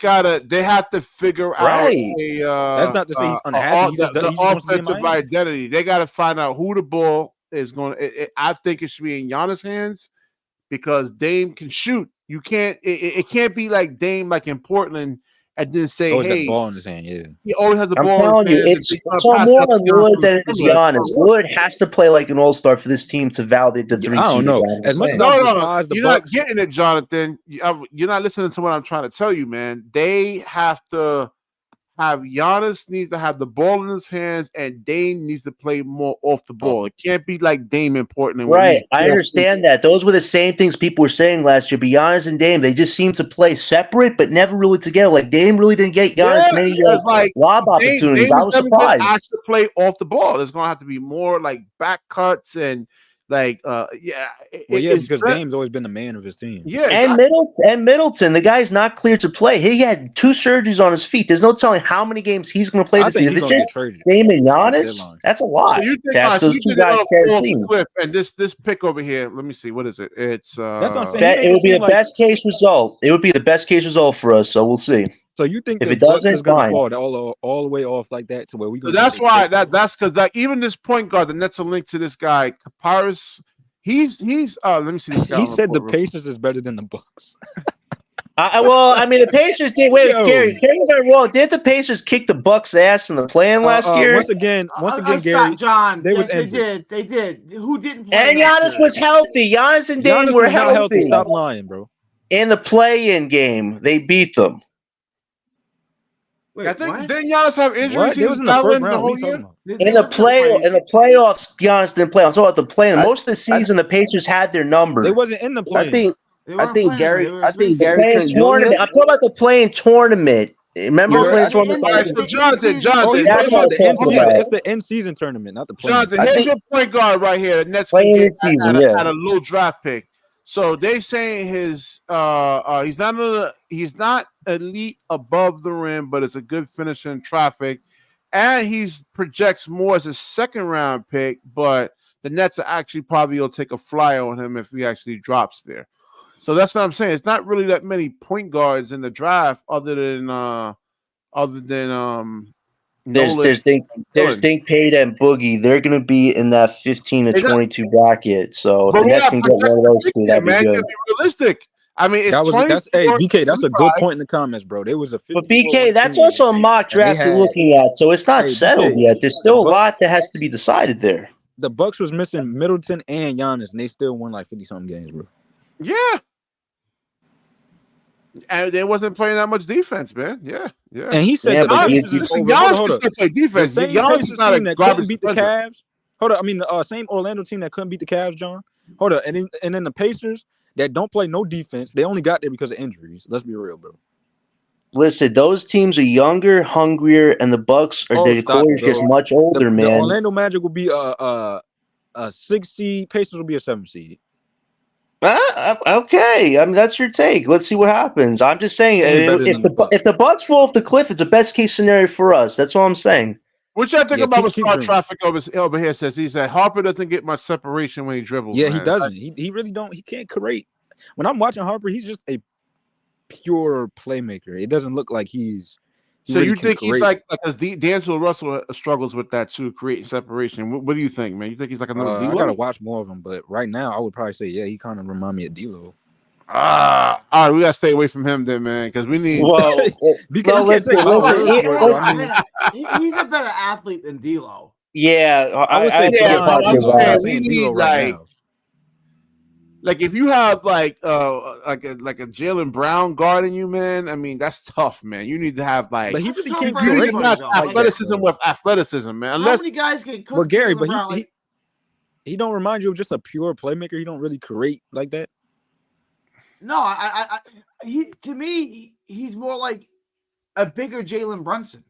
They have to figure out that's not to say he's unhappy. The offensive identity. They got to find out who the ball is going to. I think it should be in Giannis' hands because Dame can shoot You can't. It can't be like Dame, like in Portland, and then say, Always got the "Hey, ball in his hand." Yeah. he always has the I'm ball." telling in you, his hands, it's and he's all gonna pass more that on to Giannis Lillard from the than it is perimeter. It's not Giannis. working. Lillard has to play like an all-star for this team to validate the Yeah, three I don't seed. know. I'm As much as saying. I No, despise the you're not Bucks, getting it, Jonathan. You're not listening to what I'm trying to tell you, man. They have to have Giannis needs to have the ball in his hands, and Dame needs to play more off the ball. It can't be like Dame in Portland where he's Right, I just understand that. Those were the same things people were saying last year. But Giannis and Dame, they just seemed to play separate, but never really together. Like Dame really didn't get Giannis yeah. many It's like lob Dame opportunities. I is was never been surprised. asked to play off the ball. There's gonna have to be more like back cuts and like well, yeah, it's because Dame's always been the man of his team. yeah, And exactly. Middleton, the guy's not cleared to play. He had 2 surgeries on his feet. There's no telling how many games he's going to play I this think season. he's If it's gonna get just traded Dame and this Giannis, deadline. that's a lot. So you think To have so those you 2 think they're guys gonna share a fall off team. the cliff? And this pick over here, let me see, what is it? It's That's what I'm saying. He It make it would be seem the like best case result. It would be the best case result for us. So we'll see. so. You think If the it Bucks doesn't, is gonna fine. fall all the way off like that to where we so gonna that's why that's because like even this point guard, the Nets are linked to this guy, Kaparis. He's let me see this guy. He on the said the board real quick. Pacers is better than the Bucks. Well, I mean, the Pacers did. Wait, Yo. Gary, Gary got it wrong. Did the Pacers kick the Bucks' ass in the play-in last year? Once again, Gary, John, they was they injured. did. They did. Who didn't play? And last Giannis year? was healthy. Giannis and Dame Giannis were was not healthy. healthy. Stop lying, bro. In the play-in game, they beat them. Wait, I think what? didn't Giannis have injuries? What? He They was was in the first battling the round. What are whole you talking year. about? In the playoffs, Giannis didn't play. I'm talking about the play-in. I- Most of the season, the Pacers had their number. They wasn't in the I play. think They I weren't think playing. They Gary were I three think The seed. Gary play-in Trent tournament. Jr. I'm talking about the play-in tournament. Remember the Yeah, play-in I- tournament? All right, so Jonathan, Oh, he's That's talking what about I'm the end talking season. about. It's the end season tournament, not the play. Jonathan, I here's think your point guard right here. The Nets can Play-in get season, at yeah. a low draft pick. So they saying his he's not elite above the rim, but it's a good finisher in traffic, and he's projects more as a second round pick. But the Nets are actually probably will take a flyer on him if he actually drops there. So that's what I'm saying. It's not really that many point guards in the draft other than Nolan. There's Dink Paid and Boogie. They're going to be in that 15 to They got- 22 bracket. So if But the we Nets have can get one of those two, that'd be man. You good. gotta be realistic. I mean, it's That's 24, BK. That's a good 25. point in the comments, bro. They was a 54 But BK, that's also a mock and they draft you're had- looking at, so it's not Hey, settled BK, yet. There's still a Bucks- lot that has to be decided there. The Bucks was missing Middleton and Giannis, and they still won like 50-something games, bro. Yeah. And they wasn't playing that much defense, man. Yeah. And he said Yeah, that the but Pacers is Listen, over. Giannis Hold can up. still play defense. The same Giannis Pacers is not a team that garbage couldn't beat the defender. Cavs. Hold up. I mean, the same Orlando team that couldn't beat the Cavs, John. Hold up. And then the Pacers that don't play no defense, they only got there because of injuries. Let's be real, bro. Listen, those teams are younger, hungrier, and the Bucks are their core is just much older, The man. Orlando Magic will be a 6 seed. Pacers will be a 7 seed. Okay, I mean that's your take. Let's see what happens. I'm just saying, Ain't better if than the Bucks. if the Bucks fall off the cliff, it's a best case scenario for us. That's all I'm saying. What y'all think Yeah, about what keep Star dreaming. Traffic over here says? He said Harper doesn't get much separation when he dribbles. Yeah, man. he doesn't. He really don't. He can't create. When I'm watching Harper, he's just a pure playmaker. It doesn't look like he's. He So really you can think he's create. like because D'Angelo Russell struggles with that too, creating separation. What do you think, man? You think he's like another I D'Lo? gotta watch more of him, but right now I would probably say yeah, he kind of remind me of D'Lo. All right, we gotta stay away from him then, man, because we need. Well, Because no, you can't say listen, Howard, listen, but, I mean, He's a better athlete than D'Lo. yeah, I would say I yeah, feel but about I'm you, saying Bob. we saying need D'Lo right now. like if you have like a Jalen Brown guarding you, man. I mean that's tough, man. You need to have like But he really so can't you need create. to match Like athleticism that, with athleticism, man. How Unless many guys can cook? Well, Gary, Jalen but Brown? he don't remind you of just a pure playmaker. He don't really create like that. No, to me, he's more like a bigger Jalen Brunson.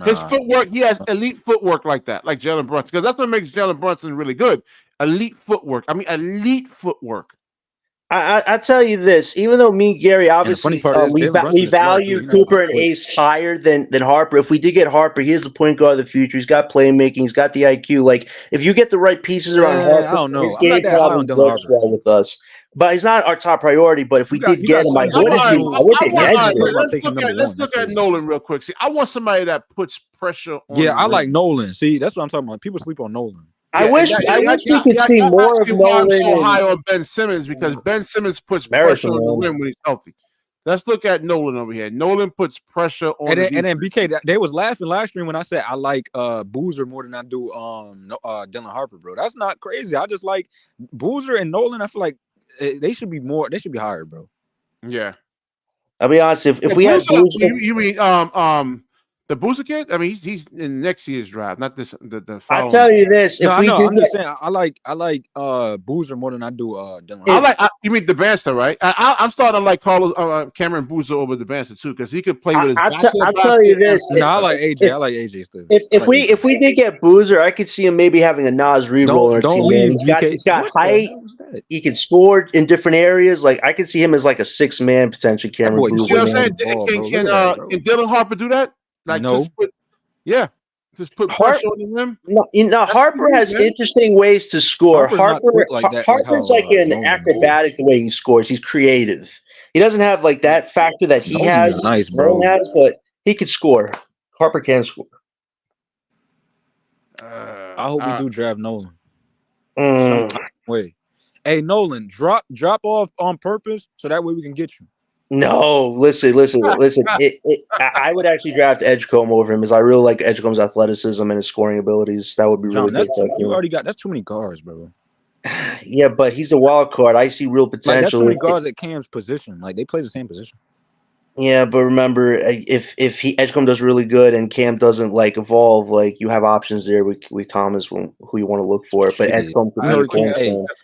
his footwork, he has elite footwork like that, like Jalen Brunson, because that's what makes Jalen Brunson really good. Elite footwork. I mean, elite footwork. I tell you this, even though me and Gary obviously part is we Jalen Brunson is smart, value too. He's not Cooper and quick. Ace higher than Harper. If we did get Harper, he's the point guard of the future. He's got playmaking. He's got the IQ. Like if you get the right pieces around Harper, I don't know. his I'm not game that high probably on Dylan works Harper. well with us. But he's not our top priority. But if we did you get got him, I some wouldn't guys be. who- I would be all right, hesitant. about Let's taking look number at let's one. look That's at it. Nolan real quick. See, I want somebody that puts pressure on. Yeah, the I rim. like Nolan. See, that's what I'm talking about. People sleep on Nolan. I Yeah, wish we could see more of me why I'm Nolan so high and on Ben Simmons, because Ben Simmons puts American, pressure on the man. rim when he's healthy. Let's look at Nolan over here. Nolan puts pressure on And then BK, they was laughing last stream when I said I like Boozer more than I do Dylan Harper, bro. That's not crazy. I just like Boozer and Nolan. I feel like they should be higher, bro. Yeah. I'll be honest. If we had Boozer, you mean the Boozer kid? I mean, he's in next year's draft, not this. The following. I'll tell you this. No, I know. I'm just saying. I like Boozer more than I do Dylan. You mean DeBanster, right? I'm starting to like Carlos Cameron Boozer over DeBanster too, because he could play with his. I'll tell you this. No, I like AJ. I like AJ still. If we did get Boozer, I could see him maybe having a Nas Reed role on our team. Leave, he's got height. He can score in different areas. Like I could see him as like a 6-man potential. Cameron Boozer. You know what I'm saying? Can Dylan Harper do that? Like, no. Just put pressure on the rim. No, Harper has interesting ways to score. Harper's like an acrobatic the way he scores. He's creative. He doesn't have like that factor that he has. Nice, bro. But he could score. Harper can score. I hope we do draft Nolan. Wait. Hey, Nolan, drop off on purpose so that way we can get you. No, listen. I would actually draft Edgecombe over him, as I really like Edgecombe's athleticism and his scoring abilities. That would be really good. You already got that's too many guards, bro. Yeah, but he's a wild card. I see real potential. Like, that's too many guards at Cam's position. Like they play the same position. Yeah, but remember, if Edgecombe does really good and Cam doesn't like evolve, like you have options there with Thomas who you want to look for. But Edgecombe,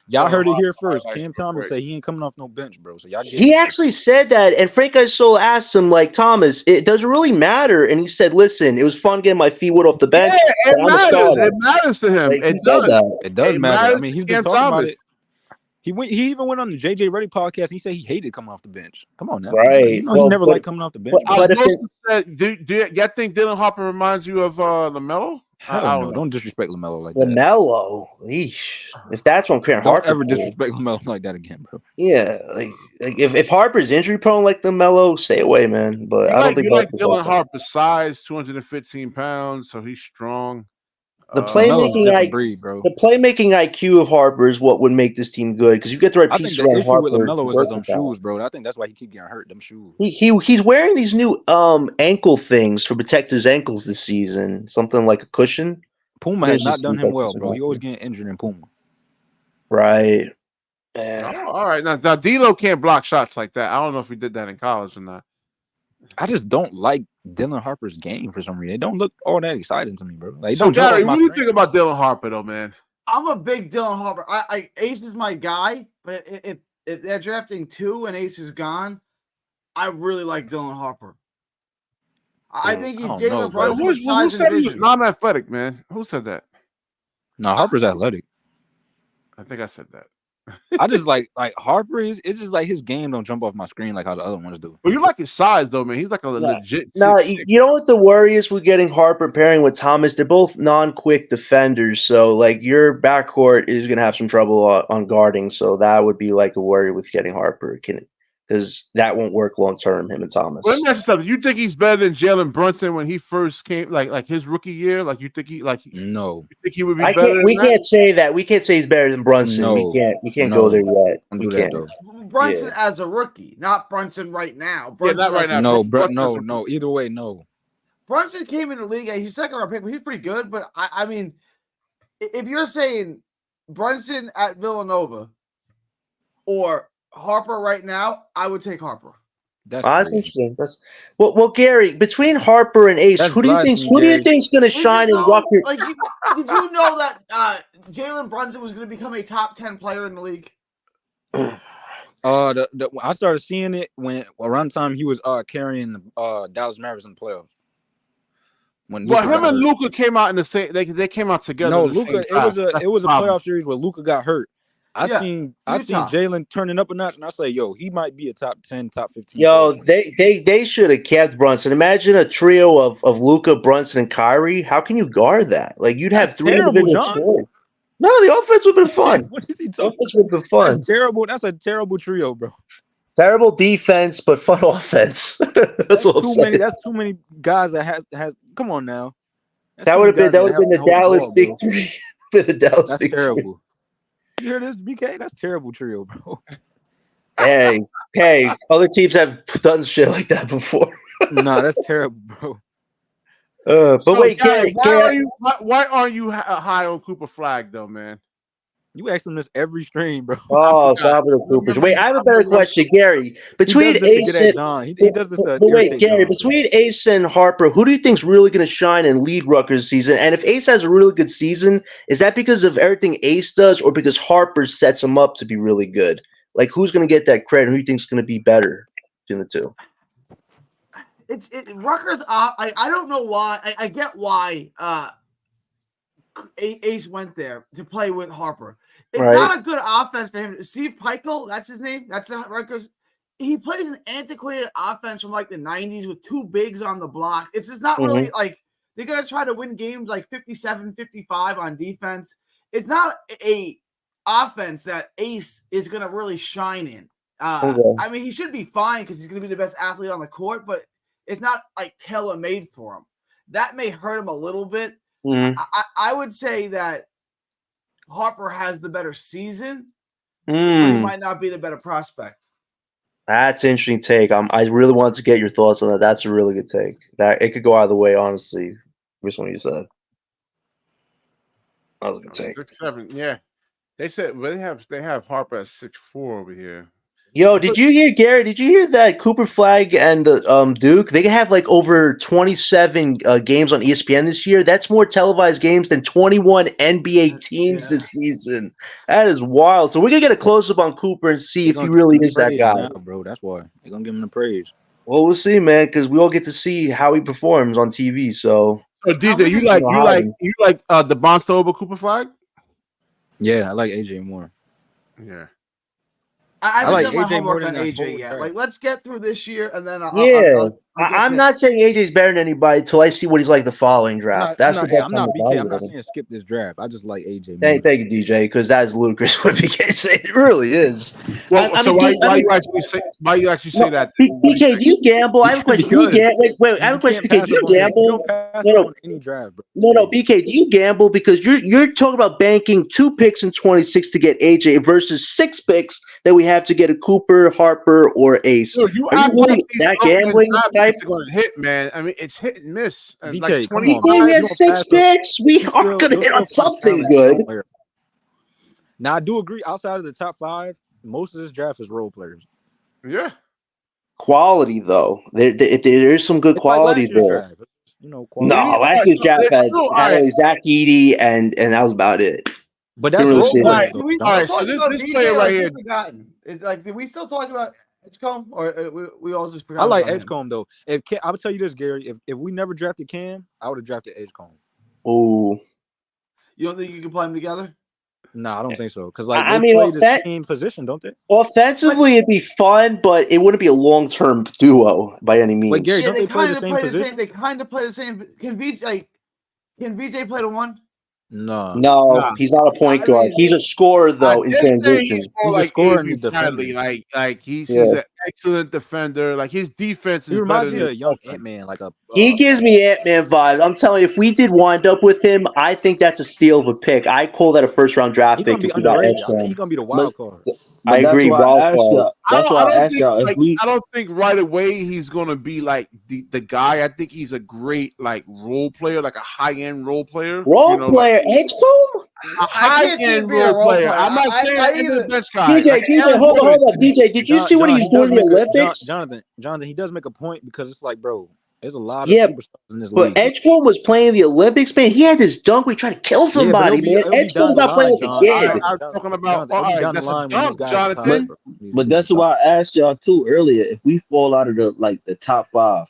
y'all heard it here first. Cam Thomas said he ain't coming off no bench, bro. So y'all. He actually said that, and Frank Isola asked him, like, Thomas, it doesn't really matter, and he said, "Listen, it was fun getting my feet wet off the bench." Yeah, it matters. It matters to him. Like, it does. It does matter. I mean, he's been talking about it. He even went on the JJ Reddy podcast. And he said he hated coming off the bench. Come on now, right? He never liked coming off the bench. Do you think Dylan Harper reminds you of LaMelo? Hell no, don't disrespect LaMelo like LaMelo. If that's what I'm creating, don't ever disrespect LaMelo like that again, bro. Yeah, like if Harper's injury prone like LaMelo, stay away, man. But I don't think you like Dylan Harper's size, 215 pounds, so he's strong. The playmaking IQ of Harper is what would make this team good, because you get the right pieces around Harper. With LaMelo is them shoes, bro. I think that's why he keep getting hurt. Them shoes. He's wearing these new ankle things to protect his ankles this season. Something like a cushion. Puma has not done him well, bro. He always getting injured in Puma. Right. All right. Now D'Lo can't block shots like that. I don't know if he did that in college or not. I just don't like Dylan Harper's game for some reason. It don't look all that exciting to me, bro. Like, so, Gary, what do you think about Dylan Harper, though, man? I'm a big Dylan Harper. Ace is my guy, but if they're drafting 2 and Ace is gone, I really like Dylan Harper. I think he's Jalen Brunson. Who said he was non-athletic, man? Who said that? No, Harper's athletic. I think I said that. I just like Harper. It's just like his game don't jump off my screen like how the other ones do. Well, you like his size though, man. He's like a legit. No, you know what the worry is with getting Harper pairing with Thomas? They're both non-quick defenders, so like your backcourt is gonna have some trouble on guarding. So that would be like a worry with getting Harper, because that won't work long term. Him and Thomas. Well, let me ask you something. You think he's better than Jalen Brunson when he first came, like his rookie year? Like you think No. You think he would be better? We can't say that. We can't say he's better than Brunson. No. We can't go there yet. Brunson as a rookie, not Brunson right now. Brunson not right now. No. Either way, no. Brunson came in the league. He's second round pick, but he's pretty good. But I mean, if you're saying Brunson at Villanova or Harper right now, I would take Harper. That's interesting. Well, Gary, between Harper and Ace, who do you think's going to shine and walk your? Did you know that Jalen Brunson was going to become a top 10 player in the league? I started seeing it when around the time he was carrying the Dallas Mavericks in the playoffs. Him and Luka came out in the same. They came out together. No, Luka. It was a playoff series where Luka got hurt. I seen Jalen turning up a notch, and I say, yo, he might be a top 10, top 15. Yo, they should have kept Brunson. Imagine a trio of Luka, Brunson, and Kyrie. How can you guard that? Like you'd have 3 individual scorers. No, the offense would have been fun. What is he talking? The offense would have been fun. That's terrible. That's a terrible trio, bro. Terrible defense, but fun offense. That's what I'm saying. That's too many guys that has. Come on now. That would have been the Dallas Big Three. for the Dallas That's Patriots. terrible. You hear this, BK? That's terrible trio, bro. Hey, other teams have done shit like that before. Nah, that's terrible, bro. But So, wait, Gary, Gary, why aren't you high on Cooper Flag though, man? You ask him this every stream, bro. Oh, forgot. stop with the Coopers. Wait, I have a better question, Gary. He Between does this to get Ace at and John. He does this to but wait, irritate Gary, John, bro. between Ace and Harper, who do you think's really going to shine and lead Rutgers this season? And if Ace has a really good season, is that because of everything Ace does, or because Harper sets him up to be really good? Like, who's going to get that credit? Who do you think's going to be better between the two? It's Rutgers. I don't know why. I get why Ace went there to play with Harper. It's Right. not a good offense for him. Steve Peichel, that's his name. That's the Rutgers. He plays an antiquated offense from like the 90s with two bigs on the block. It's just not really like they're going to try to win games like 57-55 on defense. It's not a offense that Ace is going to really shine in. I mean, he should be fine because he's going to be the best athlete on the court, but it's not like tailor-made for him. That may hurt him a little bit. I would say that Harper has the better season, but he might not be the better prospect. That's an interesting take. I really wanted to get your thoughts on that. That's a really good take. That it could go either way, honestly. Which one you said? That was a good take. 6'7", yeah. They said they have Harper at 6'4" over here. Yo, did you hear, Gary? Did you hear that Cooper Flag and the Duke? They have like over 27 games on ESPN this year. That's more televised games than 21 NBA teams this season. That is wild. So we're gonna get a close up on Cooper and see if he really is that guy, now, bro. That's why they're gonna give him the praise. Well, we'll see, man, because we all get to see how he performs on TV. So, DJ, you like the Bonster over Cooper Flag? Yeah, I like AJ more. Yeah. I like haven't done my AJ more homework on than that AJ whole yet. track. Like, let's get through this year, and then I'm not saying AJ's better than anybody until I see what he's like the following draft. I'm not BK. I'm not saying skip this draft. I just like AJ more. Thank you, DJ, because that is ludicrous what BK said. It really is. Well, why you actually say that? BK, do you gamble? I have a question. Do you gamble? Wait, I have a question. BK, do you gamble? You don't pass on any draft, bro. No, BK, do you gamble? Because you're talking about banking 2 picks in 26 to get AJ versus 6 picks that we have to get a Cooper, Harper, or Ace. Dude, you Are you really that gambling type? Going to hit, man. I mean, it's hit and miss. BK, like come on, BK, we have 6 picks. We are going to hit on something good. Somewhere. Now, I do agree. Outside of the top 5, most of this draft is role players. Yeah. Quality, though. There's some good quality there. Draft. No, last year's draft had Zach Edey, and that was about it. But that's role players. All right, so this player right here. It's like, did we still talk about Edgecombe, or we all just? I like Edgecombe though. I would tell you this, Gary. If we never drafted Cam, I would have drafted Edgecombe. Oh, you don't think you can play them together? No, I don't think so. Because they play the same position, don't they? Offensively, it'd be fun, but it wouldn't be a long-term duo by any means. Wait, Gary, don't they play the same position? They kind of play the same. Can VJ play the 1? No, he's not a point guard. He's a scorer though in transition. He's a scorer defensively. Like he's an excellent defender. Like his defense is. He reminds me of a young Ant-Man. He gives me Ant-Man vibes. I'm telling you, if we did wind up with him, I think that's a steal of a pick. I call that a first-round draft pick. He's gonna be the wild card. I agree. That's why I asked y'all. I don't think right away he's gonna be like the guy. I think he's a great like role player, like a high-end role player. Edgecombe? A high-end role player. I'm not saying he's the best guy. DJ, hold up. DJ, did you see what he was doing in the Olympics? Jonathan, he does make a point because it's like, bro, there's a lot of superstars in this league. But Edgecombe was playing the Olympics, man. He had this dunk where he tried to kill somebody, man. Edgecombe's not playing like a kid. I'm talking about that's a dunk, Jonathan. But that's why I asked y'all too earlier. If we fall out of the top 5,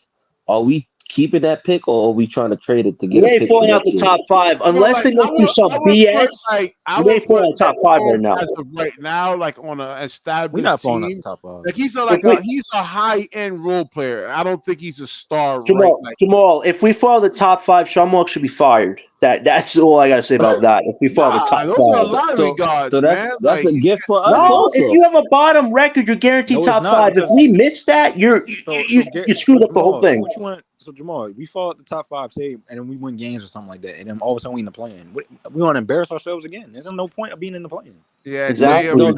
are we keeping that pick, or are we trying to trade it to get? We ain't falling out the top 5 unless they go through some BS. We ain't falling out the top 5 right now. As of right now, like on an established, we're not falling team, out the top 5. Like he's a high end role player. I don't think he's a star. Jamal, if we fall out the top 5, Sean Marks should be fired. That's all I gotta say about that. If we fall the top those are 5. lottery gods, So man. that's Like, a gift for us No, also. if you have a bottom record, you're guaranteed No, it's top not, 5. If because- we miss that, you screwed up the whole thing. Which one? So Jamal, we fall at the top 5, say, and then we win games or something like that, and then all of a sudden we in the play-in. We want to embarrass ourselves again. There's no point of being in the play-in. yeah, Exactly. No,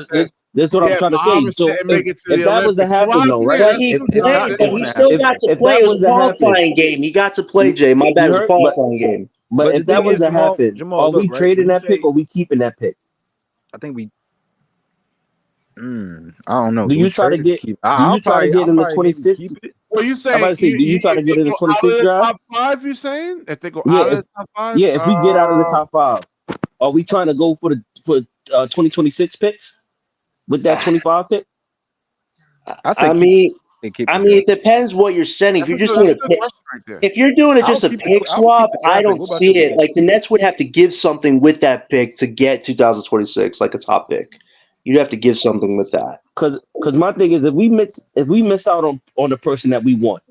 that's what I'm trying to say. Bahamas So didn't make it to if the that was to Olympics. Well, happen, though, right? But he It's not played. going He to still happen. got to If play. that It was was a to happen- qualifying game. He got to play, Jay. My bad. It was a heard- qualifying game. But the if that thing was is, to happen, Jamal, are we look, right, trading when you that pick say- or we keeping that pick? I think we. I don't know. Do you try to get? I'll try to probably- get I'll in the probably maybe 26? keep it. Well, you I'm saying about to say, do you try to if get they in the go 26 out of draft? top 5? You saying if they go Yeah, out of the top 5? Yeah, if we get out of the top 5, are we trying to go for 2026 picks with that 25 pick? I mean, it depends what you're sending. If That's you're just a doing a good pick, question right there. if you're doing it just I'll a keep pick the- I'll swap, keep the I draft don't pick. What about see the it. pick? Like the Nets would have to give something with that pick to get 2026, like a top pick. You'd have to give something with that. Because my thing is, if we miss out on the person that we want,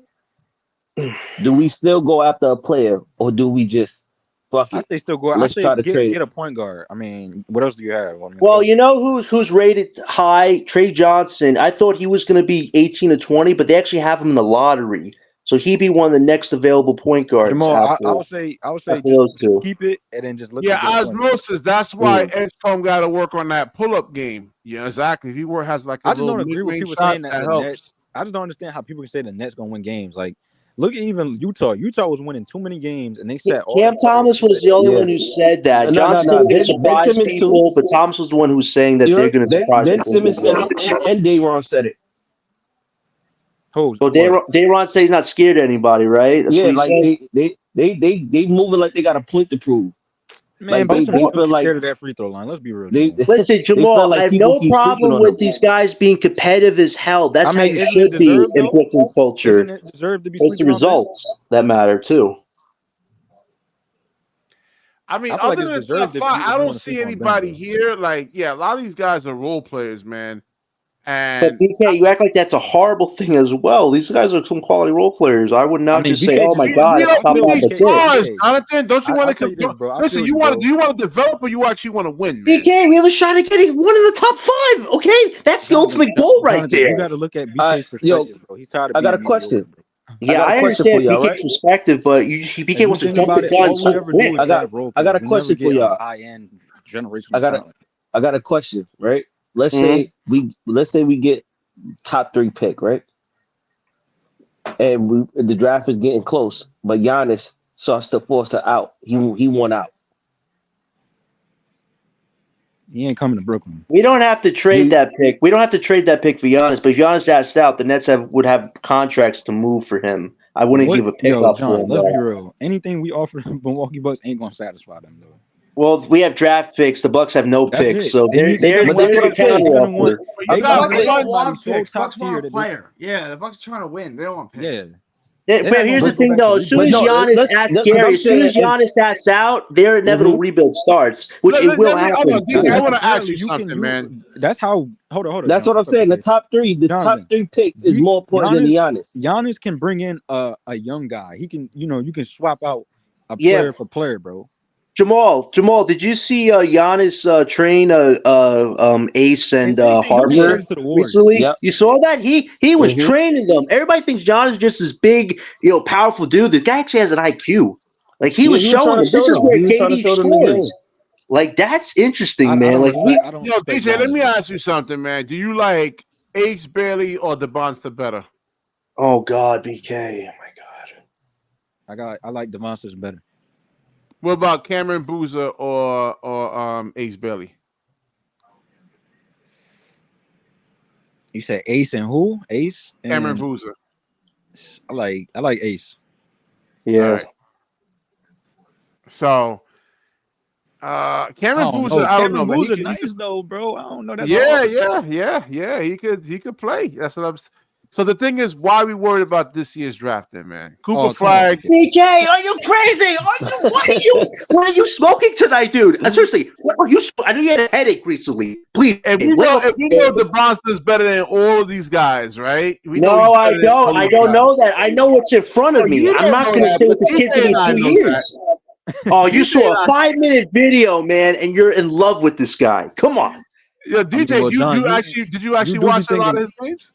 do we still go after a player or do we just fuck I it? say still go. I Let's say try to trade get a point guard. I mean, what else do you have? I mean, Well, what else? you know who's rated high? Trey Johnson. I thought he was going to be 18 to 20, but they actually have him in the lottery, so he'd be one of the next available point guards. Jamal, after, I would say after those just two. keep it and then just look. Yeah, to get a point guard. osmosis. That's why Edgecombe got to work on that pull-up game. Yeah, exactly. If he has like a I just little don't agree with mid-range people shot, saying that the helps. Nets. I just don't understand how people can say the Nets gonna win games. Like, look at even Utah. Utah was winning too many games, and they said Cam Thomas was the only one who said that. Johnson No. didn't surprise Ben Simmons people, too. but Thomas was the one who was saying that they're going to surprise Ben people. Simmons said it, and Dayron said it. So Dayron said he's not scared of anybody, right? That's Yeah, what like he said? they moving like they got a point to prove. Man, Like, they they feel like scared of that free throw line. Let's be real. they Listen, Jamal, I have no problem with these guys being competitive as hell. That's how you should be in Brooklyn culture. Isn't it deserved to be It's the sleeping on that? results that matter too. I mean, I feel like other it's than top deserved if 5, you I don't wanna see sleep on anybody Ben, here. Like, yeah, a lot of these guys are role players, man. But And BK, you act like that's a horrible thing as well. These guys are some quality role players. I would not just say, BK "Oh my just- God, we it's don't top need 5." these That's it. stars, Jonathan. Don't you I'll want tell to you this, bro. I listen? feel You you, want bro. do you want to develop or you actually want to win, man? BK, we have a shot at getting one in the top 5. Okay, that's the ultimate goal right Jonathan, there. You got to look at BK's perspective, bro. He's tired of I got a being question. mediocre, bro. Yeah, I understand BK's perspective, but BK wants to jump the gun so quick. I got a question for y'all. High-end generational talent. I got a question, right? Let's say we get top 3 pick, right? And the draft is getting close, but Giannis starts to force her out. He won out. He ain't coming to Brooklyn. We don't have to trade that pick. We don't have to trade that pick for Giannis. But if Giannis asked out, the Nets would have contracts to move for him. I wouldn't give a pick up for him. Let's be real. Anything we offer the Milwaukee Bucks ain't gonna satisfy them, though. Well, we have draft picks. The Bucks have no picks, so they're gonna the want counter-offer. The Bucks want don't want so picks. top Bucks want tier a player. Yeah, the Bucks are trying to win. They don't want picks. Yeah. But here's the thing, though. As soon as Giannis asks Gary, as soon as Giannis asks out, their inevitable rebuild starts, which it will happen. I want to ask you something, man. That's how. Hold on. That's what I'm saying. The top 3 picks is more important than Giannis. Giannis can bring in a young guy. He can, you can swap out a player for player, bro. Jamal, did you see Giannis train Ace and Harper recently? Yep. You saw that? He was training them. Everybody thinks Giannis is just this big, powerful dude. The guy actually has an IQ. Like he was showing them. This is where KD scores. Like that's interesting, man. DJ, let me ask you something, man. Do you like Ace Bailey or Devonta better? Oh God, BK. Oh my God. I like Devonta's better. What about Cameron Boozer or Ace Bailey? You said Ace and who? Ace? And Cameron Boozer. I like Ace. Yeah. Right. So Cameron Boozer, I don't know. Boozer nice though, bro. I don't know. That's yeah. He could play. That's what I'm. So the thing is, why are we worried about this year's draft, then, man? Cooper Flag. BK, are you crazy? What are you smoking tonight, dude? Seriously, what are you? I know you had a headache recently. Please, if we know DeBronson is better than all of these guys, right? I don't. I don't know that. I know what's in front of me. I'm not going to say what this kid's going to be 2 years. Oh, you saw a 5-minute video, man, and you're in love with this guy. Come on. Yeah, DJ, well, John, did you actually you do be watch a lot thinking- of his games?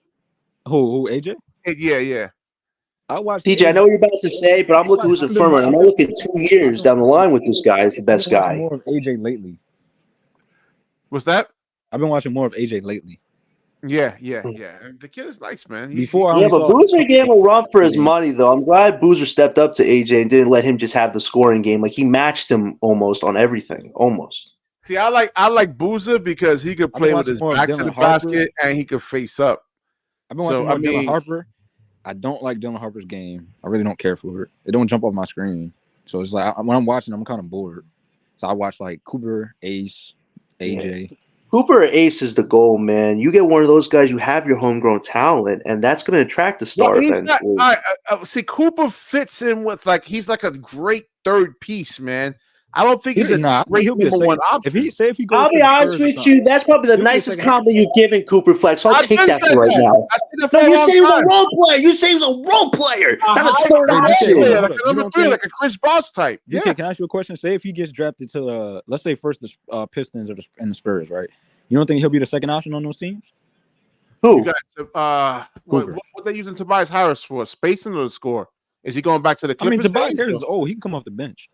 Who AJ? Yeah. I watched DJ, I know what you're about to say, but I'm looking who's a firmer. I'm not looking 2 years down the line with this guy as the best guy. More of AJ lately. What's that? I've been watching more of AJ lately. Yeah. The kid is nice, man. But Boozer gave him a run for his money, though. I'm glad Boozer stepped up to AJ and didn't let him just have the scoring game. Like, he matched him almost on everything, almost. See, I like Boozer because he could play with his back to the basket and he could face up. I've been watching more Dylan Harper. I don't like Dylan Harper's game. I really don't care for it. It don't jump off my screen. So it's like when I'm watching, I'm kind of bored. So I watch like Cooper, Ace, AJ. Yeah. Cooper or Ace is the goal, man. You get one of those guys, you have your homegrown talent, and that's going to attract the star eventually. See, Cooper fits in with he's like a great third piece, man. I don't think he's a great number one option. If he goes, I'll be honest with you, that's probably the nicest compliment you've given Cooper Flex. I'll take that for right now. No, you say he was a role player. You say he was a role player, not a third option. Like a number 3, like a Chris Bosh type. Yeah. Can I ask you a question? Say if he gets drafted to, let's say first the Pistons and the Spurs, right? You don't think he'll be the second option on those teams? Who? You got, what they using Tobias Harris for? Spacing or the score? Is he going back to the Clippers? Tobias Harris is old. He can come off the bench.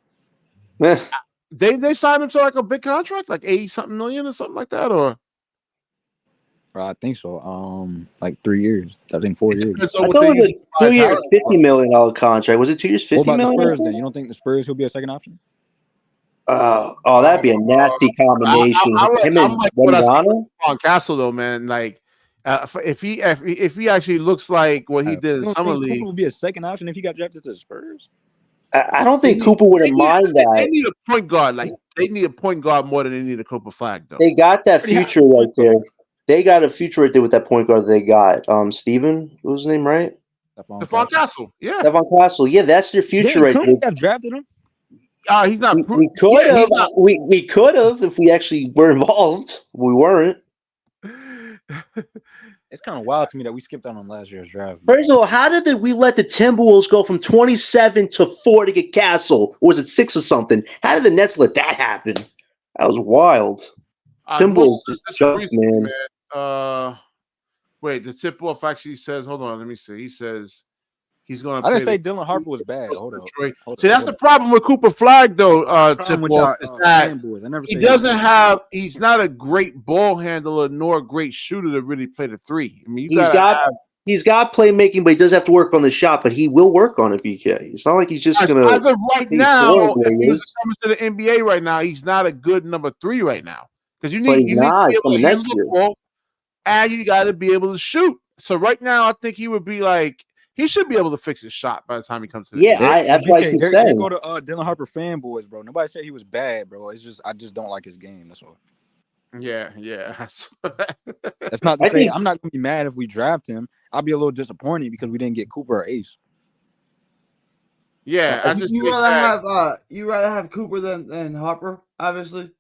They signed him to like a big contract, like 80-something million or something like that, or I think so. Like 3 years. I think 4 years. I thought it was a 2-year, $50 million contract. Was it 2 years, $50 million? What about million? the Spurs then? You don't think the Spurs he'll be a second option? That'd be a nasty combination. Him and on Castle though, man. Like, if he actually looks like what he did in summer league, Cooper would be a second option if he got drafted to the Spurs. I don't think Cooper wouldn't mind that. They need a point guard. Like, they need a point guard more than they need a Cooper Flag, though. They got that future right there. They got a future right there with that point guard they got. Steven, what was his name, right? Stephon Castle. Yeah. Stephon Castle. Yeah, that's their future right there. Couldn't have drafted him? He's not. We could have. We could have if we actually were involved. We weren't. It's kind of wild to me that we skipped out on last year's draft. First of all, how did we let the Timberwolves go from 27 to 4 to get Castle? Or was it 6 or something? How did the Nets let that happen? That was wild. Timberwolves just jumped, man. Wait, the tip-off actually says, hold on, let me see. He says he's going to I didn't say Dylan Harper was bad. Hold on. See, that's the problem with Cooper Flag, though, tip-off, is that he's not a great ball handler nor a great shooter to really play the 3. I mean, he's got playmaking, but he does have to work on the shot, but he will work on it, BK. It's not like he's just going to... As of right now, if he was coming to the NBA right now, he's not a good number 3 right now. Because you need to be able to handle the ball, and you got to be able to shoot. So right now, I think he would be like... He should be able to fix his shot by the time he comes to the NBA. That's what I keep saying. They go to Dylan Harper fanboys, bro. Nobody said he was bad, bro. It's just I just don't like his game. That's all. Yeah. That's not to say I'm not gonna be mad if we draft him. I'll be a little disappointed because we didn't get Cooper or Ace. Yeah, I just you rather have Cooper than Harper, obviously.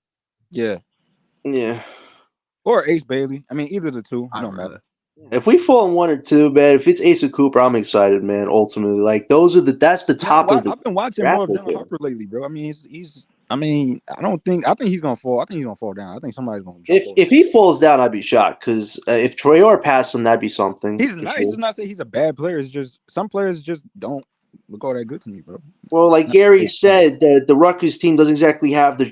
Yeah. Yeah. Or Ace Bailey. I mean, either of the two. It don't matter. If we fall in 1 or 2, man, if it's Ace or Cooper, I'm excited, man. Ultimately, like that's the top of the. I've been watching more of Dylan Harper lately, bro. I mean, he's. I think he's gonna fall. I think he's gonna fall down. I think somebody's gonna. If he falls down, I'd be shocked because if Traore passed him, that'd be something. He's nice. Sure. It's not saying he's a bad player. It's just some players just don't look all that good to me, bro. Well, like Gary said, the Rutgers team doesn't exactly have the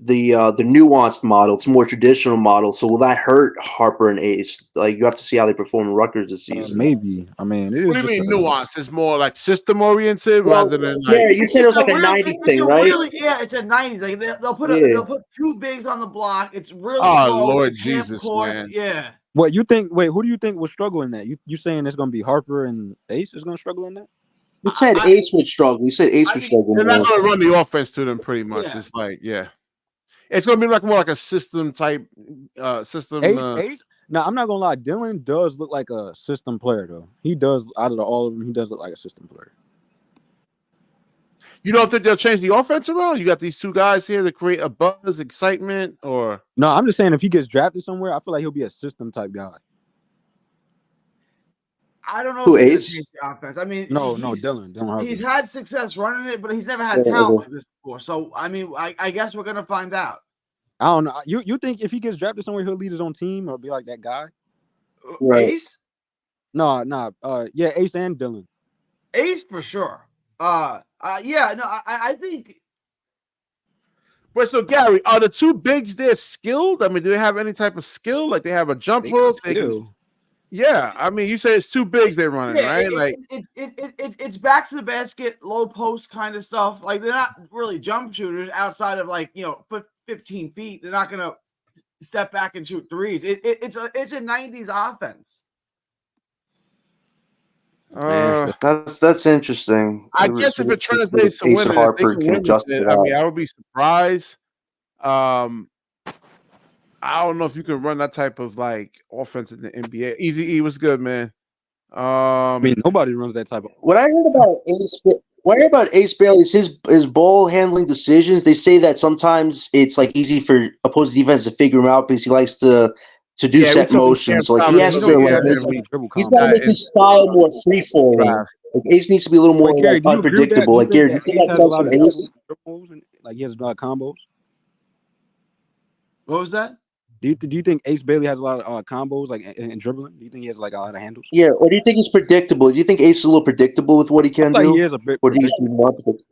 nuanced model. It's a more traditional model. So will that hurt Harper and Ace? Like you have to see how they perform in Rutgers this season. Maybe. I mean, it is. What do you mean nuance? It's more like system oriented rather than like. Yeah, you said it was like a 90s thing, right? It's a 90s thing. They'll put 2 bigs on the block. It's really slow. Lord Jesus, man. Yeah. What you think? Wait, who do you think will struggle in that? You saying it's gonna be Harper and Ace is gonna struggle in that? He said Ace would struggle. He said Ace would struggle. They're not going to run the offense to them pretty much. Yeah. It's like, it's going to be like more like a system type system. Ace? Now, I'm not going to lie. Dylan does look like a system player, though. He does, out of all of them, he does look like a system player. You don't think they'll change the offense around? You got these 2 guys here to create a buzz, excitement, or? No, I'm just saying if he gets drafted somewhere, I feel like he'll be a system type guy. I don't know Who, if he's Ace? gonna change the offense. I mean, No, Dylan he's Harvey. had success running it, but he's never had talent like this before. So I mean, I guess we're gonna find out. I don't know. You think if he gets drafted somewhere, he'll lead his own team or be like that guy? Right. Ace? No. Yeah, Ace and Dylan. Ace for sure. Yeah, no, I think. But so Gary, are the two bigs there skilled? I mean, do they have any type of skill? Like they have a jump hook? Yeah, I mean, you say it's two bigs they're running, right? It's back to the basket, low post kind of stuff. Like they're not really jump shooters outside of 15 feet. They're not gonna step back and shoot threes. It's a 90s offense. That's interesting. I guess if it translates to winning, I mean, I would be surprised. I don't know if you can run that type of offense in the NBA. Easy E was good, man. I mean, nobody runs that type of. What I heard about Ace Bailey is his ball handling decisions. They say that sometimes it's easy for opposing defense to figure him out because he likes to do set motions. So he has to he's got to make his style more free flowing. Ace needs to be a little more unpredictable. Like Gary, do you think that tells from Ace? Like he has a lot of combos. What was that? Do you think Ace Bailey has a lot of combos and dribbling? Do you think he has a lot of handles? Yeah, or do you think he's predictable? Do you think Ace is a little predictable with what he can do? He is a bit. Or do you think more predictable?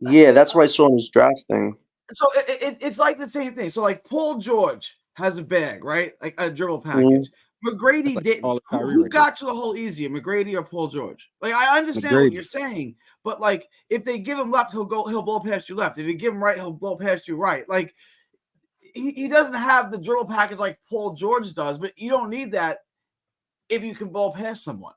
Yeah, that's what I saw in his draft thing. So it's like the same thing. So Paul George has a bag, right? Like a dribble package. McGrady didn't. Who got to the hole easier, McGrady or Paul George? I understand what you're saying, but if they give him left, he'll blow past you left. If you give him right, he'll blow past you right. He doesn't have the dribble package like Paul George does, but you don't need that if you can blow past someone.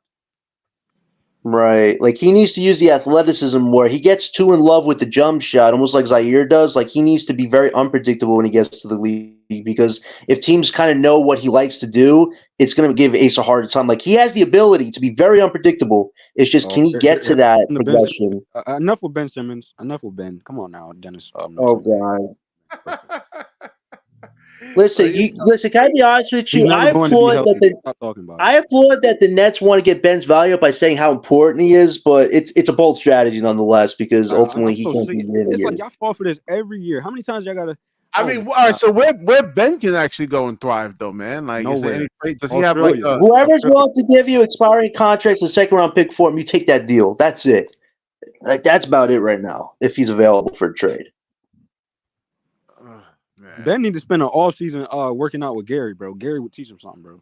Right. He needs to use the athleticism more. He gets too in love with the jump shot, almost like Zaire does. He needs to be very unpredictable when he gets to the league because if teams kind of know what he likes to do, it's going to give Ace a hard time. He has the ability to be very unpredictable. It's just, can he get to that progression? Enough with Ben Simmons. Enough with Ben. Come on now, Dennis. God. Listen, can I be honest with you? I applaud that the Nets want to get Ben's value up by saying how important he is, but it's a bold strategy nonetheless because ultimately he can't be there. It's y'all fall for this every year. How many times y'all gotta? I mean, all right. So where Ben can actually go and thrive, though, man. Is there any place? Does he have whoever's willing to give you expiring contracts, a second round pick for him, you take that deal. That's it. That's about it right now. If he's available for a trade. Ben need to spend an all season working out with Gary, bro. Gary would teach him something, bro.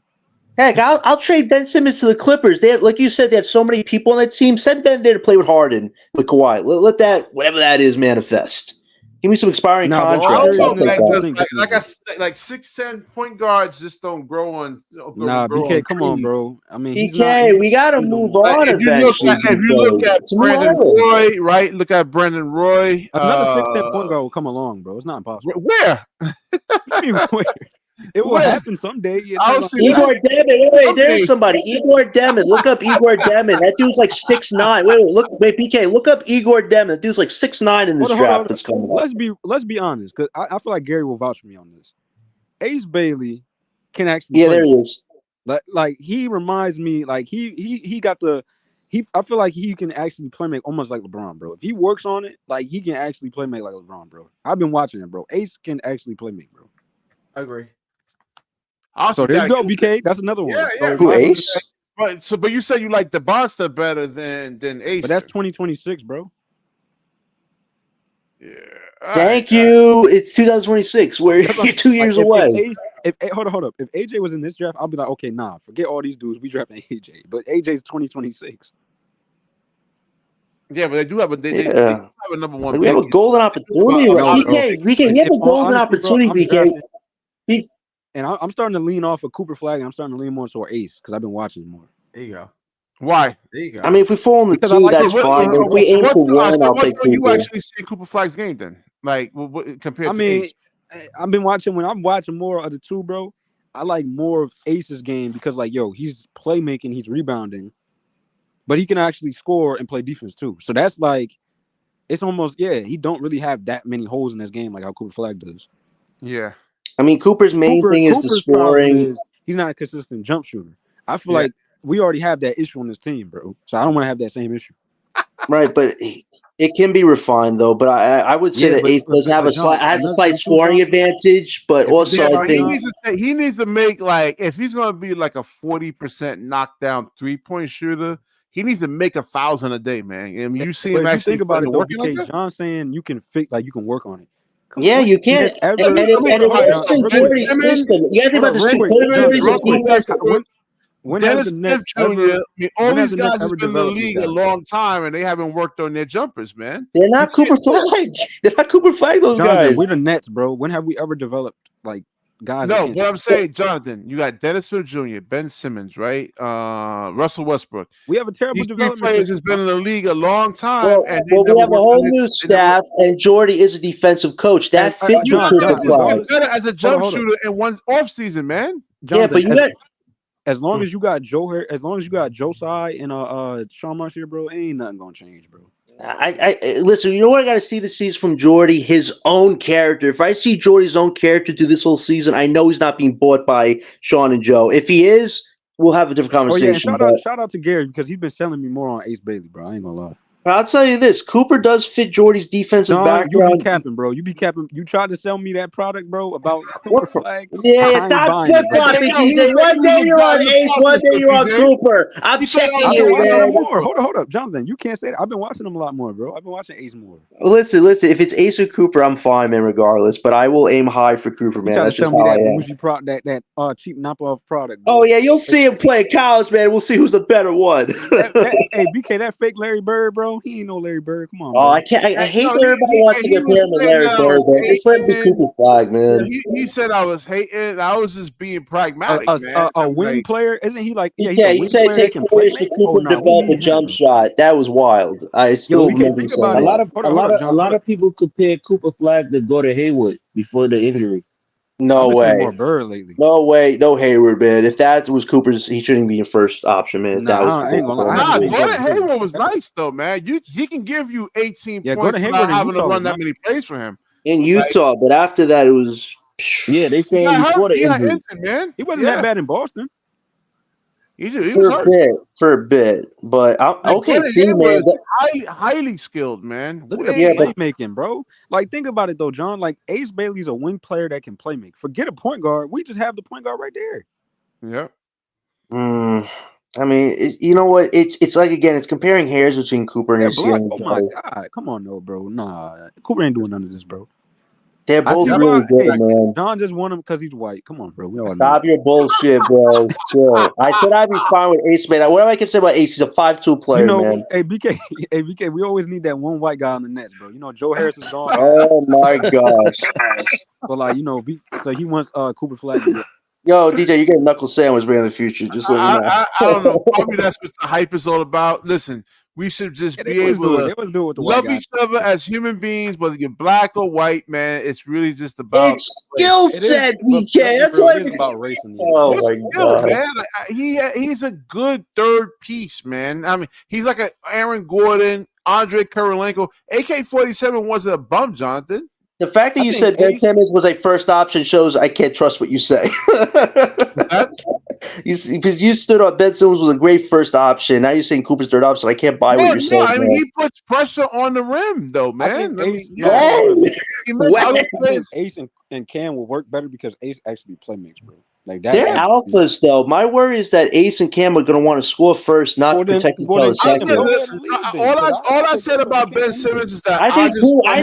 Heck, I'll trade Ben Simmons to the Clippers. They have, like you said, they have so many people on that team. Send Ben there to play with Harden, with Kawhi. Let that, whatever that is, manifest. Give me some expiring contracts. I don't know, like 6'10" point guards just don't grow on. BK, come on, bro. I mean, BK, we got to move on eventually. If you look at Brandon Roy, right? Look at Brandon Roy. Another 6'10" point guard will come along, bro. It's not impossible. Where? Where? It will happen someday. Igor Demon. Wait, there's somebody. Igor Demon. Look up Igor Demon. That dude's 6'9". Wait, BK, look up Igor Demon. That dude's 6'9" in this draft that's coming up. Let's be honest, because I feel like Gary will vouch for me on this. Ace Bailey can actually. Yeah, there he is. He reminds me, he got the. I feel like he can actually play make almost like LeBron, bro. If he works on it, he can actually play make like LeBron, bro. I've been watching him, bro. Ace can actually play make, bro. I agree. So there you go, BK. That's another one. Yeah. Who, Ace? But you said you like the Bonster better than Ace. But that's 2026, bro. Yeah. Thank you. It's 2026. You're 2 years away. Hold up. If AJ was in this draft, I'll be like, okay, forget all these dudes. We drafting AJ. But AJ's 2026. Yeah, but they do have they have a number one. We have a golden opportunity. We can have a golden opportunity, BK. And I'm starting to lean off of Cooper Flag, and I'm starting to lean more toward Ace because I've been watching more. There you go. Why? There you go. I mean, if we fall in the two, that's fine. But if we aim for one, I'll take Cooper. You actually see Cooper Flag's game then? Compared to Ace? I've been watching. When I'm watching more of the two, bro, I like more of Ace's game because, he's playmaking, he's rebounding, but he can actually score and play defense too. So that's it's almost, he don't really have that many holes in his game like how Cooper Flag does. Yeah. I mean, Cooper's main thing is the scoring. He's not a consistent jump shooter. I feel like we already have that issue on this team, bro. So I don't want to have that same issue. Right, but it can be refined though. But I would say that Ace does have has a slight scoring advantage, but also I think he needs to make like if he's going to be like a 40% knockdown 3-point shooter, he needs to make 1,000 a day, man. And you see him actually think about it, though, working like that? John saying you can fix like you can work on it. Yeah, you can. And it works in Jordy's system. You got to think about this too. Dennis Smith Jr. All these guys have been in the league a long time, and they haven't worked on their jumpers, man. They're not Cooper Flag. They're not Cooper Flag. Those guys. We're the Nets, bro. When have we ever developed like guys? No, what I'm saying, Jonathan, you got Dennis Smith Jr., Ben Simmons, right? Russell Westbrook. We have a terrible These development. Players has been in the league a long time. Well, we have a whole new staff, and Jordy is a defensive coach. That fits you, Cooper Flag. Better as a jump shooter in one off season, man. Yeah, but you got. As long as you got as long as you got Josiah and Sean Marsh here, bro, ain't nothing gonna change, bro. I listen. You know what I got to see this season from Jordy? His own character. If I see Jordy's own character through this whole season, I know he's not being bought by Sean and Joe. If he is, we'll have a different conversation. Oh yeah, shout out to Gary because he's been selling me more on Ace Bailey, bro. I ain't gonna lie. I'll tell you this: Cooper does fit Jordy's defensive background. You be capping, bro. You be capping. You tried to sell me that product, bro, about Cooper Flag. Yeah, stop flip flopping, DJ. One day you're on Ace, one day you're on Cooper. I'm checking you, man. Hold up, Jonathan. You can't say that. I've been watching them a lot more, bro. I've been watching Ace more. Listen. If it's Ace or Cooper, I'm fine, man. Regardless, but I will aim high for Cooper, man. That's just how I am. That cheap knockoff product. Bro. Oh yeah, you'll see him play college, man. We'll see who's the better one. Hey, BK, that fake Larry Bird, bro. He ain't no Larry Bird. Come on. Oh, I can't. I hate that everybody wants to compare him to Larry Bird, man. Just let him be Cooper Flag, man. He said I was hating. I was just being pragmatic, man. A wing player, isn't he like? Yeah, you said take 4 years for Cooper to develop a jump shot. That was wild. I still remember saying that. A lot of people compare Cooper Flag to Gordon Hayward before the injury. No way. More Bird lately. No way. No Hayward, man. If that was Cooper's, he shouldn't be a first option, man. I ain't gonna lie. Gordon Hayward was nice though, man. He can give you 18 points without having to run that many plays for him in Utah. But after that, it was. Yeah, they saying before the injury, man. He wasn't that bad in Boston. He was for a bit, but okay. See, man, highly skilled, man. Look at the playmaking, bro. Like, think about it though, John. Like, Ace Bailey's a wing player that can play make. Forget a point guard. We just have the point guard right there. Yeah. I mean, you know what? It's like again, it's comparing hairs between Cooper and oh my god, come on, no, bro. Nah, Cooper ain't doing none of this, bro. They're both really good, man. John just won him because he's white. Come on, bro. We all Stop your bullshit, bro. Chill. I said I'd be fine with Ace, man. Whatever I can say about Ace, he's a 5'2" player, man. Hey, BK, we always need that one white guy on the Nets, bro. You know, Joe Harris is gone. Oh, my gosh. But, like, you know, so he wants Cooper Flag. Yo, DJ, you get a knuckle sandwich, man, in the future. Just let me know. I don't know. Probably that's what the hype is all about. Listen. We should just be able to love each other as human beings, whether you're black or white, man. It's really just about skill set, BK. That's what it's about racing. Oh my god, man! Like, he's a good third piece, man. I mean, he's like an Aaron Gordon, Andre Kirilenko. AK-47 wasn't a bum, Jonathan. The fact that you said Ben Simmons was a first option shows I can't trust what you say. Because you stood on Ben Simmons was a great first option. Now you're saying Cooper's third option. I can't buy what you're saying. I mean, he puts pressure on the rim, though, man. Ace and Cam will work better because Ace actually playmakes, bro. Like that. They're alphas, though. My worry is that Ace and Cam are going to want to score first, not protect each other second. All I said about Ben Simmons is that I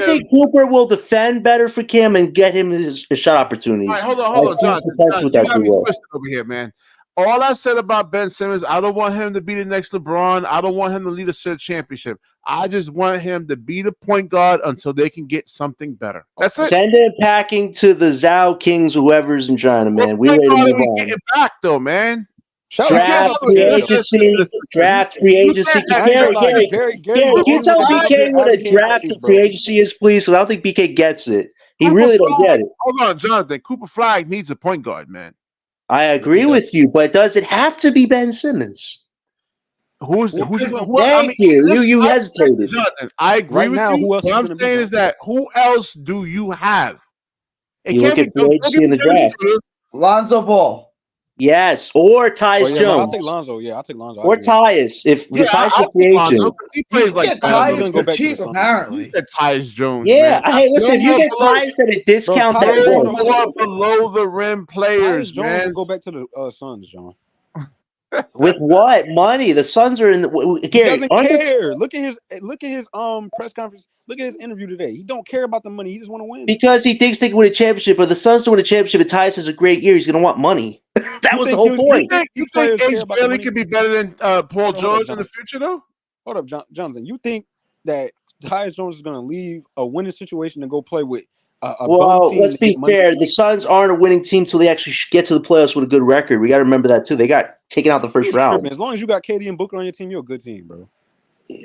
think Cooper will defend better for Cam and get him his shot opportunities. All right, hold on, John. You got me twisted over here, man. All I said about Ben Simmons, I don't want him to be the next LeBron. I don't want him to lead us to a championship. I just want him to be the point guard until they can get something better. That's it. Send him packing to the Zhao Kings, whoever's in China, man. We ready to move on. Get it back, though, man. Draft free agency. Gary, can you tell BK what a draft free agency is, please? Because I don't think BK gets it. He really don't get it. Hold on, Jonathan. Cooper Flag needs a point guard, man. I agree with you, but does it have to be Ben Simmons? You hesitated. Jonathan, I agree with you. What I'm saying is that who else do you have? You look at free agency in the draft. Lonzo Ball. Yes, or Tyus yeah, Jones. I'll take Lonzo. Yeah, I'll take Lonzo. Or Tyus. Because Tyus is I'll free take Lonzo agent. 'cause he You plays can like get Lonzo's Tyus gonna go for back to the cheap, Suns. he apparently. said Tyus Jones, Yeah. man. Hey, listen, if you get Tyus at a discount, Tyus that Jones works. More below the rim Tyus players, Jones man. will go back to the Suns, John. With what money? The Suns are in the He Gary. doesn't care. Look at his press conference. Look at his interview today. He don't care about the money. He just want to win. Because he thinks they can win a championship, but the Suns to win a championship, and Tyus has a great year. He's going to want money. That You was the think whole you point. think You these think players care Ace about the Bailey money? could be better than Paul Hold up, George in John. the future, though? Hold up, Jonathan. You think that Tyus Jones is going to leave a winning situation to go play with a bum Well, team let's to be get money? fair. The Suns aren't a winning team until they actually get to the playoffs with a good record. We got to remember that too. They got taken out the first You round. tripping. As long as you got KD and Booker on your team, you're a good team, bro.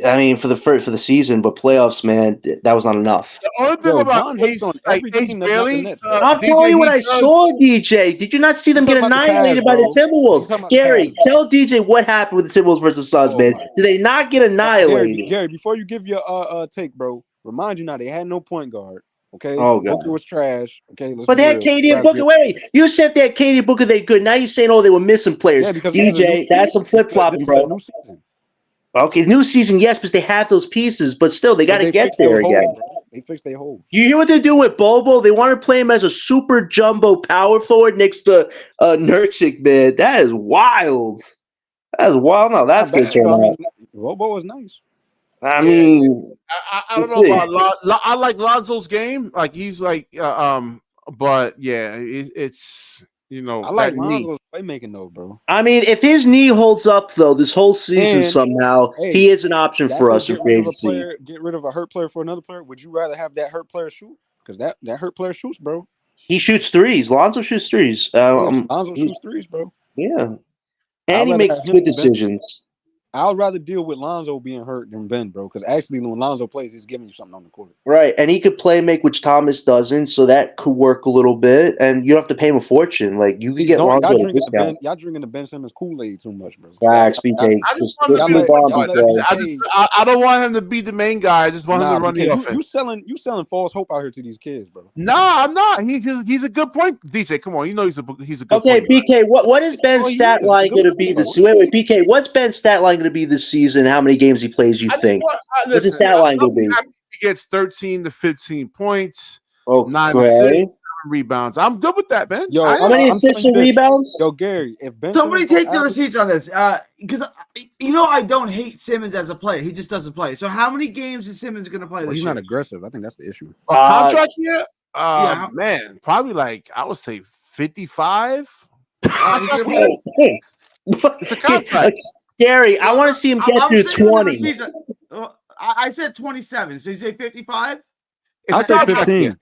I mean, for the season, but playoffs, man, that was not enough. The only thing Yo, about John hates on Ace, like every Ace team that's not the Bailey, Nets, bro. I'm DJ, telling you what he I does. saw, DJ. Did you not see them You get talking about the annihilated past, by the bro. Timberwolves? You talking about the Gary, past. tell DJ what happened with the Timberwolves versus the Suns, Oh man. my. Did they not get annihilated? Gary, before you give your take, bro, remind you now they had no point guard. Okay, Oh, God. Booker was trash. Okay, let's But be they had real. KD and Booker. Wait, you said if they had KD and Booker, they good. Now you're saying, oh, they were missing players. Yeah, because this is a new DJ, that's some flip flopping, This is a bro. new season. Okay, new season, yes, because they have those pieces, but still, they got But to they get fixed those there again. holes, bro. They fixed their holes. You hear what they're doing with Bobo? They want to play him as a super jumbo power forward next to Nurkic, man. That is wild. That is wild. No, that's Not going bad, to turn though. I out. mean, Robo was nice. I Yeah. mean, I don't we'll know see. about I like Lonzo's game. Like he's like but yeah, it's I that like knee. Lonzo's playmaking though, bro. I mean, if his knee holds up though, this whole season And somehow, hey, he is an option y'all for say us in get free rid of a agency. player, get rid of a hurt player for another player. Would you rather have that hurt player shoot? Because that hurt player shoots, bro. He shoots threes. Lonzo shoots threes. Lonzo shoots threes, bro. Yeah, I'd and he rather makes have him good than Ben. decisions. I'd rather deal with Lonzo being hurt than Ben, bro. Because actually, when Lonzo plays, he's giving you something on the court. Right, and he could play make, which Thomas doesn't, so that could work a little bit. And you don't have to pay him a fortune. Like you could get Lonzo Y'all at a drinking discount. y'all drinking the Ben Simmons Kool-Aid too much, bro. Facts, BK. I just want Just to be move on, BK. I don't want him to be the main guy. I just want him Nah, to run the BK, offense. you selling false hope out here to these kids, bro. No, I'm not. He's a good point. DJ, come on, you know he's a good Okay, point. BK, what is Ben's Oh, he stat is. line Good going to point, be bro. this? Wait, BK, what's Ben's stat line going to be this season? How many games he plays? You think? What's his stat line going to be? He gets 13 to 15 points, 9 Okay. assists, 7 rebounds. I'm good with that, man. Yo, How many assists and rebounds? Yo, Gary, if Ben Somebody Simmons take the receipts on this, because I don't hate Simmons as a player. He just doesn't play. So how many games is Simmons going to play this he's year? not aggressive. I think that's the issue. A contract here? Yeah. Man, probably like I would say 55. It's a contract. Gary, I want to see him get through 20. I said 27. So you say 55? I said 15.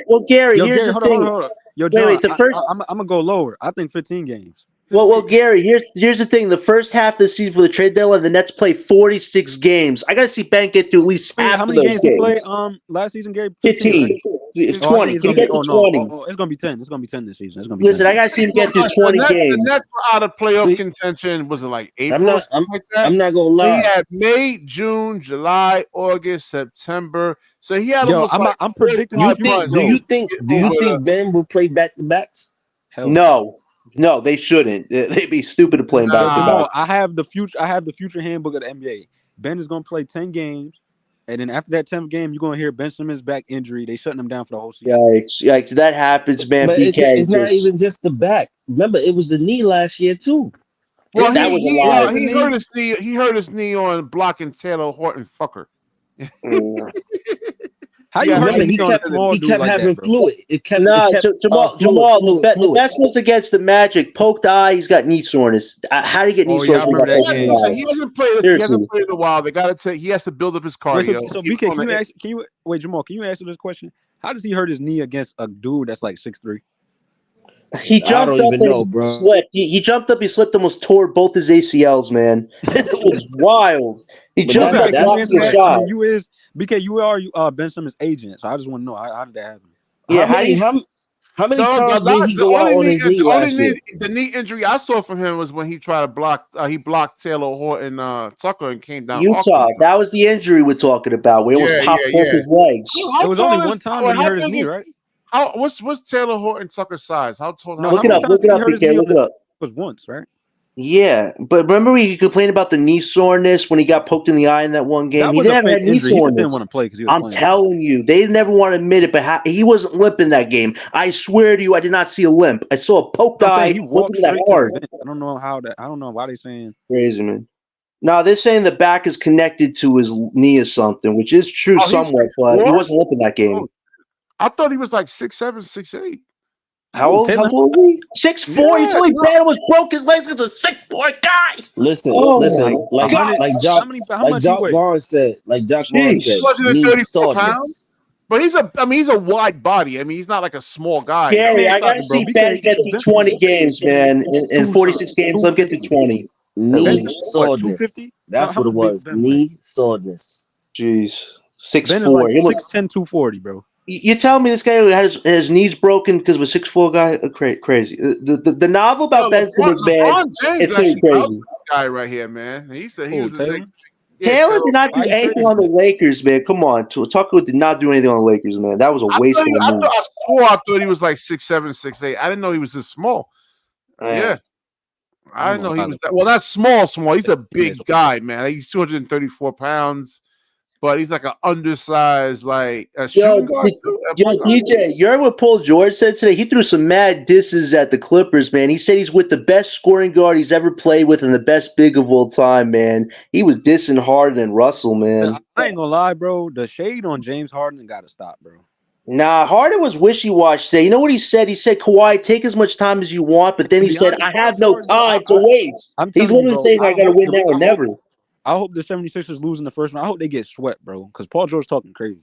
Well, Gary, here's the thing. Hold on. Yo, John, wait, the first. I'm gonna go lower. I think 15 games. Well, Gary, here's the thing. The first half of the season for the trade deadline, the Nets play 46 games. I got to see Ben get through at least half of those games. How many games he played last season, Gary? 15. Right? 20. It's Can gonna get be, to 20. it's going to be 10. It's going to be 10 this season. It's going to be Listen, 10. I got to see him get through 20 games. The Nets were out of playoff contention. Was it like April? I'm not going to lie. He had May, June, July, August, September. So he had almost I'm predicting. Do you think Ben will play back-to-backs? No, they shouldn't. They'd be stupid to play him back to back. No, I have the future handbook of the NBA. Ben is going to play 10 games, and then after that 10th game, you're going to hear Ben Simmons back injury. They shutting him down for the whole season. Yikes! That happens, man. But BK, it's not even just the back. Remember, it was the knee last year too. Well, that was he hurt his knee. He hurt his knee on blocking Taylor Horton Fucker. How you hurt? He kept having fluid. Jamal. The best was against the Magic. Poked eye. He's got knee soreness. How do you get knee soreness? I remember that game. So he hasn't played. He hasn't played in a while. They got to take. He has to build up his cardio. So BK, Jamal? Can you answer this question? How does he hurt his knee against a dude that's like 6'3"? He jumped up and slipped. He jumped up. He slipped. Almost tore both his ACLs. Man, it was wild. He jumped up. BK, you are Ben Simmons' agent, so I just want to know how did that happen? Yeah, how many times did he go out on his knee last year? The knee injury I saw from him was when he tried to block. He blocked Taylor Horton Tucker and came down. Utah. That was the injury we're talking about. Where it was popped both his legs. It was only one time when he hurt his knee, right? What's Taylor Horton Tucker's size? How tall? No, how Look it tall- up. Look it up, he hurt his BK. knee Look it up. was once, right? Yeah, but remember he complained about the knee soreness when he got poked in the eye in that one game. That He was a never fake had knee injury. He just didn't soreness. want to play because he was I'm playing. telling you, they never want to admit it, but he wasn't limping that game. I swear to you, I did not see a limp. I saw a poked I'm saying eye. he walked Wasn't that straight to the hard? bench. I don't know how that. I don't know why they saying. Crazy, man. No, they're saying the back is connected to his knee or something, which is true Oh, he's somewhat, but he 6'4"? wasn't limping that game. Oh, I thought he was like 6'7", 6'8". How Ooh, old? Taylor- How old is he? 6'4". You Yeah, told me no. Banner was broke his legs as a 6'4" guy. Listen, Oh listen, my like God. like Jock, How like much he Jock weigh? Vaughn said, Jeez. knee 234 pounds. soreness. But he's a wide body. I mean, he's not like a small guy. you know? Gary, Man, I stop gotta it, bro. see Ben get to 20 games, man. In 46 games, let him get to 20. Knee least. What, soreness. 250? That's How what it much was. Ben weigh? Knee soreness. Jeez. Ben is 6'4". like He almost- 6'10", 240, bro. You telling me this guy had his knees broken because of a 6'4" guy? Crazy. The novel about Ben Simmons, man, LeBron James it's pretty actually crazy. helped this guy right here, man. He said he Oh, was the Taylor? Taylor did not do Why he anything traded on the him? Lakers, man. Come on. Tucker did not do anything on the Lakers, man. That was a waste of a move. I thought he was like 6'7", 6'8". I didn't know he was this small. Yeah. I didn't know he was that. Well, that's small. He's a big guy, man. He's 234 pounds, but he's like an undersized, like a shooting guard. DJ, you heard what Paul George said today? He threw some mad disses at the Clippers, man. He said he's with the best scoring guard he's ever played with and the best big of all time, man. He was dissing Harden and Russell, man. I ain't gonna lie, bro. The shade on James Harden got to stop, bro. Nah, Harden was wishy-washy today. You know what he said? He said, Kawhi, take as much time as you want, but then he said, I have no time to waste. He's literally saying, I got to win now or never. I hope the 76ers lose in the first round. I hope they get swept, bro, because Paul George talking crazy.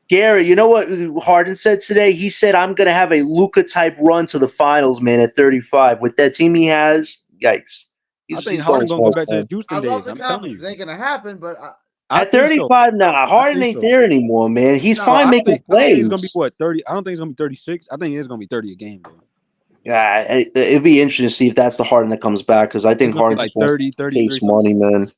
Gary, you know what Harden said today? He said, I'm going to have a Luka-type run to the finals, man, at 35. With that team he has, yikes. I think Harden's going to go back to his Houston days. love the I'm telling confidence. you. It ain't going to happen, but... At 35 now, Harden ain't there anymore, man. He's fine making plays. I think it's gonna be what 30. I don't think it's gonna be 36. I think it's gonna be 30 a game, bro. Yeah, it'd be interesting to see if that's the Harden that comes back because I think Harden like just 30, 33 chase money, man.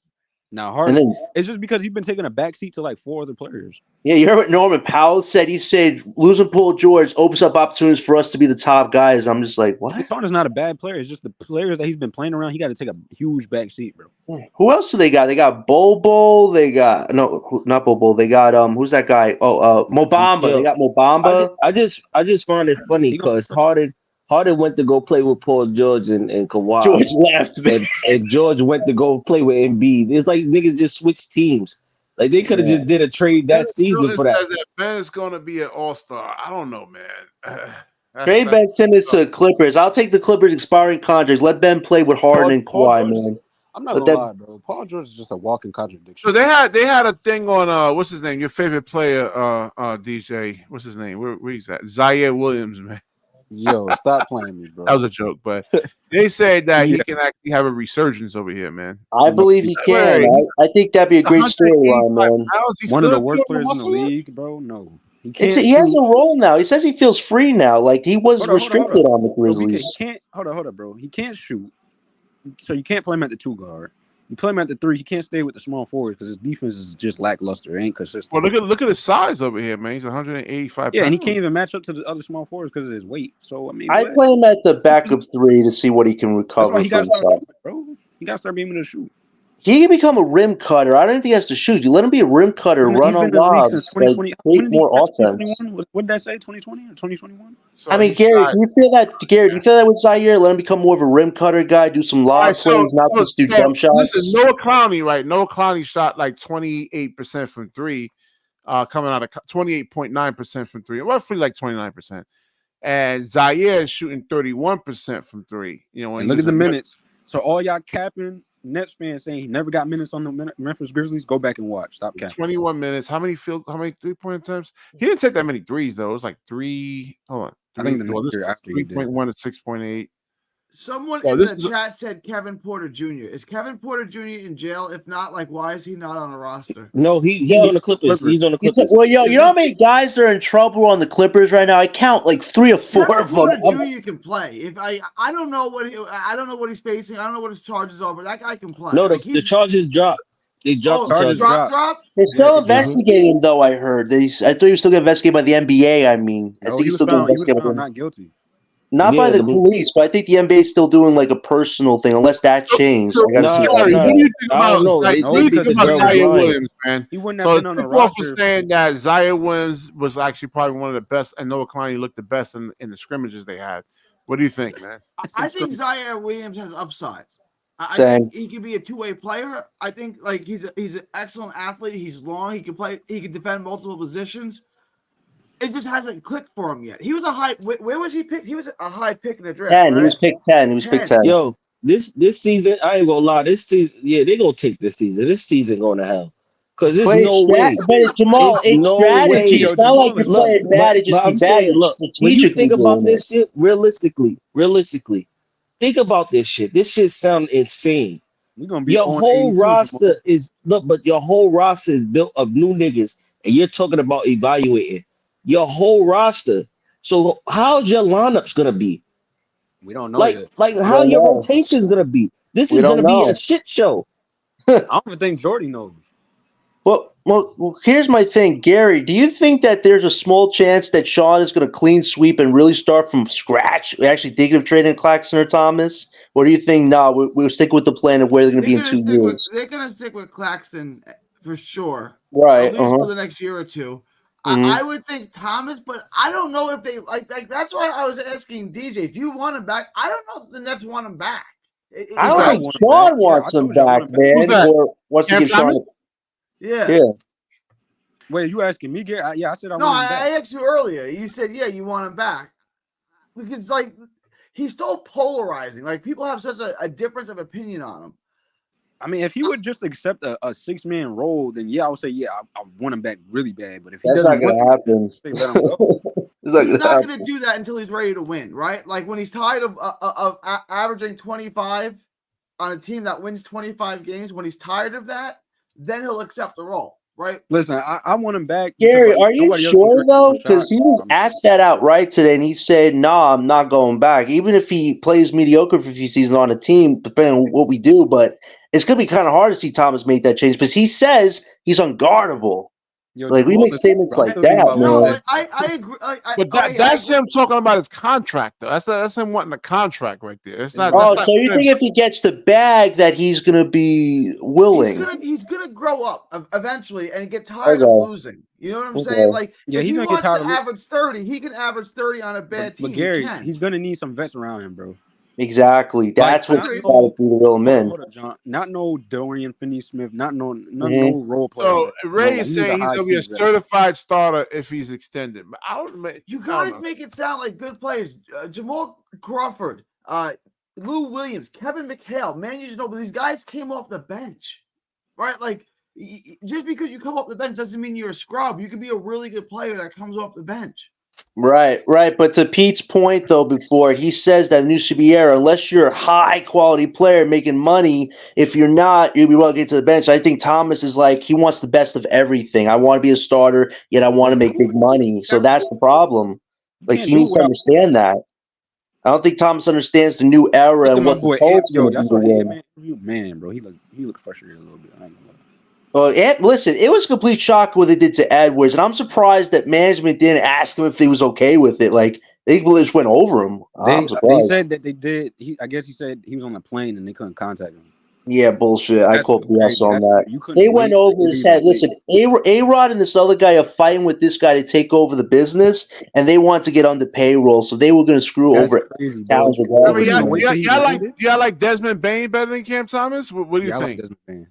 Now Harden, it's just because he's been taking a backseat to like 4 other players. Yeah, you heard what Norman Powell said. He said losing Paul George opens up opportunities for us to be the top guys. I'm just like, what? Harden's not a bad player. It's just the players that he's been playing around. He got to take a huge backseat, bro. Yeah. Who else do they got? They got Bobo. They got not Bobo. They got who's that guy? Mobamba. They got Mobamba. I just find it funny because Harden went to go play with Paul George and Kawhi. George left, man. And George went to go play with Embiid. It's like niggas just switched teams. Like they could have just did a trade that season for that. Ben is going to be an all-star. I don't know, man. Trade Ben Simmons to the Clippers. I'll take the Clippers expiring contracts. Let Ben play with Harden and Kawhi, man. I'm not gonna lie, bro. Paul George is just a walking contradiction. So they had a thing on what's his name? Your favorite player, DJ. What's his name? Where he's at? Zaire Williams, man. Yo, stop playing me, bro. That was a joke, but they said that he can actually have a resurgence over here, man. I believe he can. I think that'd be a great storyline, man. One of the worst players in the league, bro. No, he can't. He has a role now. He says he feels free now. Like he was restricted on the Grizzlies. He can't. Hold on, bro. He can't shoot, so you can't play him at the 2 guard. You play him at the 3. He can't stay with the small forward because his defense is just lackluster. It ain't consistent. Well, look at his size over here, man. He's 185. Yeah, and he can't even match up to the other small forwards because of his weight. So I mean, I play him at the backup 3 to see what he can recover. That's why he got to start shooting, bro. He got to start being able to shoot. He can become a rim cutter. I don't think he has to shoot. You let him be a rim cutter, run on lobs, like, create more offense. What did that say? 2020 or 2021? I mean, Gary, do you feel that? Gary, do you feel that with Zaire? Let him become more of a rim cutter guy, do some lob plays, not just do jump shots. Listen, Noah Clowney, right? Noah Clowney shot like 28% from 3, coming out of 28.9% from 3, roughly like 29%. And Zaire is shooting 31% from 3. You know, and look at the minutes. So all y'all capping Nets fans saying he never got minutes on the Memphis Grizzlies, go back and watch. Stop capping. 21 minutes. How many 3-point attempts? He didn't take that many threes though. It was like 3. Hold on. I think the after 3.1 to 6.8. Someone in the chat said Kevin Porter Jr. Is Kevin Porter Jr. in jail? If not, like, why is he not on a roster? No, he's on the Clippers. He's on the Clippers. Well, you know how many guys are in trouble on the Clippers right now? I count like 3 or 4 Kevin of them. Porter Jr. can play. If I don't know what he's facing. I don't know what his charges are, but that guy can play. No, the charges dropped. They dropped the Charges charges. drop. They're Yeah, still they dropped. investigating him, though. I heard. I thought he was still getting investigated by the NBA. I mean, I No, think he he's was still getting found. He was investigated. found not guilty. Not by Yeah, the police, but I think the NBA is still doing like a personal thing, unless that changed. So I gotta see nah, that. Gary, what nah. do you think I about don't know. like, They, No, what do they you think think because the about girl was Zion lying. Williams, man? He wouldn't have So been on the tip off was roster. saying that Zion Williams was actually probably one of the best, and Noah Kalani looked the best in the scrimmages they had. What do you think, man? I think Zion Williams has upside. I Same. think he could be a two-way player. I think like he's an excellent athlete. He's long. He can play. He can defend multiple positions. It just hasn't clicked for him yet. He was a high. Where was he picked? He was a high pick in the draft. 10. Right? He was picked 10. He was picked 10. Yo, this season, I ain't gonna lie. This season, yeah, they gonna take this season. This season going to hell. Cause there's But no way. it's Jamal, It's it's no strategy. way. It's not like you're Look, playing bad and just but be I'm bad. saying, You're look, when you strategically think about doing this it. shit, realistically, think about this shit. This shit sound insane. We're gonna be Your on whole 82, roster Jamal. is look, but your whole roster is built of new niggas, and you're talking about evaluating your whole roster. So how's your lineups gonna be? We don't know Like, yet. like We how don't your know. rotation's gonna be? This We is don't gonna be a know. shit show. I don't even think Jordy knows. Well, here's my thing, Gary. Do you think that there's a small chance that Sean is going to clean sweep and really start from scratch? Actually, thinking of trading Claxton or Thomas, or do you think no, we'll stick with the plan of where they're going to be in 2 years? They're gonna stick with Claxton for sure. Right. At least for the next year or two. Mhm. I would think Thomas, but I don't know if they like. That's why I was asking DJ. Do you want him back? I don't know if the Nets want him back. I Who's don't that? think Want him Sean back? Yeah, wants I him told you I want back, him back. Who's man, that? or wants to Cam give Sean. Thomas? Yeah. Yeah. Wait, you asking me, Gary? Yeah, I said I No, want him I back. asked you earlier. You said yeah, you want him back because like he's so polarizing. Like people have such a difference of opinion on him. I mean, if he would just accept a 6-man role, then yeah, I would say yeah, I want him back really bad. But if he That's not doesn't want going to happen. to, let him go. It's not He's going to not happen. going to do that until he's ready to win, right? Like when he's tired of averaging 25 on a team that wins 25 games. When he's tired of that, then he'll accept the role, right? Listen, I want him back. Gary, because, like, are you nobody else sure can though? create a Because shot. he was asked that outright today, and he said, "Nah, I'm not going back. Even if he plays mediocre for a few seasons on a team, depending on what we do, but it's gonna be kind of hard to see Thomas make that change because he says he's unguardable. Yo, Like we Jamal make is- statements bro, I'm like still thinking that, about what No, man. he said. I agree. But that's him talking about his contract, though. That's him wanting a contract right there. It's not. Oh, That's Oh, not so you him. think if he gets the bag, that he's gonna be willing? He's gonna grow up eventually and get tired Okay. of losing. You know what I'm Okay. saying? Like Yeah, if he's he gonna get wants tired to of lo- average 30, he can average 30 on a bad team. But Gary, he can. he's gonna need some vets around him, bro. Exactly. That's Like, what's not got to be the real Hold men. up, John. Not no Dorian Finney-Smith. Not no Mhm. no role player. So Ray is he's a saying he's gonna be a high-key vet. certified starter if he's extended. But I don't. You I don't guys know. make it sound like good players. Jamal Crawford, Lou Williams, Kevin McHale, Manu Ginobili. These guys came off the bench, right? Like just because you come off the bench doesn't mean you're a scrub. You can be a really good player that comes off the bench. Right. But to Pete's point, though, before he says that new CBR, unless you're a high quality player making money, if you're not, you'll be relegated to the bench. I think Thomas is like he wants the best of everything. I want to be a starter, yet I want to make big money. So that's the problem. Like Can't he do needs to without- understand that. I don't think Thomas understands the new era Look at and my what boy the Colts Yo, going to that's do to why win. man, bro, he looked frustrated a little bit. I ain't gonna lie. Listen, it was a complete shock what they did to Edwards, and I'm surprised that management didn't ask him if he was okay with it. Like they just went over him. I'm They surprised. said that they did. I guess he said he was on the plane and they couldn't contact him. Yeah, bullshit. I That's call BS crazy. on that. You couldn't They wait. went over They his didn't head. even wait. Listen, A-Rod and this other guy are fighting with this guy to take over the business, and they want to get on the payroll, so they were going to screw That's over crazy, bro. towns I mean, regardless. Couldn't man. wait till he y'all landed? like Desmond Bain better than Cam Thomas? What do you Yeah, I like think? Desmond Bain.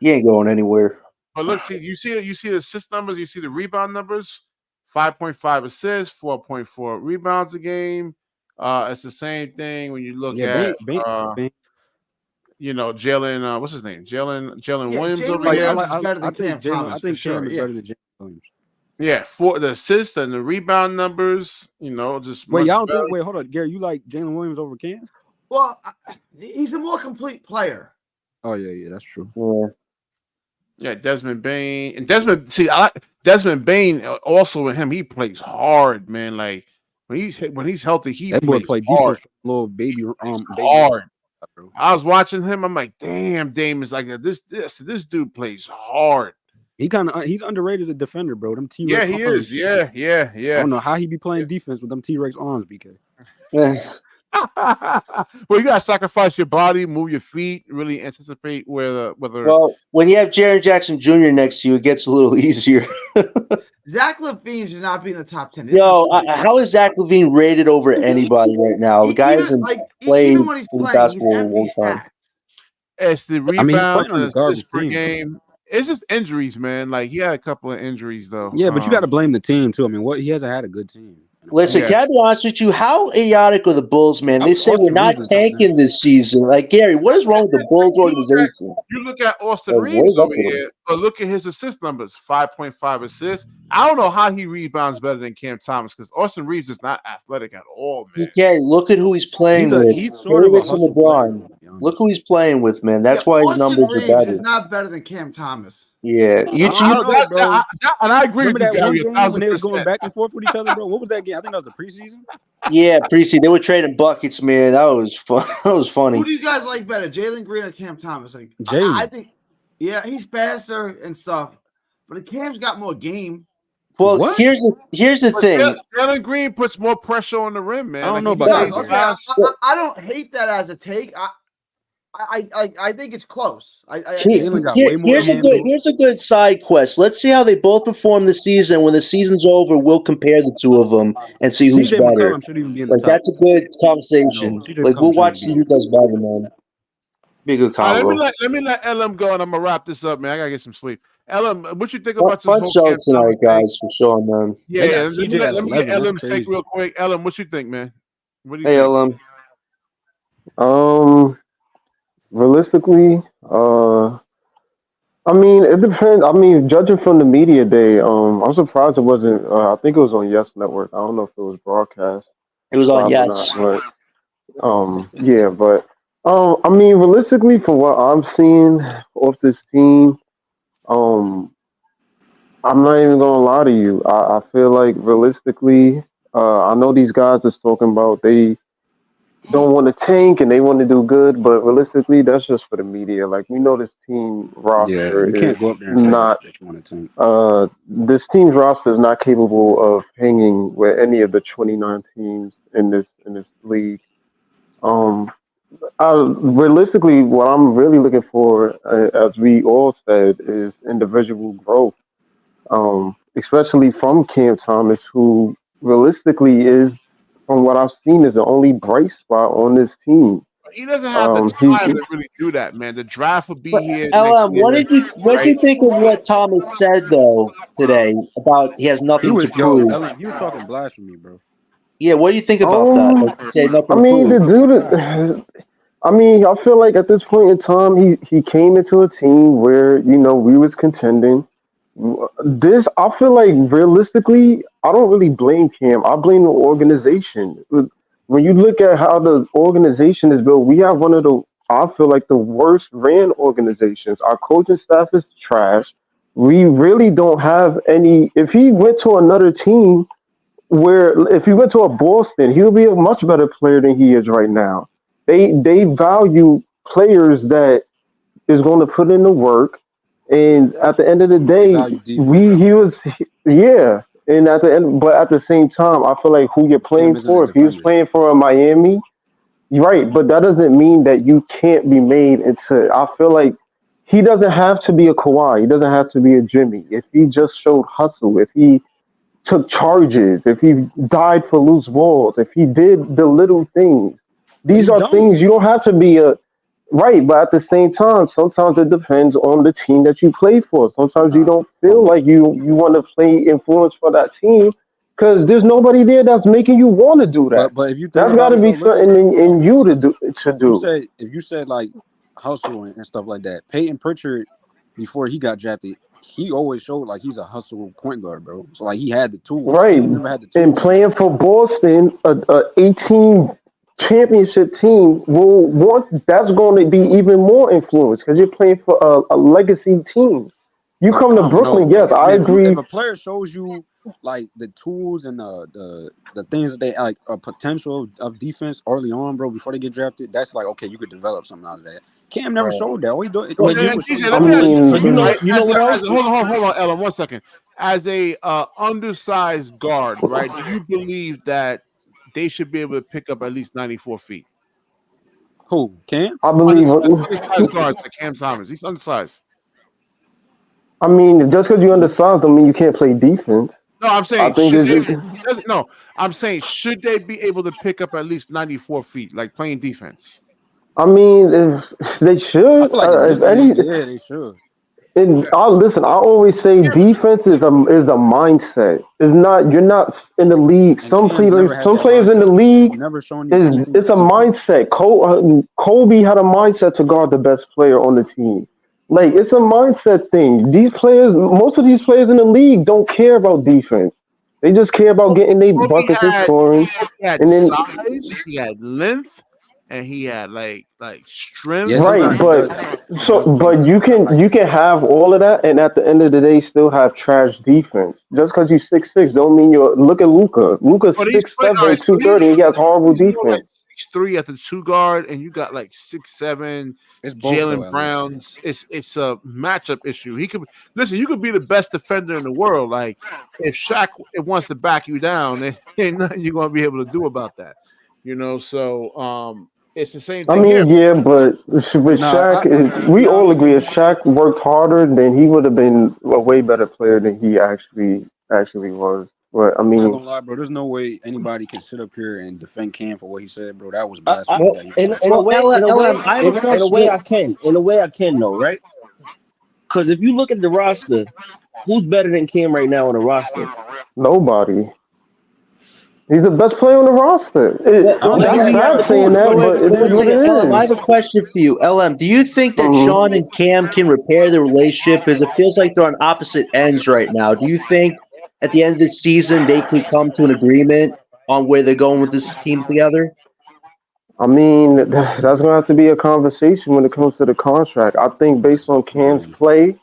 He ain't going anywhere. But look, you see the assist numbers, you see the rebound numbers, 5.5 assists, 4.4 rebounds a game. It's the same thing when you look at Bain. you know, Jalen, what's his name? Jalen Yeah, Williams Jalen over here. Williams is better than I think Cam Thomas I think for sure. Cam is Yeah. better than Jalen Williams. Yeah, for the assists and the rebound numbers, you know, just Wait, much y'all don't better. think? Wait, hold on, Gary. You like Jalen Williams over Cam? Well, he's a more complete player. Oh yeah, that's true. Yeah. Yeah, Desmond Bain and Desmond. See, I like Desmond Bain. Also, with him, he plays hard, man. Like when he's healthy, he That boy plays played hard. defense for little baby. Hard. bro. I was watching him. I'm like, damn, Dame is like this dude plays hard. He's underrated a defender, bro. Them T-Rex Yeah, he arms. is. Yeah. I don't know how he be playing defense with them T-Rex arms, BK. Well, you gotta sacrifice your body, move your feet, really anticipate whether. Well, when you have Jaren Jackson Jr. next to you, it gets a little easier. Zach LaVine should not be in the top 10. Yo, how is Zach LaVine rated over anybody right now? The guy hasn't played even when he's playing, he's basketball in a empty long time. stats. It's the I mean, he's rebounds playing on and the assists garbage per team. game. It's just injuries, man. Like he had a couple of injuries though. Yeah, but you got to blame the team too. I mean, he hasn't had a good team. Listen, Yeah. can I be honest with you? How idiotic are the Bulls, man? They say we're not tanking this season. Like, Gary, what is wrong with the Bulls organization? You look at Austin Like, Reeves what over is up with here, but look at his assist numbers: 5.5 assists. I don't know how he rebounds better than Cam Thomas because Austin Reeves is not athletic at all, man. Gary, look at who he's playing with. He's sort of a Davis and hustle LeBron. player. Look who he's playing with, man. That's why his Austin numbers are Reeves better. is not better than Cam Thomas. Yeah, I don't know, bro. And I agree Remember with you, that one Gary, game when they was 1,000%. going back and forth with each other, bro? What was that game? I think that was the preseason. Yeah, preseason. They were trading buckets, man. That was fun. That was funny. Who do you guys like better, Jalen Green or Cam Thomas? Like, Jalen. I think, yeah, he's faster and stuff, but Cam's got more game. Well, What? here's the thing. Jalen Green puts more pressure on the rim, man. I don't Like, know he about plays that, fast. I don't hate that as a take. I think it's close. Jalen got way more handles. Here's a good side quest. Let's see how they both perform this season. When the season's over, we'll compare the two of them and see who's CJ better. McCollum shouldn't even be in the Like top. that's a good conversation. No, CJ Like we'll McCollum watch shouldn't see who does better, man. Be a good All right, combo. let me let LM go, and I'm gonna wrap this up, man. I gotta get some sleep. LM, what you think about this Fun whole show Cam tonight, Thomas thing? guys, for sure, man. Yeah, got let me CJ at let me 11. get That's LM's take crazy. real quick. LM, what you think, man? What do you Hey, think? LM. Realistically, I mean, it depends. I mean, judging from the media day, I'm surprised it wasn't. I think it was on Yes Network. I don't know if it was broadcast It was on live or Yes. not, but yeah, but I mean, realistically, from what I'm seeing off this team, um, I'm not even gonna lie to you. I feel like realistically, I know these guys is talking about they don't want to tank and they want to do good, but realistically, that's just for the media. Like we know this team Yeah, roster you is can't go up there and say not. that you want to tank. This team's roster is not capable of hanging with any of the 29 teams in this league. Um, Realistically, what I'm really looking for, as we all said, is individual growth. Especially from Cam Thomas, who realistically is, from what I've seen, is the only bright spot on this team. He doesn't have the He, time to really do that, man. The draft will be But here LM, next year. what did you think of what Thomas said though today about he has He nothing to was prove? LM, he was talking blasphemy, bro. Yeah, what do you think about that? Like he said nothing I to mean, prove. the dude. I mean, I feel like at this point in time, he came into a team where we was contending. This, I feel like realistically, I don't really blame Cam. I blame the organization. When you look at how the organization is built, we have one of the, I feel like, the worst ran organizations. Our coaching staff is trash. We really don't have any. If he went to another team, where if he went to a Boston, he would be a much better player than he is right now. They value players that is going to put in the work, and at the end of the They day, value defense. he was yeah. And at the end, but at the same time, I feel like who you're Cam playing isn't a for. If he was defender. playing for a Miami, you're right, but that doesn't mean that you can't be made into. I feel like he doesn't have to be a Kawhi. He doesn't have to be a Jimmy. If he just showed hustle, if he took charges, if he died for loose balls, if he did the little things. But These he are don't. things you don't have to be a right, but at the same time, sometimes it depends on the team that you play for. Sometimes you Nah. don't feel like you want to play influence for that team because there's nobody there that's making you want to do that. But if you think That's got about to it, be bro, look at something in you to do. if you said like hustle and stuff like that. Peyton Pritchard, before he got drafted, he always showed like he's a hustle point guard, bro. So like he had the tools. Right. Cam never had the And tools. playing for Boston, a 18 championship team will want that's going to be even more influence because you're playing for a legacy team. You But come I to don't know, Brooklyn, yes, bro. I I mean, if agree. a player shows you like the tools and the things that they like a potential of defense early on, bro, before they get drafted, that's like okay, you could develop something out of that. Cam never showed that. All he Well, did and was show DJ, you I let me ask fundamentals. you, mean, But you know, right? you know what As else? a hold on, Ellen, 1 second. As a undersized guard, right? Do you believe that they should be able to pick up at least 94 feet? Who Cam? I believe. Undersized guards like Cam Thomas. He's undersized. I mean, just because you're undersized don't mean you can't play defense. No, I'm I saying think should they? it's. He doesn't. No, I'm saying should they be able to pick up at least 94 feet, like playing defense? I mean, if they I should, feel like in if this any, league, yeah, they should. and I listen. I always say defense is a mindset. It's not. You're not in the league. And Cam's never had Some that players in the mindset. He's league never shown you is anything it's but a defense. mindset. Kobe had a mindset to guard the best player on the team. Like it's a mindset thing. These players, most of these players in the league, don't care about defense. They just care about getting their Kobe buckets and had scoring. he had And then size, he had length, and he had like Yeah, strength. right, sometimes he but does have. He so does do but have you that can height. you can have all of that, and at the end of the day, still have trash defense. Just because you 6'6", don't mean you're. Look at Luca. Luca's But he's six playing all seven, right. two So thirty. He has horrible he's more like defense. 6'3" at the 2 guard, and you got like 6'7" It's both though, Jalen Ellen. Browns. It's a matchup issue. He could listen. You could be the best defender in the world. Like if Shaq wants to back you down, there ain't nothing you're gonna be able to do about that. So it's the same I thing here. mean, yeah, but with Nah, Shaq, to we be all honest, agree though, if DJ, Shaq worked harder, then he would have been a way better player than he actually was. But I I'm not mean, gonna lie, bro. There's no way anybody can sit up here and defend Cam for what he said, bro. That was I blasphemy that he was in talking. a Well, way, LM, I have a in a way question. I can though, right? Because if you look at the roster, who's better than Cam right now on the roster? nobody. He's the best player on the roster. Well, I don't think well, he That's has LM, better sad saying scoring though. that, I wait, think but this it wait is one what second. it LM, I is. have a question for you. LM, do you think that Hmm. Sean and Cam can repair the relationship? Because it feels like they're on opposite ends right now. Do you think at the end of the season they can come to an agreement on where they're going with this team together? I mean, that's gonna have to be a conversation when it comes to the contract. I think based That's on Cam's um, play,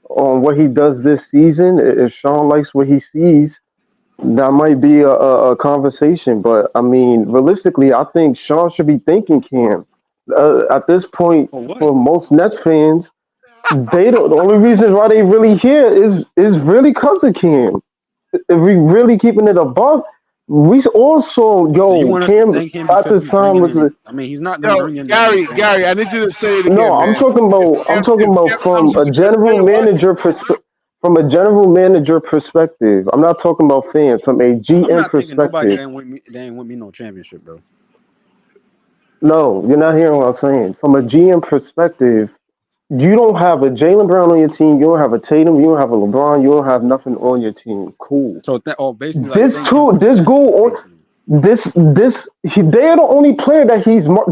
on what he does this season, if Sean likes what he sees, that might be a conversation. But I mean, realistically, I think Sean should be thanking Cam. At this point, for what? for most Nets fans, they don't. The only reason why they really here is really because of Cam. If we really keeping it above, we also So you yo want us to Cam thank him at because this he's time bringing was. in? I mean, he's not gonna Yo, bring in that many fans, Gary, I bro. need you to say it No, again, I'm man. talking If about I'm talking Cam about Thomas is the best player, what? from a general manager perspective. I'm not talking about fans from a I'm GM not thinking nobody perspective. that ain't with me. They ain't with me no championship, bro. No, you're not hearing what I'm saying. From a GM perspective, you don't have a Jalen Brown on your team. You don't have a Tatum. You don't have a LeBron. You don't have nothing on your team. Cool. So basically like This thank him two, for the this check, goal on basically. they're the only player that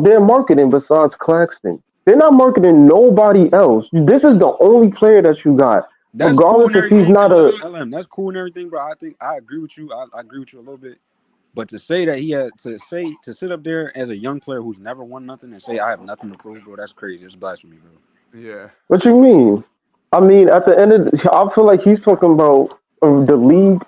they're marketing besides Claxton. They're not marketing nobody else. This is the only player that you got, That's cool regardless and if he's everything, not a. LM. That's cool and everything, bro. I think I agree with you. I agree with you a little bit. But to say that he had to sit up there as a young player who's never won nothing and say I have nothing to prove, bro, that's crazy. It's blasphemy, bro. Yeah. What you mean? I mean, at the end of, I feel like he's talking about the league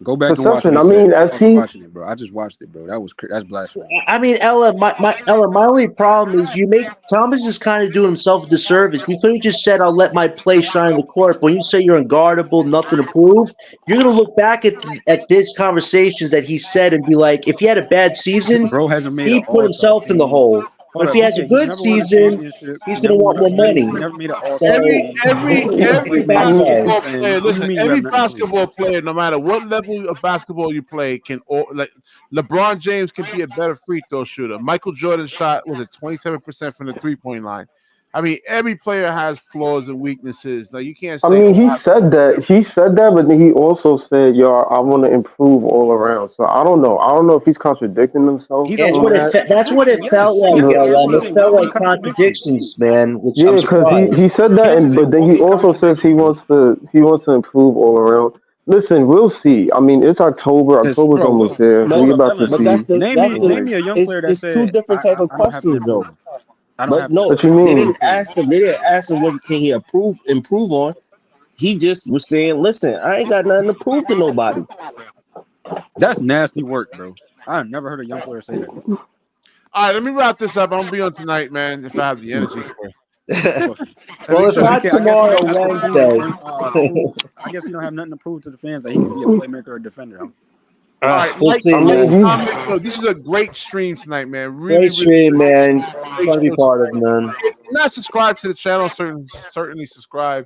Go back and watch what perception. he I said. mean, I as wasn't he, watching it, bro. I just watched it, bro. That's blasphemy. I mean, Ella, my only problem is you make Thomas is kind of doing himself a disservice. You could have just said, "I'll let my play shine in the court." But when you say you're unguardable, nothing to prove, you're gonna look back at this conversations that he said and be like, if he had a bad season, Bro hasn't made an he put all-star himself in the team. hole. But Hold if up, he has a DJ. He's good never won a season, championship. he's He gonna never won. want more He money. never made an all-star So team. he needs to Played keep made that his in champion mind. Basketball saying, player, "What do you listen, mean you have every nothing to prove?" basketball player, no matter what level of basketball you play, can like LeBron James can be a better free throw shooter. Michael Jordan shot was it 27% from the 3-point line. I mean, every player has flaws and weaknesses. Now you can't I say, mean, "Oh, he said that. He said that, but then he also said, "Yo, I want to improve all around." So I don't know. I don't know if he's contradicting himself He's a That's in what walking it. that. That's what contradiction. it felt Yes, like, yes. No. LM. He's It a felt walking like contradiction. contradictions, man. Which I'm Yeah, because he surprised. said that, Cam and is a but then he walking also says contradiction, bro. he wants to improve all around. Listen, we'll see. I mean, it's October. Because, October's bro, almost there. But hold We up, about to Ellen. but see. that's Name the me So, a young it's player that it's two said different type of I don't have nothing to questions though. prove. I don't But have no, What you to. they mean? didn't ask him. They didn't ask him what can he improve on. He just was saying, "Listen, I ain't got nothing to prove to nobody." That's nasty work, bro. I never heard a young player say that. All right, let me wrap this up. I'm gonna be on tonight, man. If I have the energy for it. Fuck you. Well, if So not BK, I guess he tomorrow, don't have to Wednesday. prove. I guess he don't have nothing to prove to the fans that he could be a playmaker or a defender. Huh? All right, We'll like, see, I mean, man. comment. Yo, this is a great stream tonight, man. Really, Great really stream, man. great Fun to be show part of, tonight. man. If you're not subscribed to the channel, certainly subscribe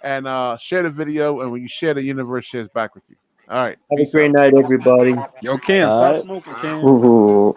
and share the video. And when you share, the universe shares back with you. All right, Have a peace great out. night, everybody. Yo, Cam, All stop right. smoking, Cam. mhm.